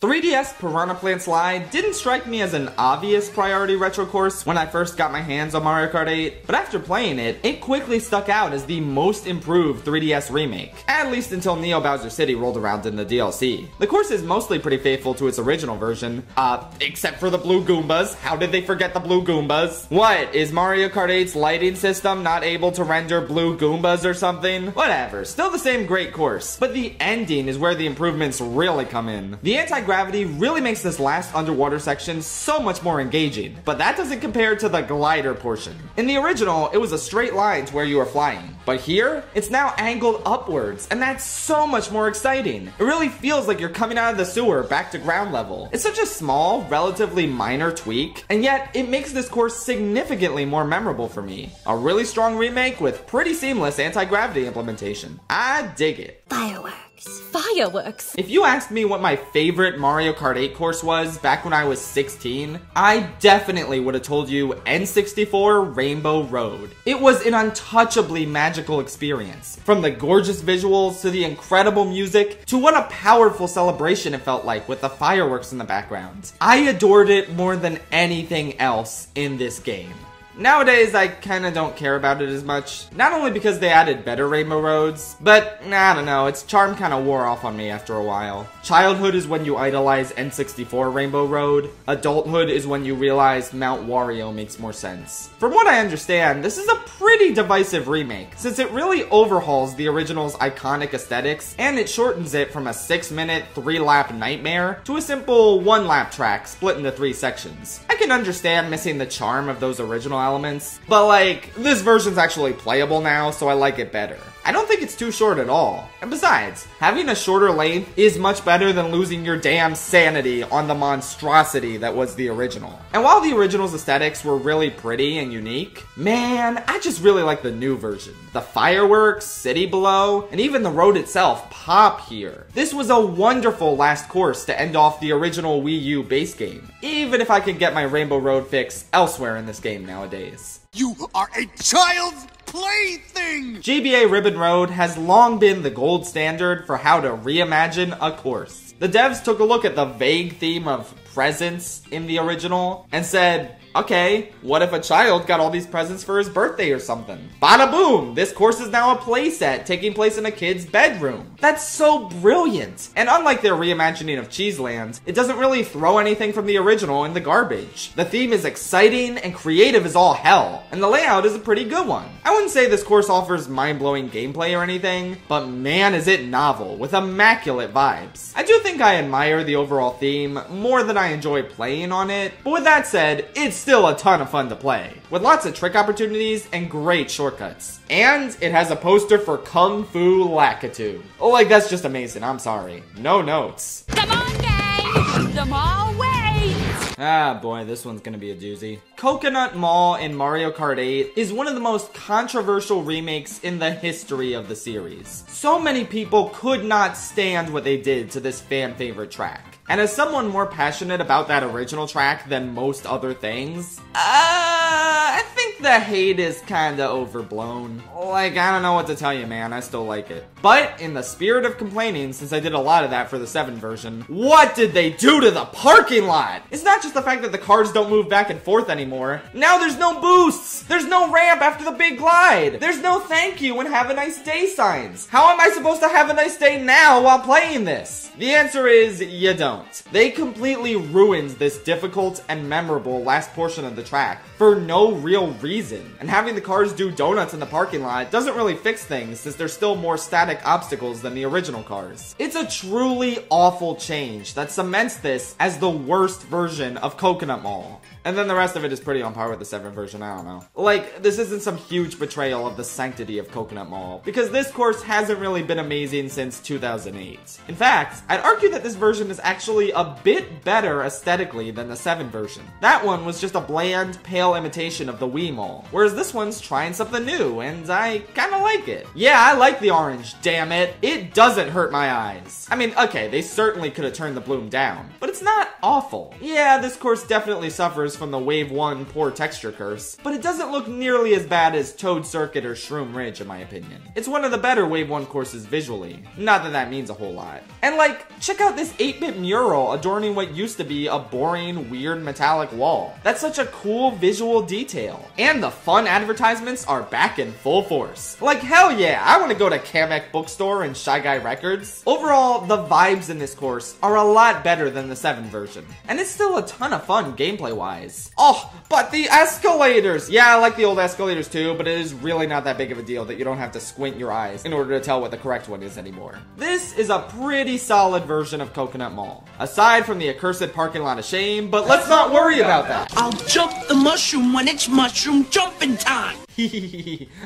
3DS Piranha Plant Slide didn't strike me as an obvious priority retro course when I first got my hands on Mario Kart 8, but after playing it, it quickly stuck out as the most improved 3DS remake, at least until Neo Bowser City rolled around in the DLC. The course is mostly pretty faithful to its original version, except for the blue Goombas. How did they forget the blue Goombas? What, is Mario Kart 8's lighting system not able to render blue Goombas or something? Whatever, still the same great course, but the ending is where the improvements really come in. The anti-gravity really makes this last underwater section so much more engaging, but that doesn't compare to the glider portion. In the original, it was a straight line to where you were flying, but here, it's now angled upwards, and that's so much more exciting. It really feels like you're coming out of the sewer back to ground level. It's such a small, relatively minor tweak, and yet it makes this course significantly more memorable for me. A really strong remake with pretty seamless anti-gravity implementation. I dig it. Fireworks. Fireworks. If you asked me what my favorite Mario Kart 8 course was back when I was 16, I definitely would have told you N64 Rainbow Road. It was an untouchably magical experience. From the gorgeous visuals to the incredible music to what a powerful celebration it felt like with the fireworks in the background. I adored it more than anything else in this game. Nowadays, I kinda don't care about it as much. Not only because they added better Rainbow Roads, but I don't know, its charm kinda wore off on me after a while. Childhood is when you idolize N64 Rainbow Road. Adulthood is when you realize Mount Wario makes more sense. From what I understand, this is a pretty divisive remake, since it really overhauls the original's iconic aesthetics, and it shortens it from a 6-minute, 3-lap nightmare to a simple 1-lap track split into 3 sections. I can understand missing the charm of those original elements, but like, this version's actually playable now, so I like it better. I don't think it's too short at all. And besides, having a shorter length is much better than losing your damn sanity on the monstrosity that was the original. And while the original's aesthetics were really pretty and unique, man, I just really like the new version. The fireworks, city below, and even the road itself pop here. This was a wonderful last course to end off the original Wii U base game, even if I could get my Rainbow Road fix elsewhere in this game nowadays. You are a child's plaything! GBA Ribbon Road has long been the gold standard for how to reimagine a course. The devs took a look at the vague theme of presents in the original and said, okay, what if a child got all these presents for his birthday or something? Bada boom! This course is now a playset taking place in a kid's bedroom. That's so brilliant! And unlike their reimagining of Cheeseland, it doesn't really throw anything from the original in the garbage. The theme is exciting and creative as all hell, and the layout is a pretty good one. I wouldn't say this course offers mind-blowing gameplay or anything, but man is it novel, with immaculate vibes. I do think I admire the overall theme more than I enjoy playing on it, but with that said, it's still a ton of fun to play, with lots of trick opportunities and great shortcuts. And it has a poster for Kung Fu Lakitu. Oh, like, that's just amazing, I'm sorry. No notes. Come on, gang! The mall waits! Ah boy, this one's gonna be a doozy. Coconut Mall in Mario Kart 8 is one of the most controversial remakes in the history of the series. So many people could not stand what they did to this fan favorite track. And as someone more passionate about that original track than most other things, I think think the hate is kinda overblown. Like, I don't know what to tell you, man. I still like it. But in the spirit of complaining, since I did a lot of that for the 7 version, what did they do to the parking lot? It's not just the fact that the cars don't move back and forth anymore. Now there's no boosts. There's no ramp after the big glide. There's no thank you and have a nice day signs. How am I supposed to have a nice day now while playing this? The answer is you don't. They completely ruined this difficult and memorable last portion of the track for no real reason. And having the cars do donuts in the parking lot doesn't really fix things since there's still more static obstacles than the original cars. It's a truly awful change that cements this as the worst version of Coconut Mall. And then the rest of it is pretty on par with the 7 version, I don't know. Like, this isn't some huge betrayal of the sanctity of Coconut Mall, because this course hasn't really been amazing since 2008. In fact, I'd argue that this version is actually a bit better aesthetically than the 7 version. That one was just a bland, pale imitation of the Wii Mall, whereas this one's trying something new, and I kinda like it. Yeah, I like the orange, damn it. It doesn't hurt my eyes. I mean, okay, they certainly could have turned the bloom down, but it's not awful. Yeah, this course definitely suffers from the Wave 1 poor texture curse, but it doesn't look nearly as bad as Toad Circuit or Shroom Ridge in my opinion. It's one of the better Wave 1 courses visually. Not that that means a whole lot. And like, check out this 8-bit mural adorning what used to be a boring, weird metallic wall. That's such a cool visual detail. And the fun advertisements are back in full force. Like, hell yeah, I want to go to Kamek Bookstore and Shy Guy Records. Overall, the vibes in this course are a lot better than the 7 version. And it's still a ton of fun gameplay-wise. Oh, but the escalators! Yeah, I like the old escalators too, but it is really not that big of a deal that you don't have to squint your eyes in order to tell what the correct one is anymore. This is a pretty solid version of Coconut Mall. Aside from the accursed parking lot of shame, but let's not worry about that. I'll jump the mushroom when it's mushroom jumping time.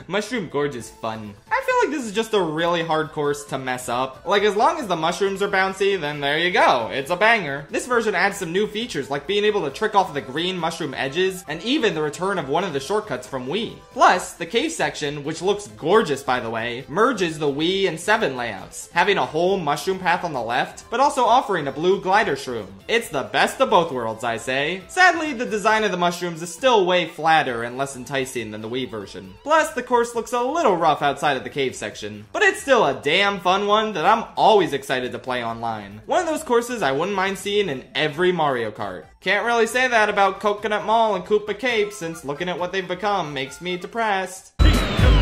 Mushroom Gorge is fun. I feel like this is just a really hard course to mess up. Like, as long as the mushrooms are bouncy, then there you go. It's a banger. This version adds some new features, like being able to trick off the green mushroom edges, and even the return of one of the shortcuts from Wii. Plus, the cave section, which looks gorgeous by the way, merges the Wii and 7 layouts, having a whole mushroom path on the left, but also offering a blue glider shroom. It's the best of both worlds, I say. Sadly, the design of the mushrooms is still way flatter and less enticing than the Wii version. Plus, the course looks a little rough outside of the cave section, but it's still a damn fun one that I'm always excited to play online. One of those courses I wouldn't mind seeing in every Mario Kart. Can't really say that about Coconut Mall and Koopa Cape, since looking at what they've become makes me depressed. DK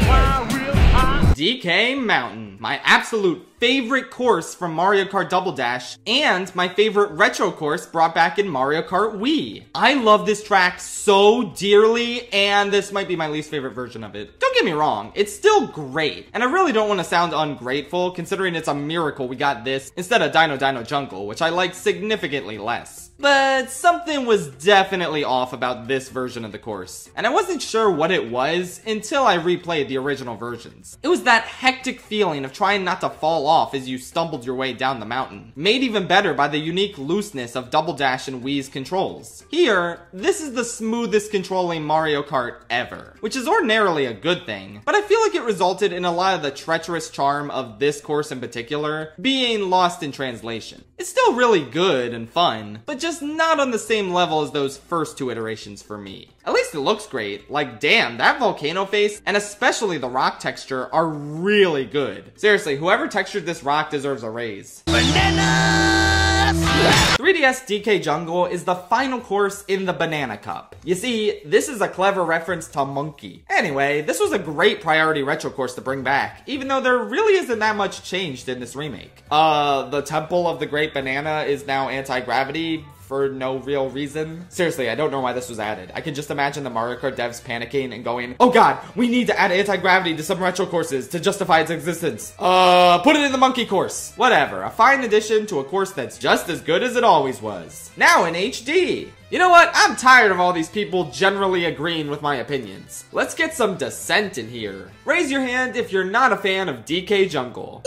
Mountain, my absolute favorite course from Mario Kart Double Dash, and my favorite retro course brought back in Mario Kart Wii. I love this track so dearly, and this might be my least favorite version of it. Don't get me wrong, it's still great, and I really don't want to sound ungrateful, considering it's a miracle we got this instead of Dino Dino Jungle, which I like significantly less. But something was definitely off about this version of the course, and I wasn't sure what it was until I replayed the original versions. It was that hectic feeling of trying not to fall off as you stumbled your way down the mountain, made even better by the unique looseness of Double Dash and Wii's controls. Here, this is the smoothest controlling Mario Kart ever, which is ordinarily a good thing, but I feel like it resulted in a lot of the treacherous charm of this course in particular being lost in translation. It's still really good and fun, but just not on the same level as those first 2 iterations for me. At least it looks great. Like, damn, that volcano face, and especially the rock texture, are really good. Seriously, whoever textured this rock deserves a raise. Bananas! 3DS DK Jungle is the final course in the Banana Cup. You see, this is a clever reference to Monkey. Anyway, this was a great priority retro course to bring back, even though there really isn't that much changed in this remake. The Temple of the Great Banana is now anti-gravity for no real reason. Seriously, I don't know why this was added. I can just imagine the Mario Kart devs panicking and going, oh god, we need to add anti-gravity to some retro courses to justify its existence. Put it in the monkey course. Whatever, a fine addition to a course that's just as good as it always was. Now in HD. You know what? I'm tired of all these people generally agreeing with my opinions. Let's get some dissent in here. Raise your hand if you're not a fan of DK Jungle.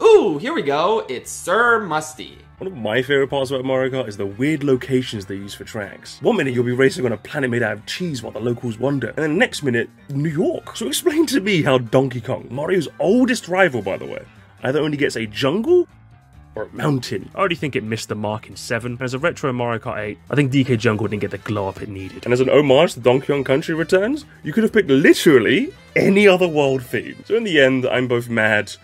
Ooh, here we go. It's Sir Musty. One of my favourite parts about Mario Kart is the weird locations they use for tracks. One minute you'll be racing on a planet made out of cheese while the locals wonder, and then next minute, New York. So explain to me how Donkey Kong, Mario's oldest rival by the way, either only gets a jungle or a mountain. I already think it missed the mark in 7. And as a retro Mario Kart 8, I think DK Jungle didn't get the glow up it needed. And as an homage to Donkey Kong Country Returns, you could have picked literally any other world theme. So in the end, I'm both mad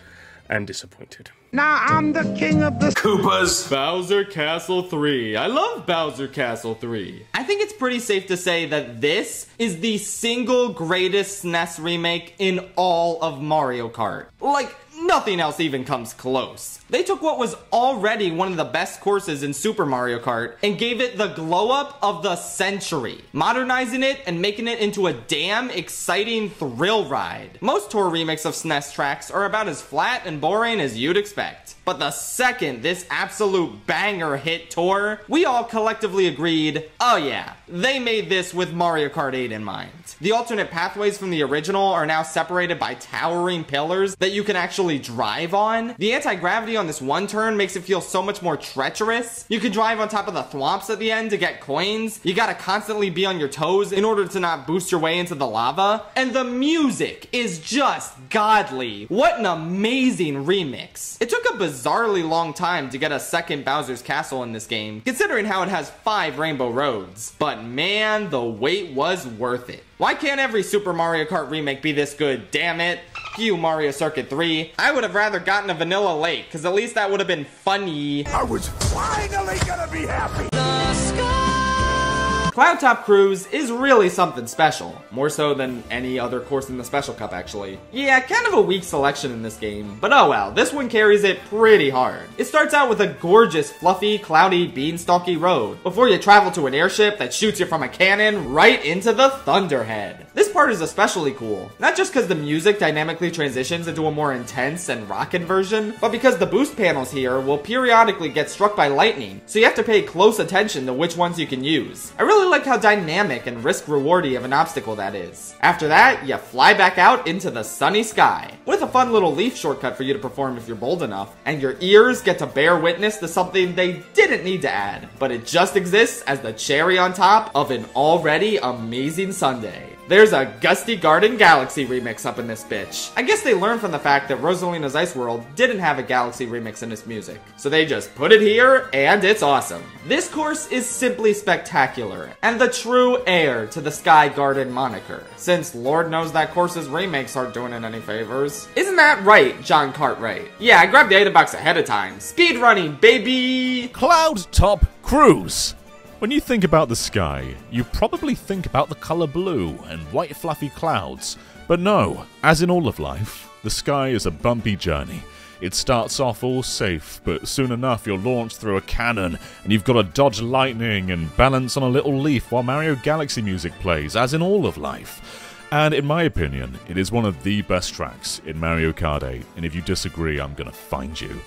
and disappointed. Now I'm the king of the Koopas. Bowser Castle 3. I love Bowser Castle 3. I think it's pretty safe to say that this is the single greatest SNES remake in all of Mario Kart. Like, nothing else even comes close. They took what was already one of the best courses in Super Mario Kart and gave it the glow up of the century, modernizing it and making it into a damn exciting thrill ride. Most tour remakes of SNES tracks are about as flat and boring as you'd expect. But the second this absolute banger hit tour, we all collectively agreed, oh yeah, they made this with Mario Kart 8 in mind. The alternate pathways from the original are now separated by towering pillars that you can actually drive on. The anti-gravity on this one turn makes it feel so much more treacherous. You can drive on top of the thwomps at the end to get coins. You gotta constantly be on your toes in order to not boost your way into the lava. And the music is just godly. What an amazing remix. It took a bizarrely long time to get a second Bowser's Castle in this game, considering how it has 5 rainbow roads. But man, the wait was worth it. Why can't every Super Mario Kart remake be this good, damn it? Phew, Mario Circuit 3. I would have rather gotten a Vanilla Lake, because at least that would have been funny. I was finally gonna be happy! Cloud Top Cruise is really something special. More so than any other course in the Special Cup, actually. Yeah, kind of a weak selection in this game, but oh well, this one carries it pretty hard. It starts out with a gorgeous, fluffy, cloudy, beanstalky road, before you travel to an airship that shoots you from a cannon right into the Thunderhead. This part is especially cool, not just because the music dynamically transitions into a more intense and rockin' version, but because the boost panels here will periodically get struck by lightning, so you have to pay close attention to which ones you can use. I really like how dynamic and risk-rewardy of an obstacle that is. After that, you fly back out into the sunny sky, with a fun little leaf shortcut for you to perform if you're bold enough, and your ears get to bear witness to something they didn't need to add, but it just exists as the cherry on top of an already amazing sundae. There's a Gusty Garden Galaxy remix up in this bitch. I guess they learned from the fact that Rosalina's Ice World didn't have a Galaxy remix in its music, so they just put it here, and it's awesome. This course is simply spectacular, and the true heir to the Sky Garden moniker, since Lord knows that course's remakes aren't doing it any favors. Isn't that right, Jon Cartwright? Yeah, I grabbed the item box ahead of time. Speedrunning, baby! Cloud Top Cruise. When you think about the sky, you probably think about the colour blue and white fluffy clouds. But no, as in all of life, the sky is a bumpy journey. It starts off all safe, but soon enough you're launched through a cannon, and you've got to dodge lightning and balance on a little leaf while Mario Galaxy music plays, as in all of life. And in my opinion, it is one of the best tracks in Mario Kart 8, and if you disagree, I'm gonna find you.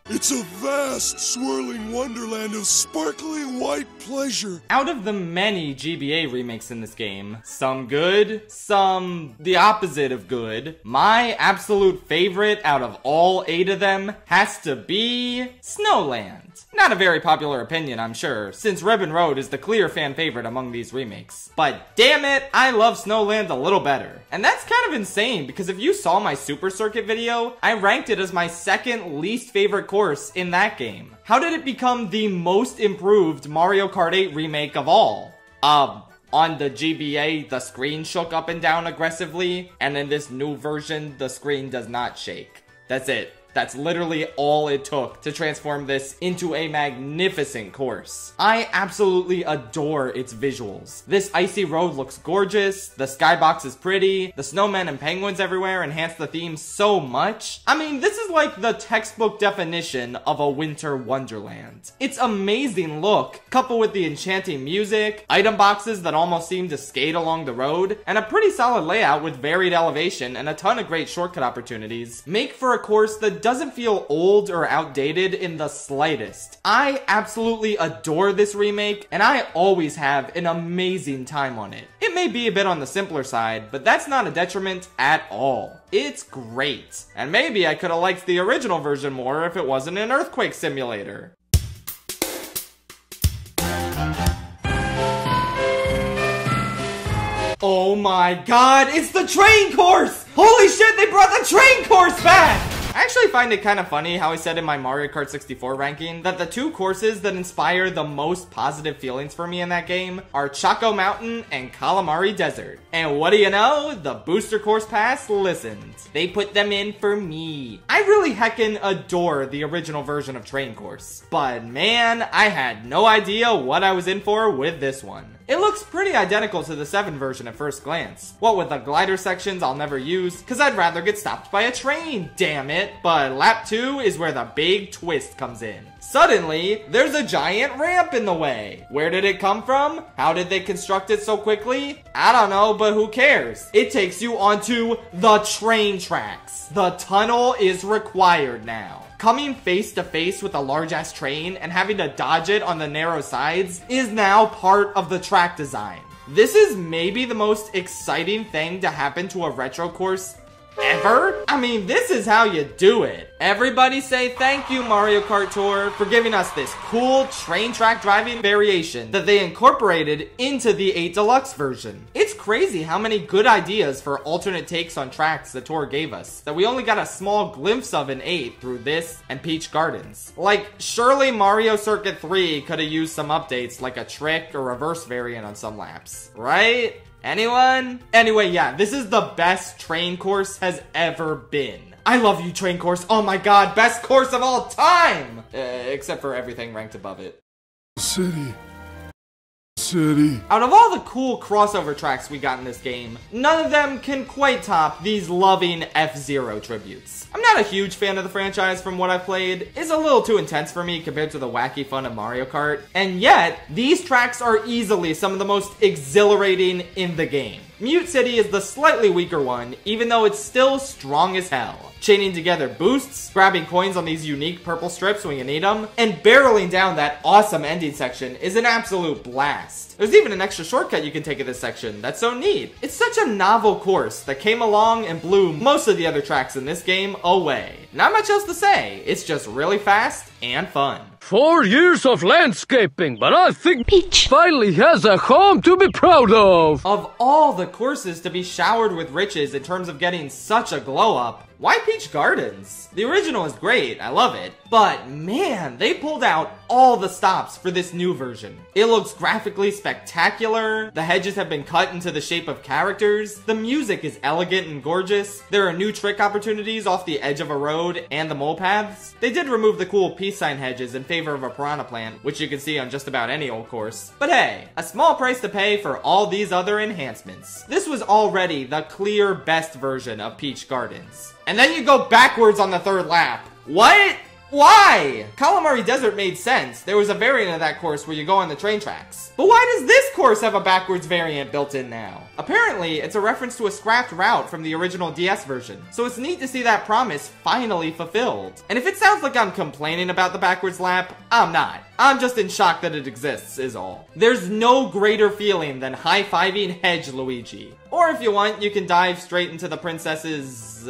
It's a vast, swirling wonderland of sparkling white pleasure. Out of the many GBA remakes in this game, some good, some the opposite of good, my absolute favorite out of all 8 of them has to be Snowland. Not a very popular opinion, I'm sure, since Ribbon Road is the clear fan favorite among these remakes. But damn it, I love Snowland a little better. And that's kind of insane, because if you saw my Super Circuit video, I ranked it as my second least favorite course in that game. How did it become the most improved Mario Kart 8 remake of all? On the GBA, the screen shook up and down aggressively, and in this new version, the screen does not shake. That's it. That's literally all it took to transform this into a magnificent course. I absolutely adore its visuals. This icy road looks gorgeous, the skybox is pretty, the snowmen and penguins everywhere enhance the theme so much. I mean, this is like the textbook definition of a winter wonderland. Its amazing look, coupled with the enchanting music, item boxes that almost seem to skate along the road, and a pretty solid layout with varied elevation and a ton of great shortcut opportunities, make for a course that doesn't feel old or outdated in the slightest. I absolutely adore this remake, and I always have an amazing time on it. It may be a bit on the simpler side, but that's not a detriment at all. It's great. And maybe I could have liked the original version more if it wasn't an earthquake simulator. Oh my god, it's the train course! Holy shit, they brought the train course back! I actually find it kind of funny how I said in my Mario Kart 64 ranking that the two courses that inspire the most positive feelings for me in that game are Choco Mountain and Calamari Desert. And what do you know? The Booster Course Pass listened. They put them in for me. I really heckin' adore the original version of Train Course, but man, I had no idea what I was in for with this one. It looks pretty identical to the 7 version at first glance. What with the glider sections I'll never use, cause I'd rather get stopped by a train, damn it. But lap 2 is where the big twist comes in. Suddenly, there's a giant ramp in the way. Where did it come from? How did they construct it so quickly? I don't know, but who cares? It takes you onto the train tracks. The tunnel is required now. Coming face to face with a large ass train and having to dodge it on the narrow sides is now part of the track design. This is maybe the most exciting thing to happen to a retro course ever? I mean, this is how you do it. Everybody say thank you, Mario Kart Tour, for giving us this cool train track driving variation that they incorporated into the 8 Deluxe version. It's crazy how many good ideas for alternate takes on tracks the tour gave us that we only got a small glimpse of in 8 through this and Peach Gardens. Like, surely Mario Circuit 3 could have used some updates like a trick or reverse variant on some laps, right? Anyone? Anyway, yeah, this is the best train course has ever been. I love you, train course. Oh my god, best course of all time! Except for everything ranked above it. City. Out of all the cool crossover tracks we got in this game, none of them can quite top these loving F-Zero tributes. I'm not a huge fan of the franchise from what I've played. It's a little too intense for me compared to the wacky fun of Mario Kart, and yet, these tracks are easily some of the most exhilarating in the game. Mute City is the slightly weaker one, even though it's still strong as hell. Chaining together boosts, grabbing coins on these unique purple strips when you need them, and barreling down that awesome ending section is an absolute blast. There's even an extra shortcut you can take in this section that's so neat. It's such a novel course that came along and blew most of the other tracks in this game away. Not much else to say, it's just really fast and fun. 4 years of landscaping, but I think Peach finally has a home to be proud of. Of all the courses to be showered with riches in terms of getting such a glow up, why Peach Gardens? The original is great, I love it, but man, they pulled out all the stops for this new version. It looks graphically spectacular, the hedges have been cut into the shape of characters, the music is elegant and gorgeous, there are new trick opportunities off the edge of a road and the mole paths. They did remove the cool peace sign hedges in favor of a piranha plant, which you can see on just about any old course. But hey, a small price to pay for all these other enhancements. This was already the clear best version of Peach Gardens. And then you go backwards on the 3rd lap. What? Why? Calamari Desert made sense. There was a variant of that course where you go on the train tracks. But why does this course have a backwards variant built in now? Apparently, it's a reference to a scrapped route from the original DS version. So it's neat to see that promise finally fulfilled. And if it sounds like I'm complaining about the backwards lap, I'm not. I'm just in shock that it exists, is all. There's no greater feeling than high-fiving Hedge Luigi. Or if you want, you can dive straight into the princess's,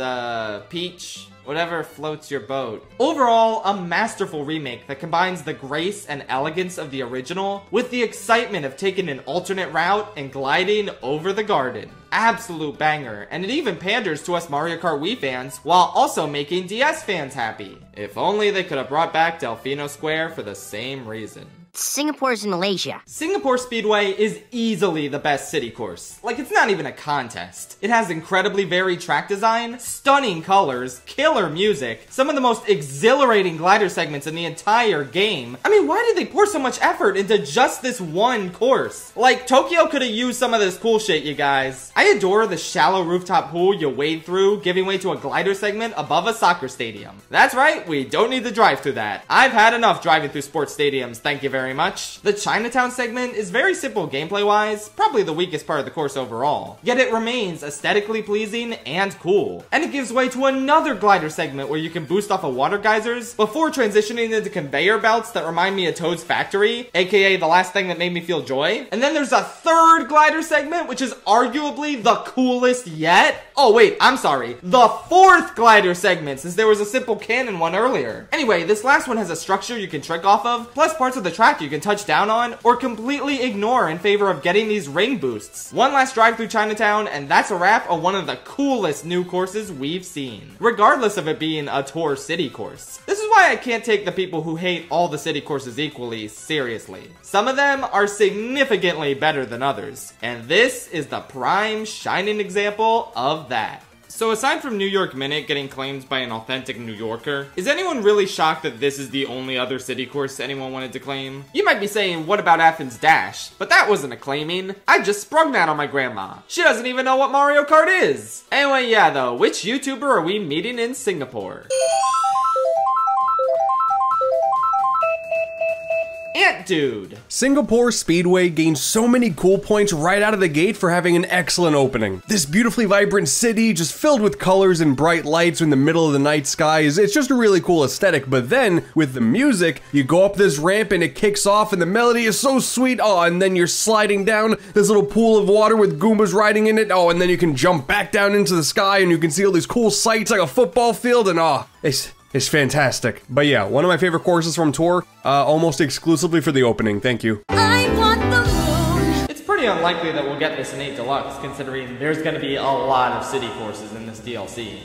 Peach. Whatever floats your boat. Overall, a masterful remake that combines the grace and elegance of the original with the excitement of taking an alternate route and gliding over the garden. Absolute banger, and it even panders to us Mario Kart Wii fans while also making DS fans happy. If only they could have brought back Delfino Square for the same reason. Singapore's in Malaysia. Singapore Speedway is easily the best city course. Like, it's not even a contest. It has incredibly varied track design, stunning colors, killer music, some of the most exhilarating glider segments in the entire game. I mean, why did they pour so much effort into just this one course? Like, Tokyo could have used some of this cool shit, you guys. I adore the shallow rooftop pool you wade through, giving way to a glider segment above a soccer stadium. That's right, we don't need to drive through that. I've had enough driving through sports stadiums, thank you very much. The Chinatown segment is very simple gameplay-wise, probably the weakest part of the course overall. Yet it remains aesthetically pleasing and cool. And it gives way to another glider segment where you can boost off of water geysers before transitioning into conveyor belts that remind me of Toad's Factory, aka the last thing that made me feel joy. And then there's a third glider segment, which is arguably the coolest yet. Oh wait, I'm sorry. The fourth glider segment, since there was a simple cannon one earlier. Anyway, this last one has a structure you can trick off of, plus parts of the track track you can touch down on or completely ignore in favor of getting these ring boosts. One last drive through Chinatown, and that's a wrap on one of the coolest new courses we've seen, regardless of it being a tour city course. This is why I can't take the people who hate all the city courses equally seriously. Some of them are significantly better than others, and this is the prime shining example of that. So aside from New York Minute getting claimed by an authentic New Yorker, is anyone really shocked that this is the only other city course anyone wanted to claim? You might be saying, what about Athens Dash? But that wasn't a claiming. I just sprung that on my grandma. She doesn't even know what Mario Kart is. Anyway, yeah though, which YouTuber are we meeting in Singapore? Ant Dude. Singapore Speedway gained so many cool points right out of the gate for having an excellent opening. This beautifully vibrant city, just filled with colors and bright lights in the middle of the night sky, it's just a really cool aesthetic. But then, with the music, you go up this ramp and it kicks off and the melody is so sweet. Oh, and then you're sliding down this little pool of water with Goombas riding in it. Oh, and then you can jump back down into the sky and you can see all these cool sights like a football field, and it's fantastic. But yeah, one of my favorite courses from tour, almost exclusively for the opening. Thank you. I want the moon. It's pretty unlikely that we'll get this in 8 Deluxe, considering there's gonna be a lot of city courses in this DLC.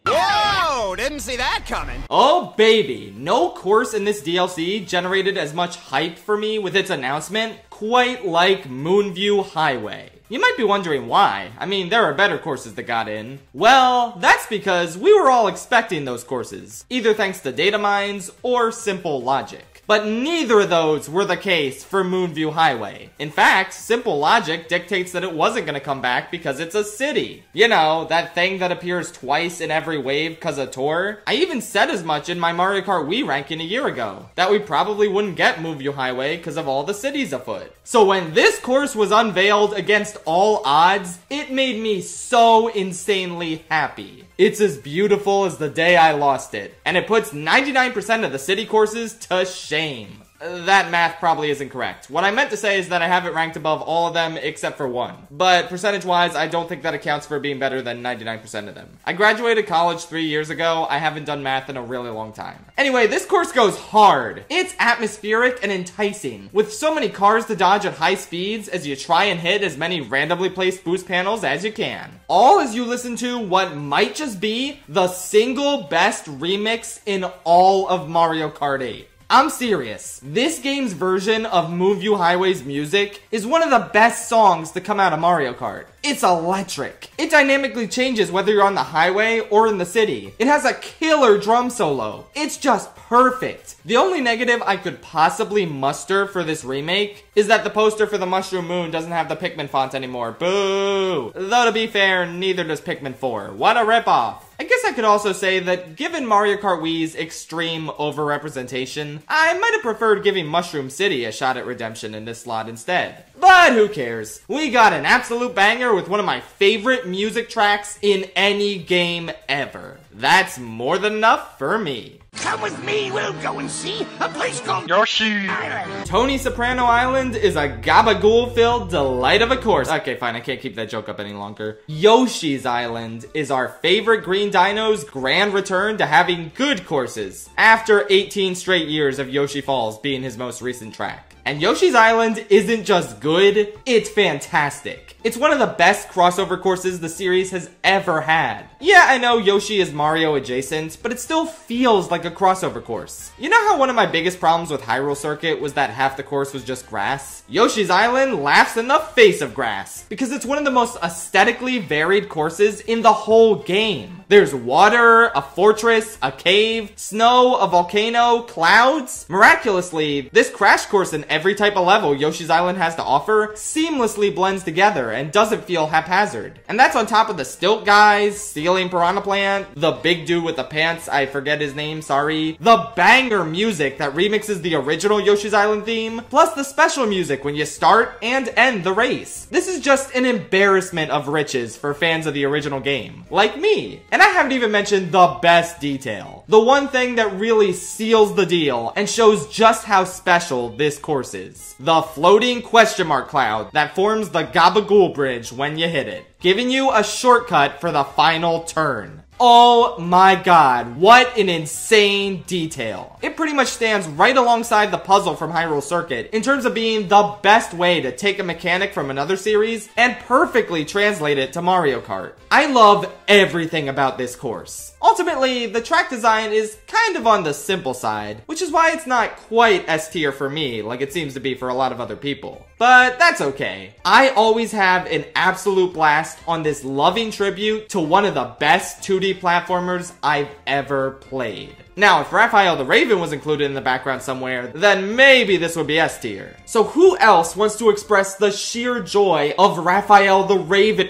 Whoa! Didn't see that coming. Oh baby, no course in this DLC generated as much hype for me with its announcement quite like Moonview Highway. You might be wondering why. I mean, there are better courses that got in. Well, that's because we were all expecting those courses, either thanks to data mines or simple logic. But neither of those were the case for Moonview Highway. In fact, simple logic dictates that it wasn't gonna come back because it's a city. You know, that thing that appears twice in every wave cause of tour. I even said as much in my Mario Kart Wii ranking a year ago, that we probably wouldn't get Moonview Highway cause of all the cities afoot. So when this course was unveiled against all odds, it made me so insanely happy. It's as beautiful as the day I lost it, and it puts 99% of the city courses to shame. That math probably isn't correct. What I meant to say is that I have it ranked above all of them except for one. But percentage-wise, I don't think that accounts for being better than 99% of them. I graduated college 3 years ago. I haven't done math in a really long time. Anyway, this course goes hard. It's atmospheric and enticing, with so many cars to dodge at high speeds as you try and hit as many randomly placed boost panels as you can. All as you listen to what might just be the single best remix in all of Mario Kart 8. I'm serious. This game's version of Moonview Highway's music is one of the best songs to come out of Mario Kart. It's electric. It dynamically changes whether you're on the highway or in the city. It has a killer drum solo. It's just perfect. The only negative I could possibly muster for this remake is that the poster for the Mushroom Moon doesn't have the Pikmin font anymore. Boo! Though to be fair, neither does Pikmin 4. What a ripoff. I guess I could also say that given Mario Kart Wii's extreme overrepresentation, I might have preferred giving Mushroom City a shot at redemption in this slot instead. But who cares? We got an absolute banger with one of my favorite music tracks in any game ever. That's more than enough for me. Come with me, we'll go and see a place called Yoshi Island. Tony Soprano Island is a gabagool-filled delight of a course. Okay, fine, I can't keep that joke up any longer. Yoshi's Island is our favorite green dino's grand return to having good courses, after 18 straight years of Yoshi Falls being his most recent track. And Yoshi's Island isn't just good, it's fantastic. It's one of the best crossover courses the series has ever had. Yeah, I know Yoshi is Mario adjacent, but it still feels like a crossover course. You know how one of my biggest problems with Hyrule Circuit was that half the course was just grass? Yoshi's Island laughs in the face of grass, because it's one of the most aesthetically varied courses in the whole game. There's water, a fortress, a cave, snow, a volcano, clouds. Miraculously, this crash course in every type of level Yoshi's Island has to offer seamlessly blends together and doesn't feel haphazard. And that's on top of the stilt guys, ceiling piranha plant, the big dude with the pants, I forget his name, sorry, the banger music that remixes the original Yoshi's Island theme, plus the special music when you start and end the race. This is just an embarrassment of riches for fans of the original game, like me. And I haven't even mentioned the best detail. The one thing that really seals the deal and shows just how special this course is. The floating question mark cloud that forms the Gabagool Bridge when you hit it, giving you a shortcut for the final turn. Oh my god, what an insane detail. It pretty much stands right alongside the puzzle from Hyrule Circuit in terms of being the best way to take a mechanic from another series and perfectly translate it to Mario Kart. I love everything about this course. Ultimately, the track design is kind of on the simple side, which is why it's not quite S tier for me like it seems to be for a lot of other people. But that's okay. I always have an absolute blast on this loving tribute to one of the best 2D platformers I've ever played. Now, if Raphael the Raven was included in the background somewhere, then maybe this would be S tier. So who else wants to express the sheer joy of Raphael the Raven,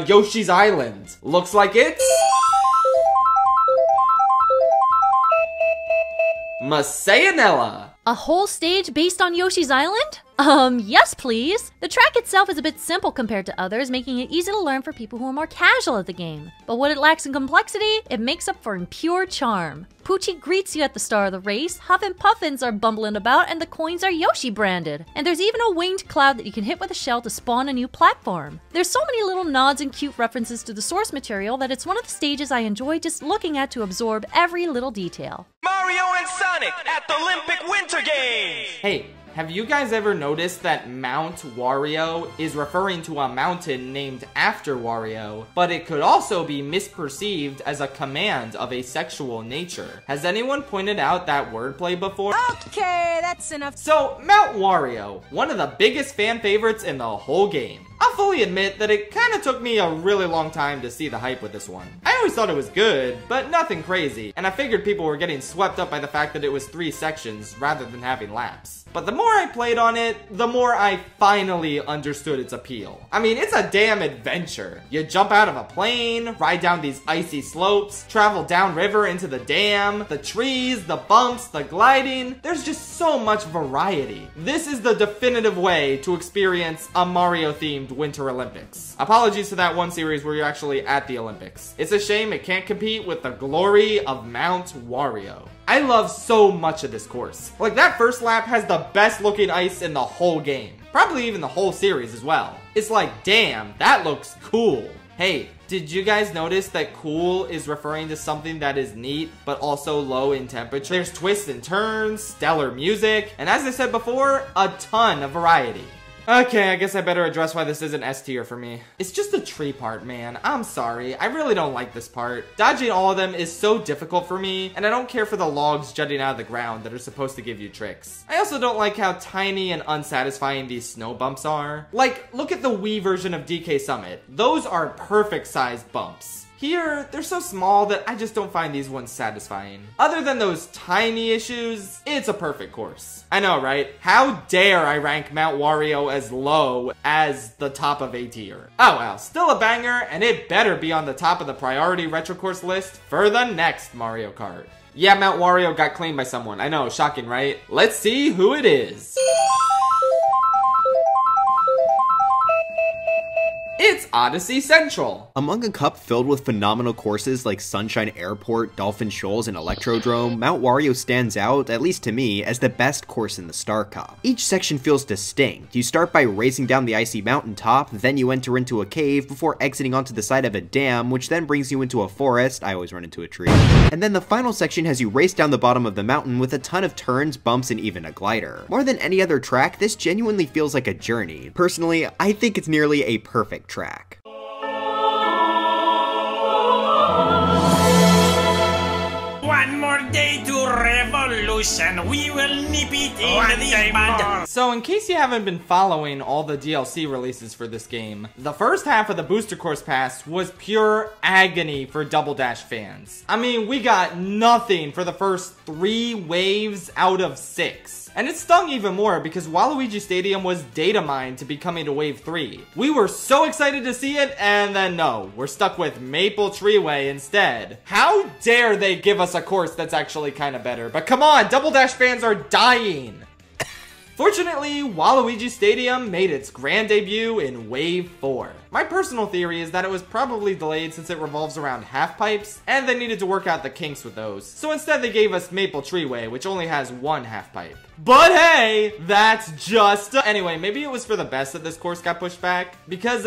Yoshi's Island? Looks like it's... Masayanella. A whole stage based on Yoshi's Island? Yes please. The track itself is a bit simple compared to others, making it easy to learn for people who are more casual at the game. But what it lacks in complexity, it makes up for in pure charm. Poochie greets you at the start of the race, Huff and Puffins are bumbling about, and the coins are Yoshi branded. And there's even a winged cloud that you can hit with a shell to spawn a new platform. There's so many little nods and cute references to the source material that it's one of the stages I enjoy just looking at to absorb every little detail. Mario and Sonic at the Olympic Winter Games! Hey, have you guys ever noticed that Mount Wario is referring to a mountain named after Wario, but it could also be misperceived as a command of a sexual nature? Has anyone pointed out that wordplay before? Okay, that's enough. So, Mount Wario, one of the biggest fan favorites in the whole game. I'll fully admit that it kinda took me a really long time to see the hype with this one. I always thought it was good, but nothing crazy, and I figured people were getting swept up by the fact that it was 3 sections rather than having laps. But the more I played on it, the more I finally understood its appeal. I mean, it's a damn adventure. You jump out of a plane, ride down these icy slopes, travel downriver into the dam, the trees, the bumps, the gliding. There's just so much variety. This is the definitive way to experience a Mario-themed Winter Olympics. Apologies to that one series where you're actually at the Olympics. It's a shame it can't compete with the glory of Mount Wario. I love so much of this course. Like, that first lap has the best looking ice in the whole game. Probably even the whole series as well. It's like, damn, that looks cool. Hey, did you guys notice that cool is referring to something that is neat, but also low in temperature? There's twists and turns, stellar music, and as I said before, a ton of variety. Okay, I guess I better address why this isn't S tier for me. It's just the tree part, man. I'm sorry. I really don't like this part. Dodging all of them is so difficult for me, and I don't care for the logs jutting out of the ground that are supposed to give you tricks. I also don't like how tiny and unsatisfying these snow bumps are. Like, look at the Wii version of DK Summit. Those are perfect-sized bumps. Here, they're so small that I just don't find these ones satisfying. Other than those tiny issues, it's a perfect course. I know, right? How dare I rank Mount Wario as low as the top of A tier? Oh well, still a banger, and it better be on the top of the priority retro course list for the next Mario Kart. Yeah, Mount Wario got claimed by someone. I know, shocking, right? Let's see who it is. It's Odyssey Central. Among a cup filled with phenomenal courses like Sunshine Airport, Dolphin Shoals, and Electrodrome, Mount Wario stands out, at least to me, as the best course in the Star Cup. Each section feels distinct. You start by racing down the icy mountaintop, then you enter into a cave before exiting onto the side of a dam, which then brings you into a forest. I always run into a tree. And then the final section has you race down the bottom of the mountain with a ton of turns, bumps, and even a glider. More than any other track, this genuinely feels like a journey. Personally, I think it's nearly a perfect track. One more day to revolution, we will nip it in the bud. So in case you haven't been following all the DLC releases for this game, the first half of the Booster Course Pass was pure agony for Double Dash fans. I mean, we got nothing for the first 3 waves out of 6. And it stung even more because Waluigi Stadium was data mined to be coming to Wave 3. We were so excited to see it, and then no, we're stuck with Maple Treeway instead. How dare they give us a course that's actually kind of better? But come on, Double Dash fans are dying! Fortunately, Waluigi Stadium made its grand debut in Wave 4. My personal theory is that it was probably delayed since it revolves around half pipes, and they needed to work out the kinks with those. So instead they gave us Maple Treeway, which only has one half pipe. But hey, that's just... Anyway, maybe it was for the best that this course got pushed back, because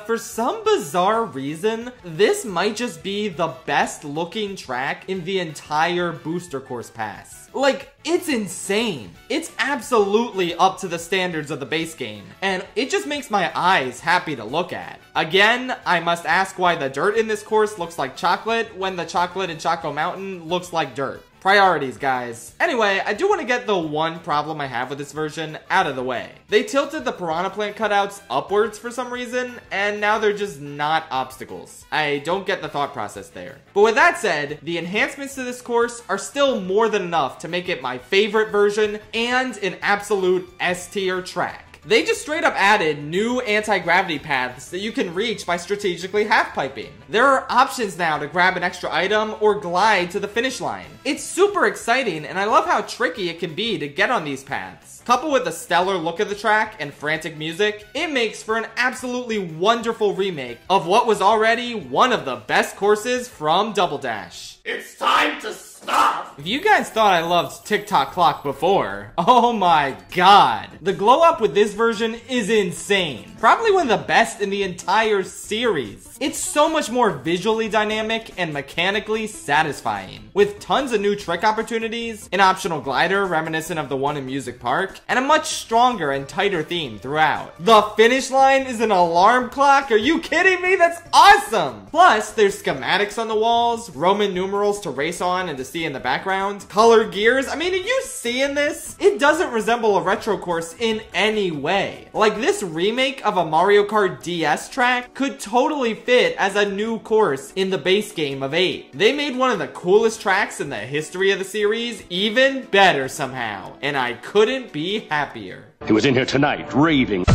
for some bizarre reason, this might just be the best looking track in the entire Booster Course Pass. Like, it's insane. It's absolutely up to the standards of the base game, and it just makes my eyes happy to look at. Again, I must ask why the dirt in this course looks like chocolate when the chocolate in Choco Mountain looks like dirt. Priorities, guys. Anyway, I do want to get the one problem I have with this version out of the way. They tilted the Piranha Plant cutouts upwards for some reason, and now they're just not obstacles. I don't get the thought process there. But with that said, the enhancements to this course are still more than enough to make it my favorite version and an absolute S-tier track. They just straight up added new anti-gravity paths that you can reach by strategically half-piping. There are options now to grab an extra item or glide to the finish line. It's super exciting, and I love how tricky it can be to get on these paths. Coupled with the stellar look of the track and frantic music, it makes for an absolutely wonderful remake of what was already one of the best courses from Double Dash. It's time to stop! If you guys thought I loved TikTok Clock before, oh my god. The glow up with this version is insane. Probably one of the best in the entire series. It's so much more visually dynamic and mechanically satisfying, with tons of new trick opportunities, an optional glider reminiscent of the one in Music Park, and a much stronger and tighter theme throughout. The finish line is an alarm clock? Are you kidding me? That's awesome! Plus, there's schematics on the walls, Roman numerals to race on and to see in the background, colored gears. I mean, are you seeing this? It doesn't resemble a retro course in any way. Like, this remake of a Mario Kart DS track could totally fit as a new course in the base game of 8. They made one of the coolest tracks in the history of the series even better somehow, and I couldn't be happier. He was in here tonight, raving.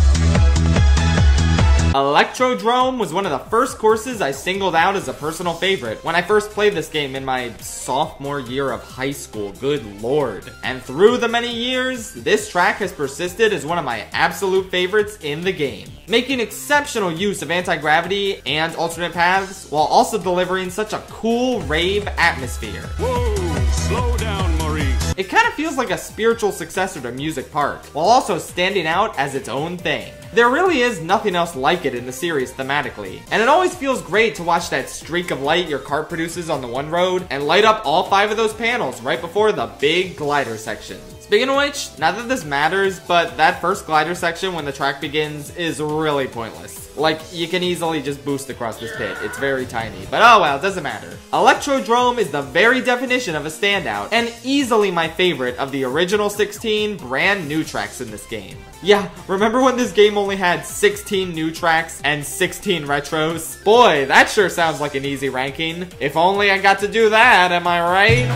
Electrodrome was one of the first courses I singled out as a personal favorite when I first played this game in my sophomore year of high school, good lord. And through the many years, this track has persisted as one of my absolute favorites in the game, making exceptional use of anti-gravity and alternate paths, while also delivering such a cool rave atmosphere. Whoa, slow down, Maurice. It kind of feels like a spiritual successor to Music Park, while also standing out as its own thing. There really is nothing else like it in the series thematically, and it always feels great to watch that streak of light your cart produces on the one road and light up all 5 of those panels right before the big glider section. Speaking of which, not that this matters, but that first glider section when the track begins is really pointless. Like, you can easily just boost across this pit. It's very tiny, but oh well, it doesn't matter. Electrodrome is the very definition of a standout, and easily my favorite of the original 16 brand new tracks in this game. Yeah, remember when this game only had 16 new tracks and 16 retros? Boy, that sure sounds like an easy ranking. If only I got to do that, am I right?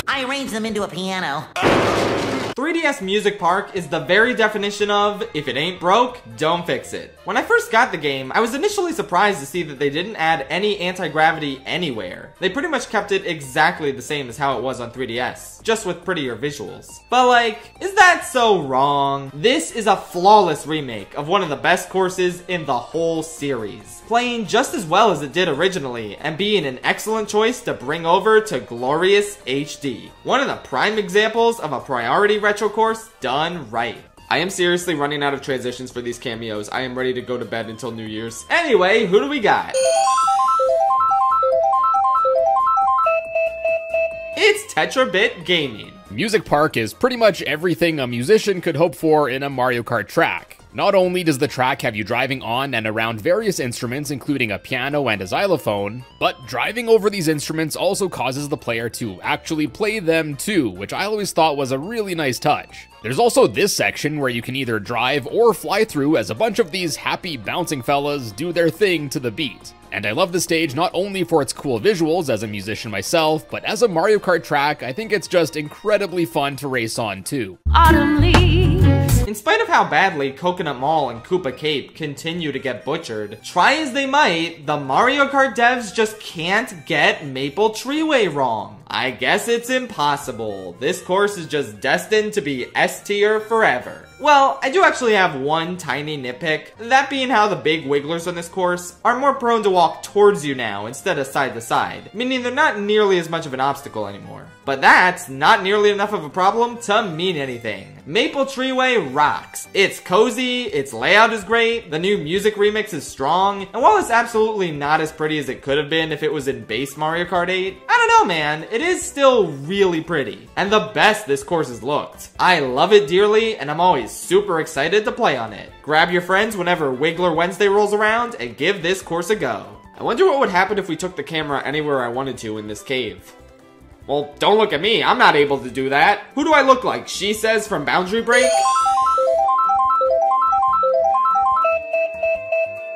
I arranged them into a piano. 3DS Music Park is the very definition of, if it ain't broke, don't fix it. When I first got the game, I was initially surprised to see that they didn't add any anti-gravity anywhere. They pretty much kept it exactly the same as how it was on 3DS, just with prettier visuals. But like, is that so wrong? This is a flawless remake of one of the best courses in the whole series, playing just as well as it did originally, and being an excellent choice to bring over to glorious HD. One of the prime examples of a priority retro course done right. I am seriously running out of transitions for these cameos. I am ready to go to bed until New Year's. Anyway, who do we got? It's Tetrabit Gaming. Music Park is pretty much everything a musician could hope for in a Mario Kart track. Not only does the track have you driving on and around various instruments, including a piano and a xylophone, but driving over these instruments also causes the player to actually play them too, which I always thought was a really nice touch. There's also this section where you can either drive or fly through as a bunch of these happy bouncing fellas do their thing to the beat. And I love the stage not only for its cool visuals as a musician myself, but as a Mario Kart track, I think it's just incredibly fun to race on too. Autumn leaves. In spite of how badly Coconut Mall and Koopa Cape continue to get butchered, try as they might, the Mario Kart devs just can't get Maple Treeway wrong. I guess it's impossible. This course is just destined to be S tier forever. Well, I do actually have one tiny nitpick, that being how the big wigglers on this course are more prone to walk towards you now instead of side to side, meaning they're not nearly as much of an obstacle anymore. But that's not nearly enough of a problem to mean anything. Maple Tree Way rocks. It's cozy, its layout is great, the new music remix is strong, and while it's absolutely not as pretty as it could have been if it was in base Mario Kart 8, I don't know man, it is still really pretty, and the best this course has looked. I love it dearly, and I'm always super excited to play on it. Grab your friends whenever Wiggler Wednesday rolls around and give this course a go. I wonder what would happen if we took the camera anywhere I wanted to in this cave. Well, don't look at me, I'm not able to do that. Who do I look like, She Says from Boundary Break?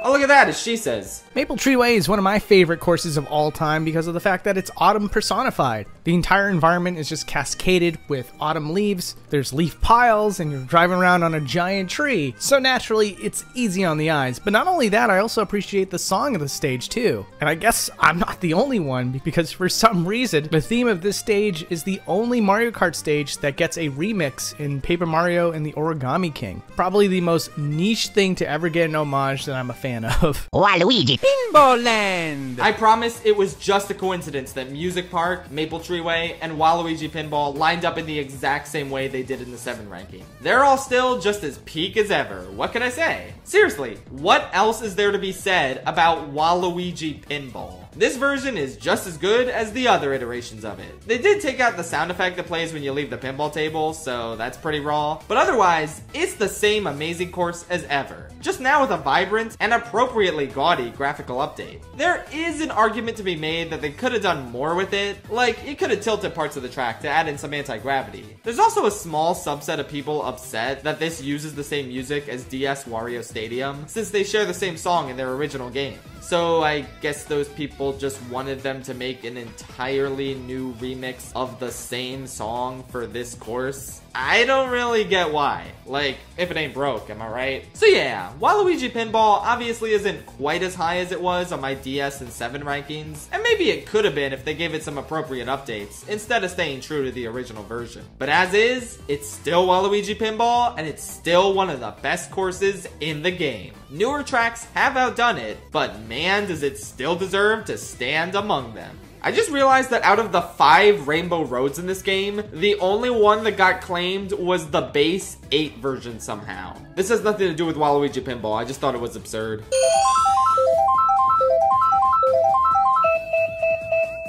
Oh, look at that, it's She Says. Maple Tree Way is one of my favorite courses of all time because of the fact that it's autumn personified. The entire environment is just cascaded with autumn leaves, there's leaf piles, and you're driving around on a giant tree. So naturally, it's easy on the eyes. But not only that, I also appreciate the song of the stage too. And I guess I'm not the only one, because for some reason, the theme of this stage is the only Mario Kart stage that gets a remix in Paper Mario and the Origami King. Probably the most niche thing to ever get an homage that I'm a fan of. Waluigi Pinball Land! I promise it was just a coincidence that Music Park, Maple Tree Way, and Waluigi Pinball lined up in the exact same way they did in the 7 ranking. They're all still just as peak as ever. What can I say? Seriously, what else is there to be said about Waluigi Pinball? This version is just as good as the other iterations of it. They did take out the sound effect that plays when you leave the pinball table, so that's pretty raw. But otherwise, it's the same amazing course as ever. Just now with a vibrant and appropriately gaudy graphical update. There is an argument to be made that they could have done more with it, like you could have tilted parts of the track to add in some anti-gravity. There's also a small subset of people upset that this uses the same music as DS Wario Stadium, since they share the same song in their original game. So I guess those people just wanted them to make an entirely new remix of the same song for this course. I don't really get why. Like, if it ain't broke, am I right? So yeah, Waluigi Pinball obviously isn't quite as high as it was on my DS and 7 rankings, and maybe it could have been if they gave it some appropriate updates, instead of staying true to the original version. But as is, it's still Waluigi Pinball, and it's still one of the best courses in the game. Newer tracks have outdone it, but man does it still deserve to stand among them. I just realized that out of the 5 rainbow roads in this game, the only one that got claimed was the base 8 version somehow. This has nothing to do with Waluigi Pinball, I just thought it was absurd.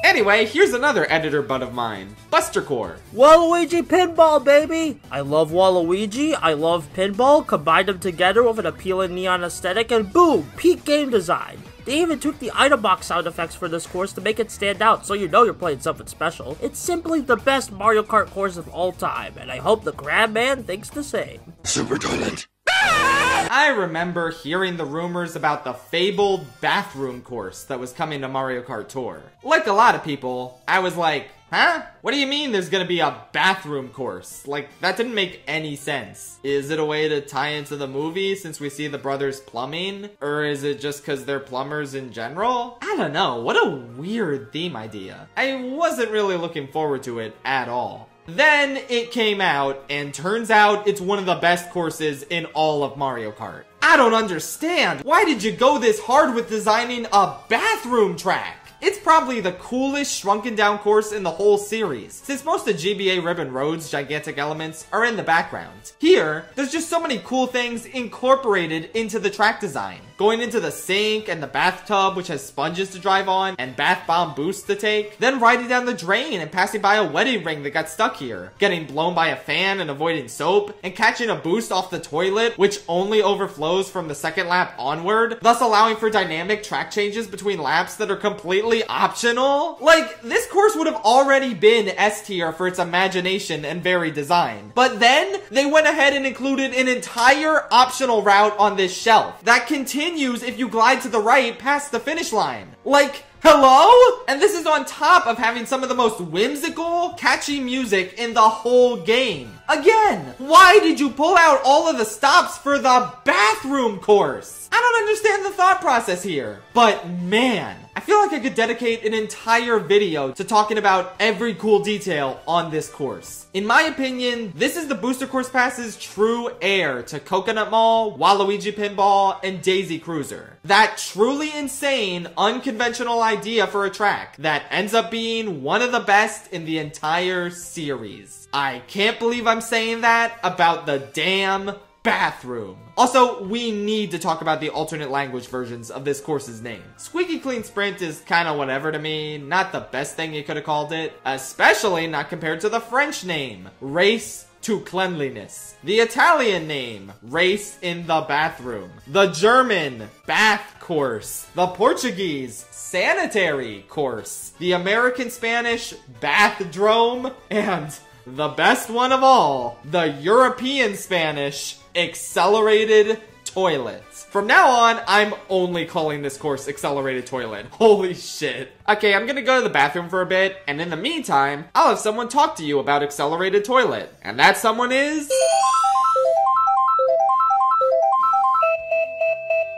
Anyway, here's another editor bud of mine, BusterCorp. Waluigi Pinball, baby! I love Waluigi, I love pinball, combine them together with an appealing neon aesthetic, and boom, peak game design. They even took the item box sound effects for this course to make it stand out so you know you're playing something special. It's simply the best Mario Kart course of all time, and I hope the Crab Man thinks the same. Super Toilet. I remember hearing the rumors about the fabled bathroom course that was coming to Mario Kart Tour. Like a lot of people, I was like, huh? What do you mean there's gonna be a bathroom course? Like, that didn't make any sense. Is it a way to tie into the movie since we see the brothers plumbing? Or is it just because they're plumbers in general? I don't know, what a weird theme idea. I wasn't really looking forward to it at all. Then it came out, and turns out it's one of the best courses in all of Mario Kart. I don't understand. Why did you go this hard with designing a bathroom track? It's probably the coolest shrunken down course in the whole series, since most of GBA Ribbon Road's gigantic elements are in the background. Here, there's just so many cool things incorporated into the track design. Going into the sink and the bathtub, which has sponges to drive on and bath bomb boosts to take, then riding down the drain and passing by a wedding ring that got stuck here, getting blown by a fan and avoiding soap, and catching a boost off the toilet, which only overflows from the second lap onward, thus allowing for dynamic track changes between laps that are completely optional. Like, this course would have already been S tier for its imagination and varied design. But then, they went ahead and included an entire optional route on this shelf that continues if you glide to the right past the finish line. Like, hello? And this is on top of having some of the most whimsical, catchy music in the whole game. Again, why did you pull out all of the stops for the bathroom course? I don't understand the thought process here. But man, I feel like I could dedicate an entire video to talking about every cool detail on this course. In my opinion, this is the Booster Course Pass's true heir to Coconut Mall, Waluigi Pinball, and Daisy Cruiser. That truly insane, unconventional idea for a track that ends up being one of the best in the entire series. I can't believe I'm saying that about the damn bathroom. Also, we need to talk about the alternate language versions of this course's name. Squeaky Clean Sprint is kinda whatever to me, not the best thing you could have called it, especially not compared to the French name, Race to Cleanliness. The Italian name, Race in the Bathroom. The German, Bath Course. The Portuguese, Sanitary Course. The American Spanish, Bathdrome. And the best one of all, the European Spanish, Accelerated Toilet. From now on, I'm only calling this course Accelerated Toilet. Holy shit. Okay, I'm gonna go to the bathroom for a bit, and in the meantime, I'll have someone talk to you about Accelerated Toilet. And that someone is...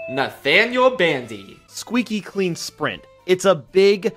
Nathaniel Bandy. Squeaky Clean Sprint. It's a big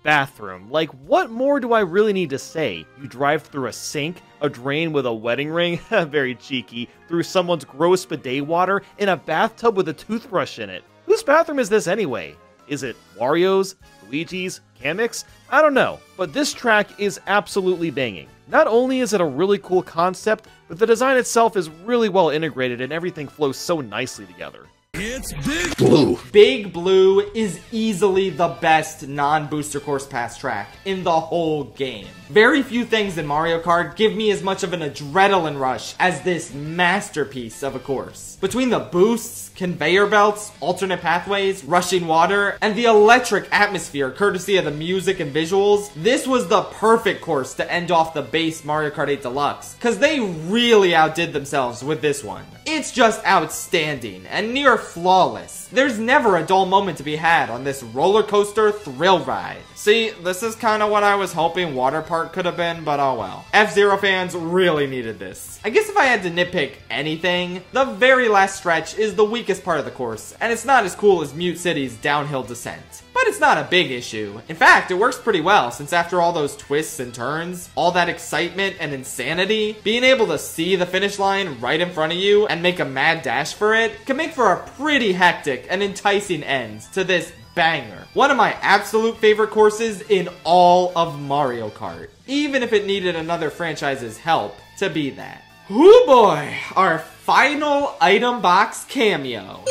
bathroom. Like, what more do I really need to say? You drive through a sink, a drain with a wedding ring, very cheeky, through someone's gross bidet water, in a bathtub with a toothbrush in it. Whose bathroom is this anyway? Is it Wario's, Luigi's, Kamek's? I don't know, but this track is absolutely banging. Not only is it a really cool concept, but the design itself is really well integrated and everything flows so nicely together. It's Big Blue. Big Blue is easily the best non-Booster Course Pass track in the whole game. Very few things in Mario Kart give me as much of an adrenaline rush as this masterpiece of a course. Between the boosts, conveyor belts, alternate pathways, rushing water, and the electric atmosphere courtesy of the music and visuals, this was the perfect course to end off the base Mario Kart 8 Deluxe, cause they really outdid themselves with this one. It's just outstanding and near flawless. There's never a dull moment to be had on this roller coaster thrill ride. See, this is kinda what I was hoping Water Park could have been, but oh well. F-Zero fans really needed this. I guess if I had to nitpick anything, the very last stretch is the weakest part of the course, and it's not as cool as Mute City's downhill descent. But it's not a big issue. In fact, it works pretty well, since after all those twists and turns, all that excitement and insanity, being able to see the finish line right in front of you and make a mad dash for it can make for a pretty hectic and enticing end to this banger. One of my absolute favorite courses in all of Mario Kart, even if it needed another franchise's help to be that. Whoo boy, our final item box cameo.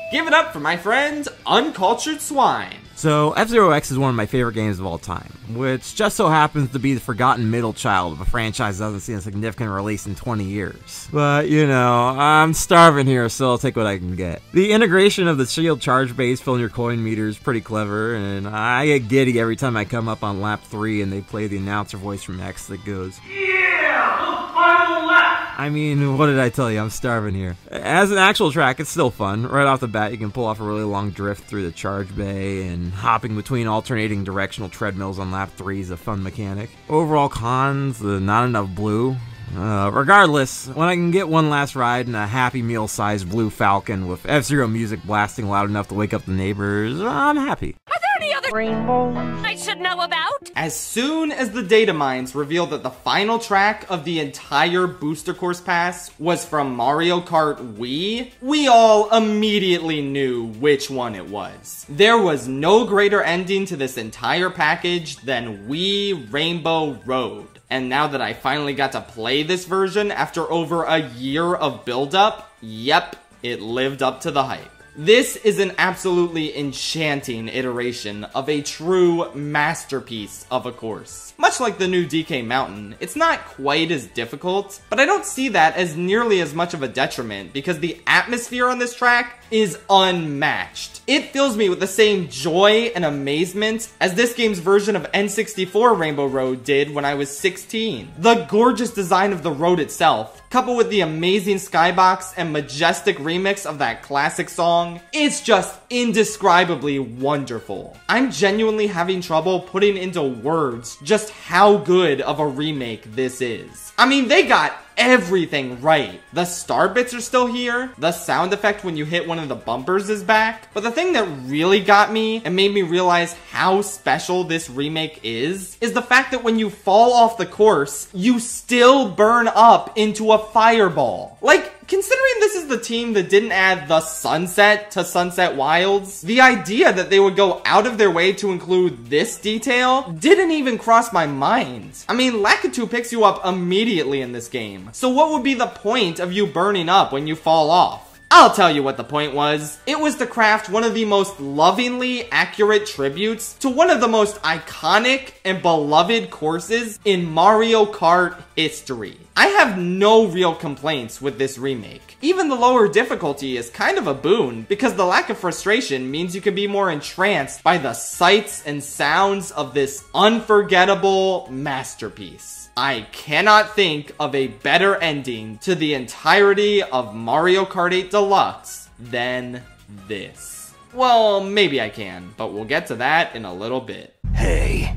Give it up for my friend, Uncultured Swine. So, F-Zero X is one of my favorite games of all time, which just so happens to be the forgotten middle child of a franchise that hasn't seen a significant release in 20 years. But, you know, I'm starving here, so I'll take what I can get. The integration of the shield charge base filling your coin meter is pretty clever, and I get giddy every time I come up on lap 3 and they play the announcer voice from X that goes, "Yeah, the final lap!" I mean, what did I tell you? I'm starving here. As an actual track, it's still fun. Right off the bat, you can pull off a really long drift through the charge bay, and hopping between alternating directional treadmills on lap 3 is a fun mechanic. Overall cons, not enough blue. Regardless, when I can get one last ride in a Happy Meal-sized blue Falcon with F-Zero music blasting loud enough to wake up the neighbors, I'm happy. Are there any other rainbows I should know about? As soon as the data mines revealed that the final track of the entire Booster Course Pass was from Mario Kart Wii, we all immediately knew which one it was. There was no greater ending to this entire package than Wii Rainbow Road. And now that I finally got to play this version after over a year of build-up, yep, it lived up to the hype. This is an absolutely enchanting iteration of a true masterpiece of a course. Much like the new DK Mountain, it's not quite as difficult, but I don't see that as nearly as much of a detriment because the atmosphere on this track is unmatched. It fills me with the same joy and amazement as this game's version of N64 Rainbow Road did when I was 16. The gorgeous design of the road itself, coupled with the amazing skybox and majestic remix of that classic song, it's just indescribably wonderful. I'm genuinely having trouble putting into words just how good of a remake this is. I mean, they got everything right. The star bits are still here. The sound effect when you hit one of the bumpers is back. But the thing that really got me and made me realize how special this remake is the fact that when you fall off the course, you still burn up into a fireball. Like, considering this is the team that didn't add the sunset to Sunset Wilds, the idea that they would go out of their way to include this detail didn't even cross my mind. I mean, Lakitu picks you up immediately in this game. So what would be the point of you burning up when you fall off? I'll tell you what the point was. It was to craft one of the most lovingly accurate tributes to one of the most iconic and beloved courses in Mario Kart history. I have no real complaints with this remake. Even the lower difficulty is kind of a boon, because the lack of frustration means you can be more entranced by the sights and sounds of this unforgettable masterpiece. I cannot think of a better ending to the entirety of Mario Kart 8 Deluxe than this. Well, maybe I can, but we'll get to that in a little bit. Hey,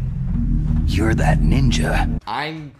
you're that ninja. I'm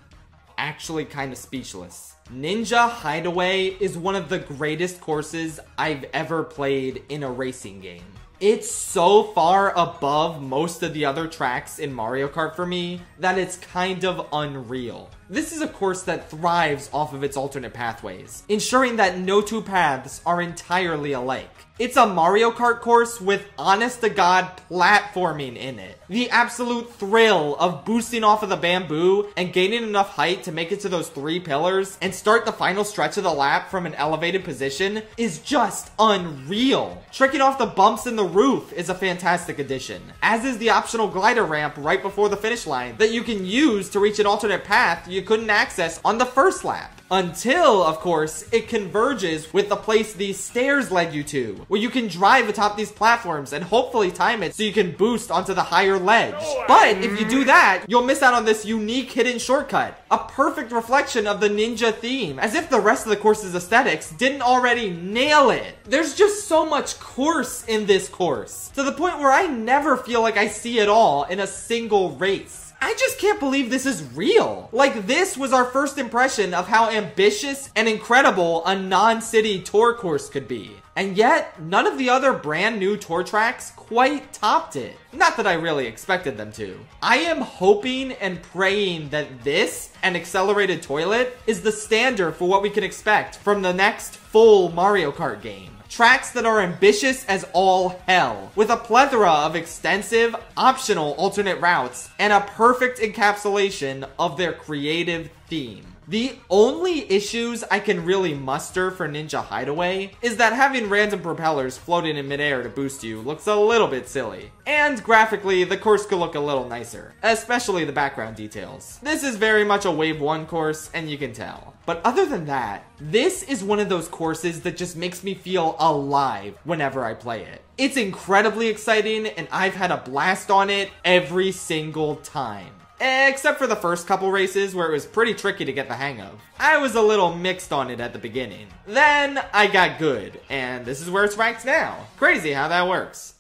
actually kind of speechless. Ninja Hideaway is one of the greatest courses I've ever played in a racing game. It's so far above most of the other tracks in Mario Kart for me that it's kind of unreal. This is a course that thrives off of its alternate pathways, ensuring that no two paths are entirely alike. It's a Mario Kart course with honest-to-God platforming in it. The absolute thrill of boosting off of the bamboo and gaining enough height to make it to those 3 pillars and start the final stretch of the lap from an elevated position is just unreal. Tricking off the bumps in the roof is a fantastic addition, as is the optional glider ramp right before the finish line that you can use to reach an alternate path you couldn't access on the first lap. Until, of course, it converges with the place these stairs led you to, where you can drive atop these platforms and hopefully time it so you can boost onto the higher ledge. But if you do that, you'll miss out on this unique hidden shortcut, a perfect reflection of the ninja theme, as if the rest of the course's aesthetics didn't already nail it. There's just so much course in this course, to the point where I never feel like I see it all in a single race. I just can't believe this is real. Like, this was our first impression of how ambitious and incredible a non-city tour course could be. And yet, none of the other brand new tour tracks quite topped it. Not that I really expected them to. I am hoping and praying that this and Accelerated Toilet is the standard for what we can expect from the next full Mario Kart game. Tracks that are ambitious as all hell, with a plethora of extensive, optional alternate routes, and a perfect encapsulation of their creative theme. The only issues I can really muster for Ninja Hideaway is that having random propellers floating in midair to boost you looks a little bit silly. And graphically, the course could look a little nicer, especially the background details. This is very much a Wave 1 course, and you can tell. But other than that, this is one of those courses that just makes me feel alive whenever I play it. It's incredibly exciting, and I've had a blast on it every single time. Except for the first couple races where it was pretty tricky to get the hang of. I was a little mixed on it at the beginning. Then I got good, and this is where it's ranked now. Crazy how that works.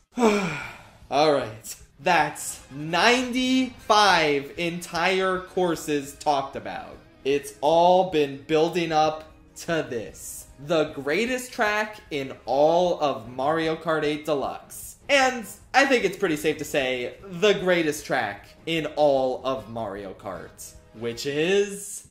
Alright, that's 95 entire courses talked about. It's all been building up to this. The greatest track in all of Mario Kart 8 Deluxe. And I think it's pretty safe to say the greatest track in all of Mario Kart, which is...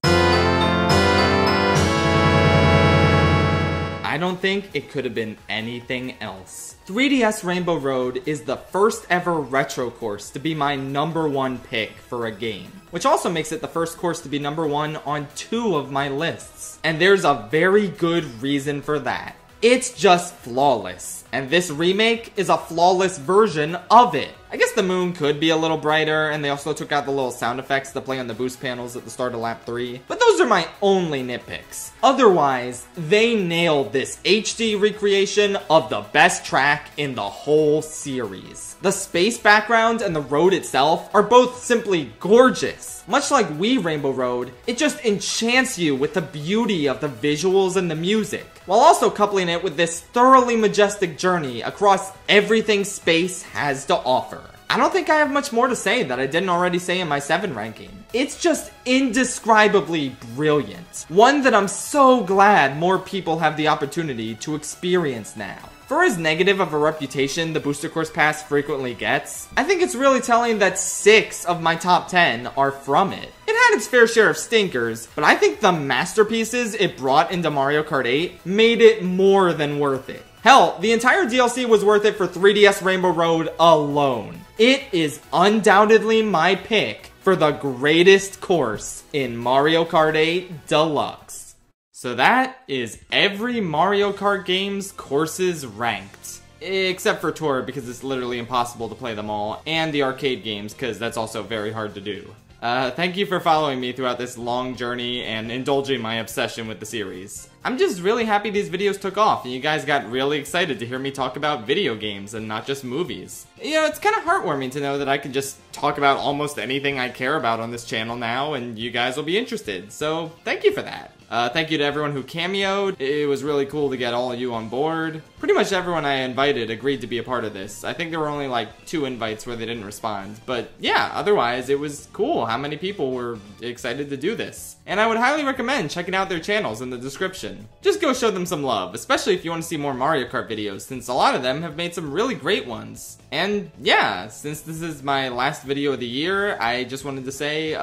I don't think it could have been anything else. 3DS Rainbow Road is the first ever retro course to be my #1 pick for a game, which also makes it the first course to be #1 on 2 of my lists. And there's a very good reason for that. It's just flawless, and this remake is a flawless version of it. I guess the moon could be a little brighter, and they also took out the little sound effects to play on the boost panels at the start of lap 3. But those are my only nitpicks. Otherwise, they nailed this HD recreation of the best track in the whole series. The space background and the road itself are both simply gorgeous. Much like Wii Rainbow Road, it just enchants you with the beauty of the visuals and the music, while also coupling it with this thoroughly majestic journey across everything space has to offer. I don't think I have much more to say that I didn't already say in my 7 ranking. It's just indescribably brilliant. One that I'm so glad more people have the opportunity to experience now. For as negative of a reputation the Booster Course Pass frequently gets, I think it's really telling that 6 of my top 10 are from it. It had its fair share of stinkers, but I think the masterpieces it brought into Mario Kart 8 made it more than worth it. Hell, the entire DLC was worth it for 3DS Rainbow Road alone. It is undoubtedly my pick for the greatest course in Mario Kart 8 Deluxe. So that is every Mario Kart game's courses ranked. Except for Tour, because it's literally impossible to play them all, and the arcade games, because that's also very hard to do. Thank you for following me throughout this long journey and indulging my obsession with the series. I'm just really happy these videos took off and you guys got really excited to hear me talk about video games and not just movies. You know, it's kind of heartwarming to know that I can just talk about almost anything I care about on this channel now and you guys will be interested, so thank you for that. Thank you to everyone who cameoed. It was really cool to get all of you on board. Pretty much everyone I invited agreed to be a part of this. I think there were only like 2 invites where they didn't respond. But yeah, otherwise it was cool how many people were excited to do this. And I would highly recommend checking out their channels in the description. Just go show them some love, especially if you want to see more Mario Kart videos, since a lot of them have made some really great ones. And yeah, since this is my last video of the year, I just wanted to say,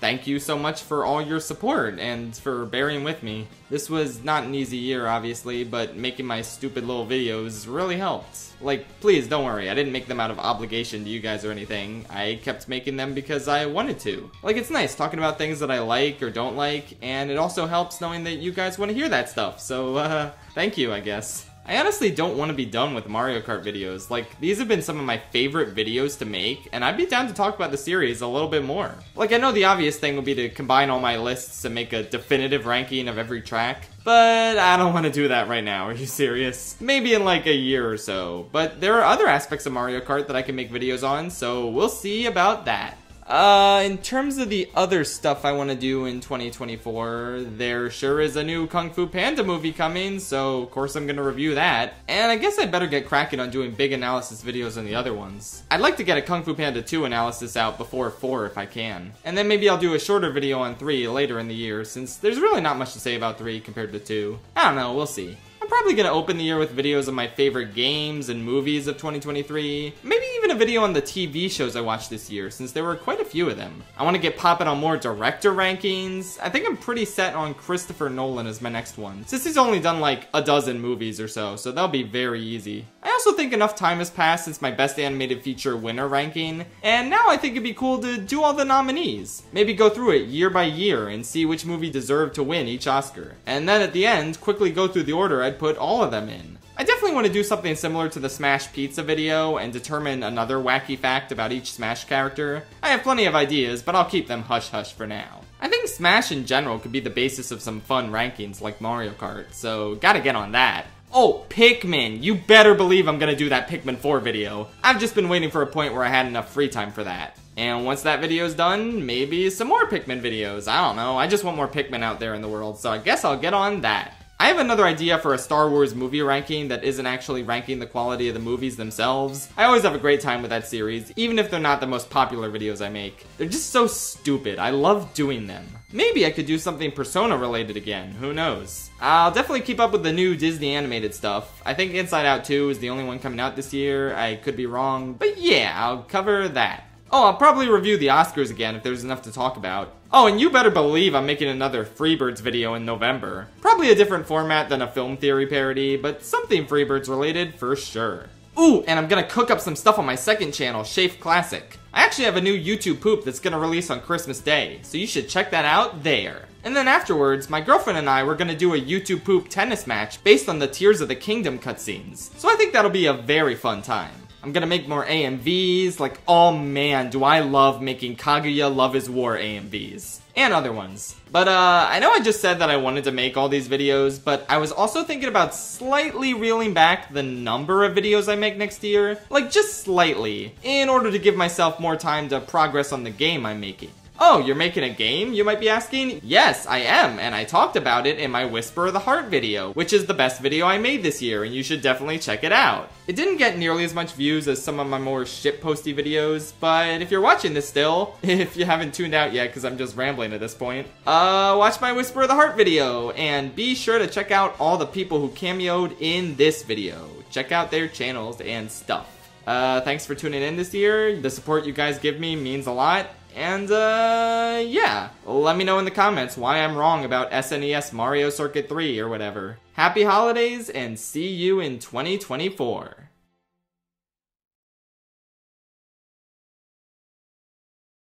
thank you so much for all your support and for bearing with me. This was not an easy year, obviously, but making my stupid little videos really helped. Like, please, don't worry, I didn't make them out of obligation to you guys or anything. I kept making them because I wanted to. Like, it's nice talking about things that I like or don't like, and it also helps knowing that you guys want to hear that stuff, so, thank you, I guess. I honestly don't want to be done with Mario Kart videos. Like, these have been some of my favorite videos to make, and I'd be down to talk about the series a little bit more. Like, I know the obvious thing would be to combine all my lists and make a definitive ranking of every track, but I don't want to do that right now, are you serious? Maybe in like a year or so, but there are other aspects of Mario Kart that I can make videos on, so we'll see about that. In terms of the other stuff I want to do in 2024, there sure is a new Kung Fu Panda movie coming, so of course I'm gonna review that. And I guess I better get cracking on doing big analysis videos on the other ones. I'd like to get a Kung Fu Panda 2 analysis out before 4 if I can. And then maybe I'll do a shorter video on 3 later in the year, since there's really not much to say about 3 compared to 2. I don't know, we'll see. I'm probably gonna open the year with videos of my favorite games and movies of 2023. Maybe even a video on the TV shows I watched this year, since there were quite a few of them. I want to get popping on more director rankings. I think I'm pretty set on Christopher Nolan as my next one, since he's only done like a dozen movies or so that'll be very easy. I also think enough time has passed since my best animated feature winner ranking, and now I think it'd be cool to do all the nominees. Maybe go through it year by year and see which movie deserved to win each Oscar. And then at the end, quickly go through the order I'd put all of them in. I definitely want to do something similar to the Smash Pizza video and determine another wacky fact about each Smash character. I have plenty of ideas, but I'll keep them hush-hush for now. I think Smash in general could be the basis of some fun rankings like Mario Kart, so gotta get on that. Oh, Pikmin! You better believe I'm gonna do that Pikmin 4 video. I've just been waiting for a point where I had enough free time for that. And once that video's done, maybe some more Pikmin videos. I don't know, I just want more Pikmin out there in the world, so I guess I'll get on that. I have another idea for a Star Wars movie ranking that isn't actually ranking the quality of the movies themselves. I always have a great time with that series, even if they're not the most popular videos I make. They're just so stupid. I love doing them. Maybe I could do something Persona related again, who knows. I'll definitely keep up with the new Disney animated stuff. I think Inside Out 2 is the only one coming out this year. I could be wrong, but yeah, I'll cover that. Oh, I'll probably review the Oscars again if there's enough to talk about. Oh, and you better believe I'm making another Freebirds video in November. Probably a different format than a film theory parody, but something Freebirds related for sure. Ooh, and I'm gonna cook up some stuff on my second channel, Schaff Classic. I actually have a new YouTube poop that's gonna release on Christmas Day, so you should check that out there. And then afterwards, my girlfriend and I were gonna do a YouTube poop tennis match based on the Tears of the Kingdom cutscenes, so I think that'll be a very fun time. I'm gonna make more AMVs, like, oh man, do I love making Kaguya Love is War AMVs. And other ones. But I know I just said that I wanted to make all these videos, but I was also thinking about slightly reeling back the number of videos I make next year. Like, just slightly, in order to give myself more time to progress on the game I'm making. Oh, you're making a game, you might be asking? Yes, I am, and I talked about it in my Whisper of the Heart video, which is the best video I made this year, and you should definitely check it out. It didn't get nearly as much views as some of my more shitposty videos, but if you're watching this still, if you haven't tuned out yet because I'm just rambling at this point, watch my Whisper of the Heart video, and be sure to check out all the people who cameoed in this video. Check out their channels and stuff. Thanks for tuning in this year. The support you guys give me means a lot. And, yeah. Let me know in the comments why I'm wrong about SNES Mario Circuit 3 or whatever. Happy holidays, and see you in 2024.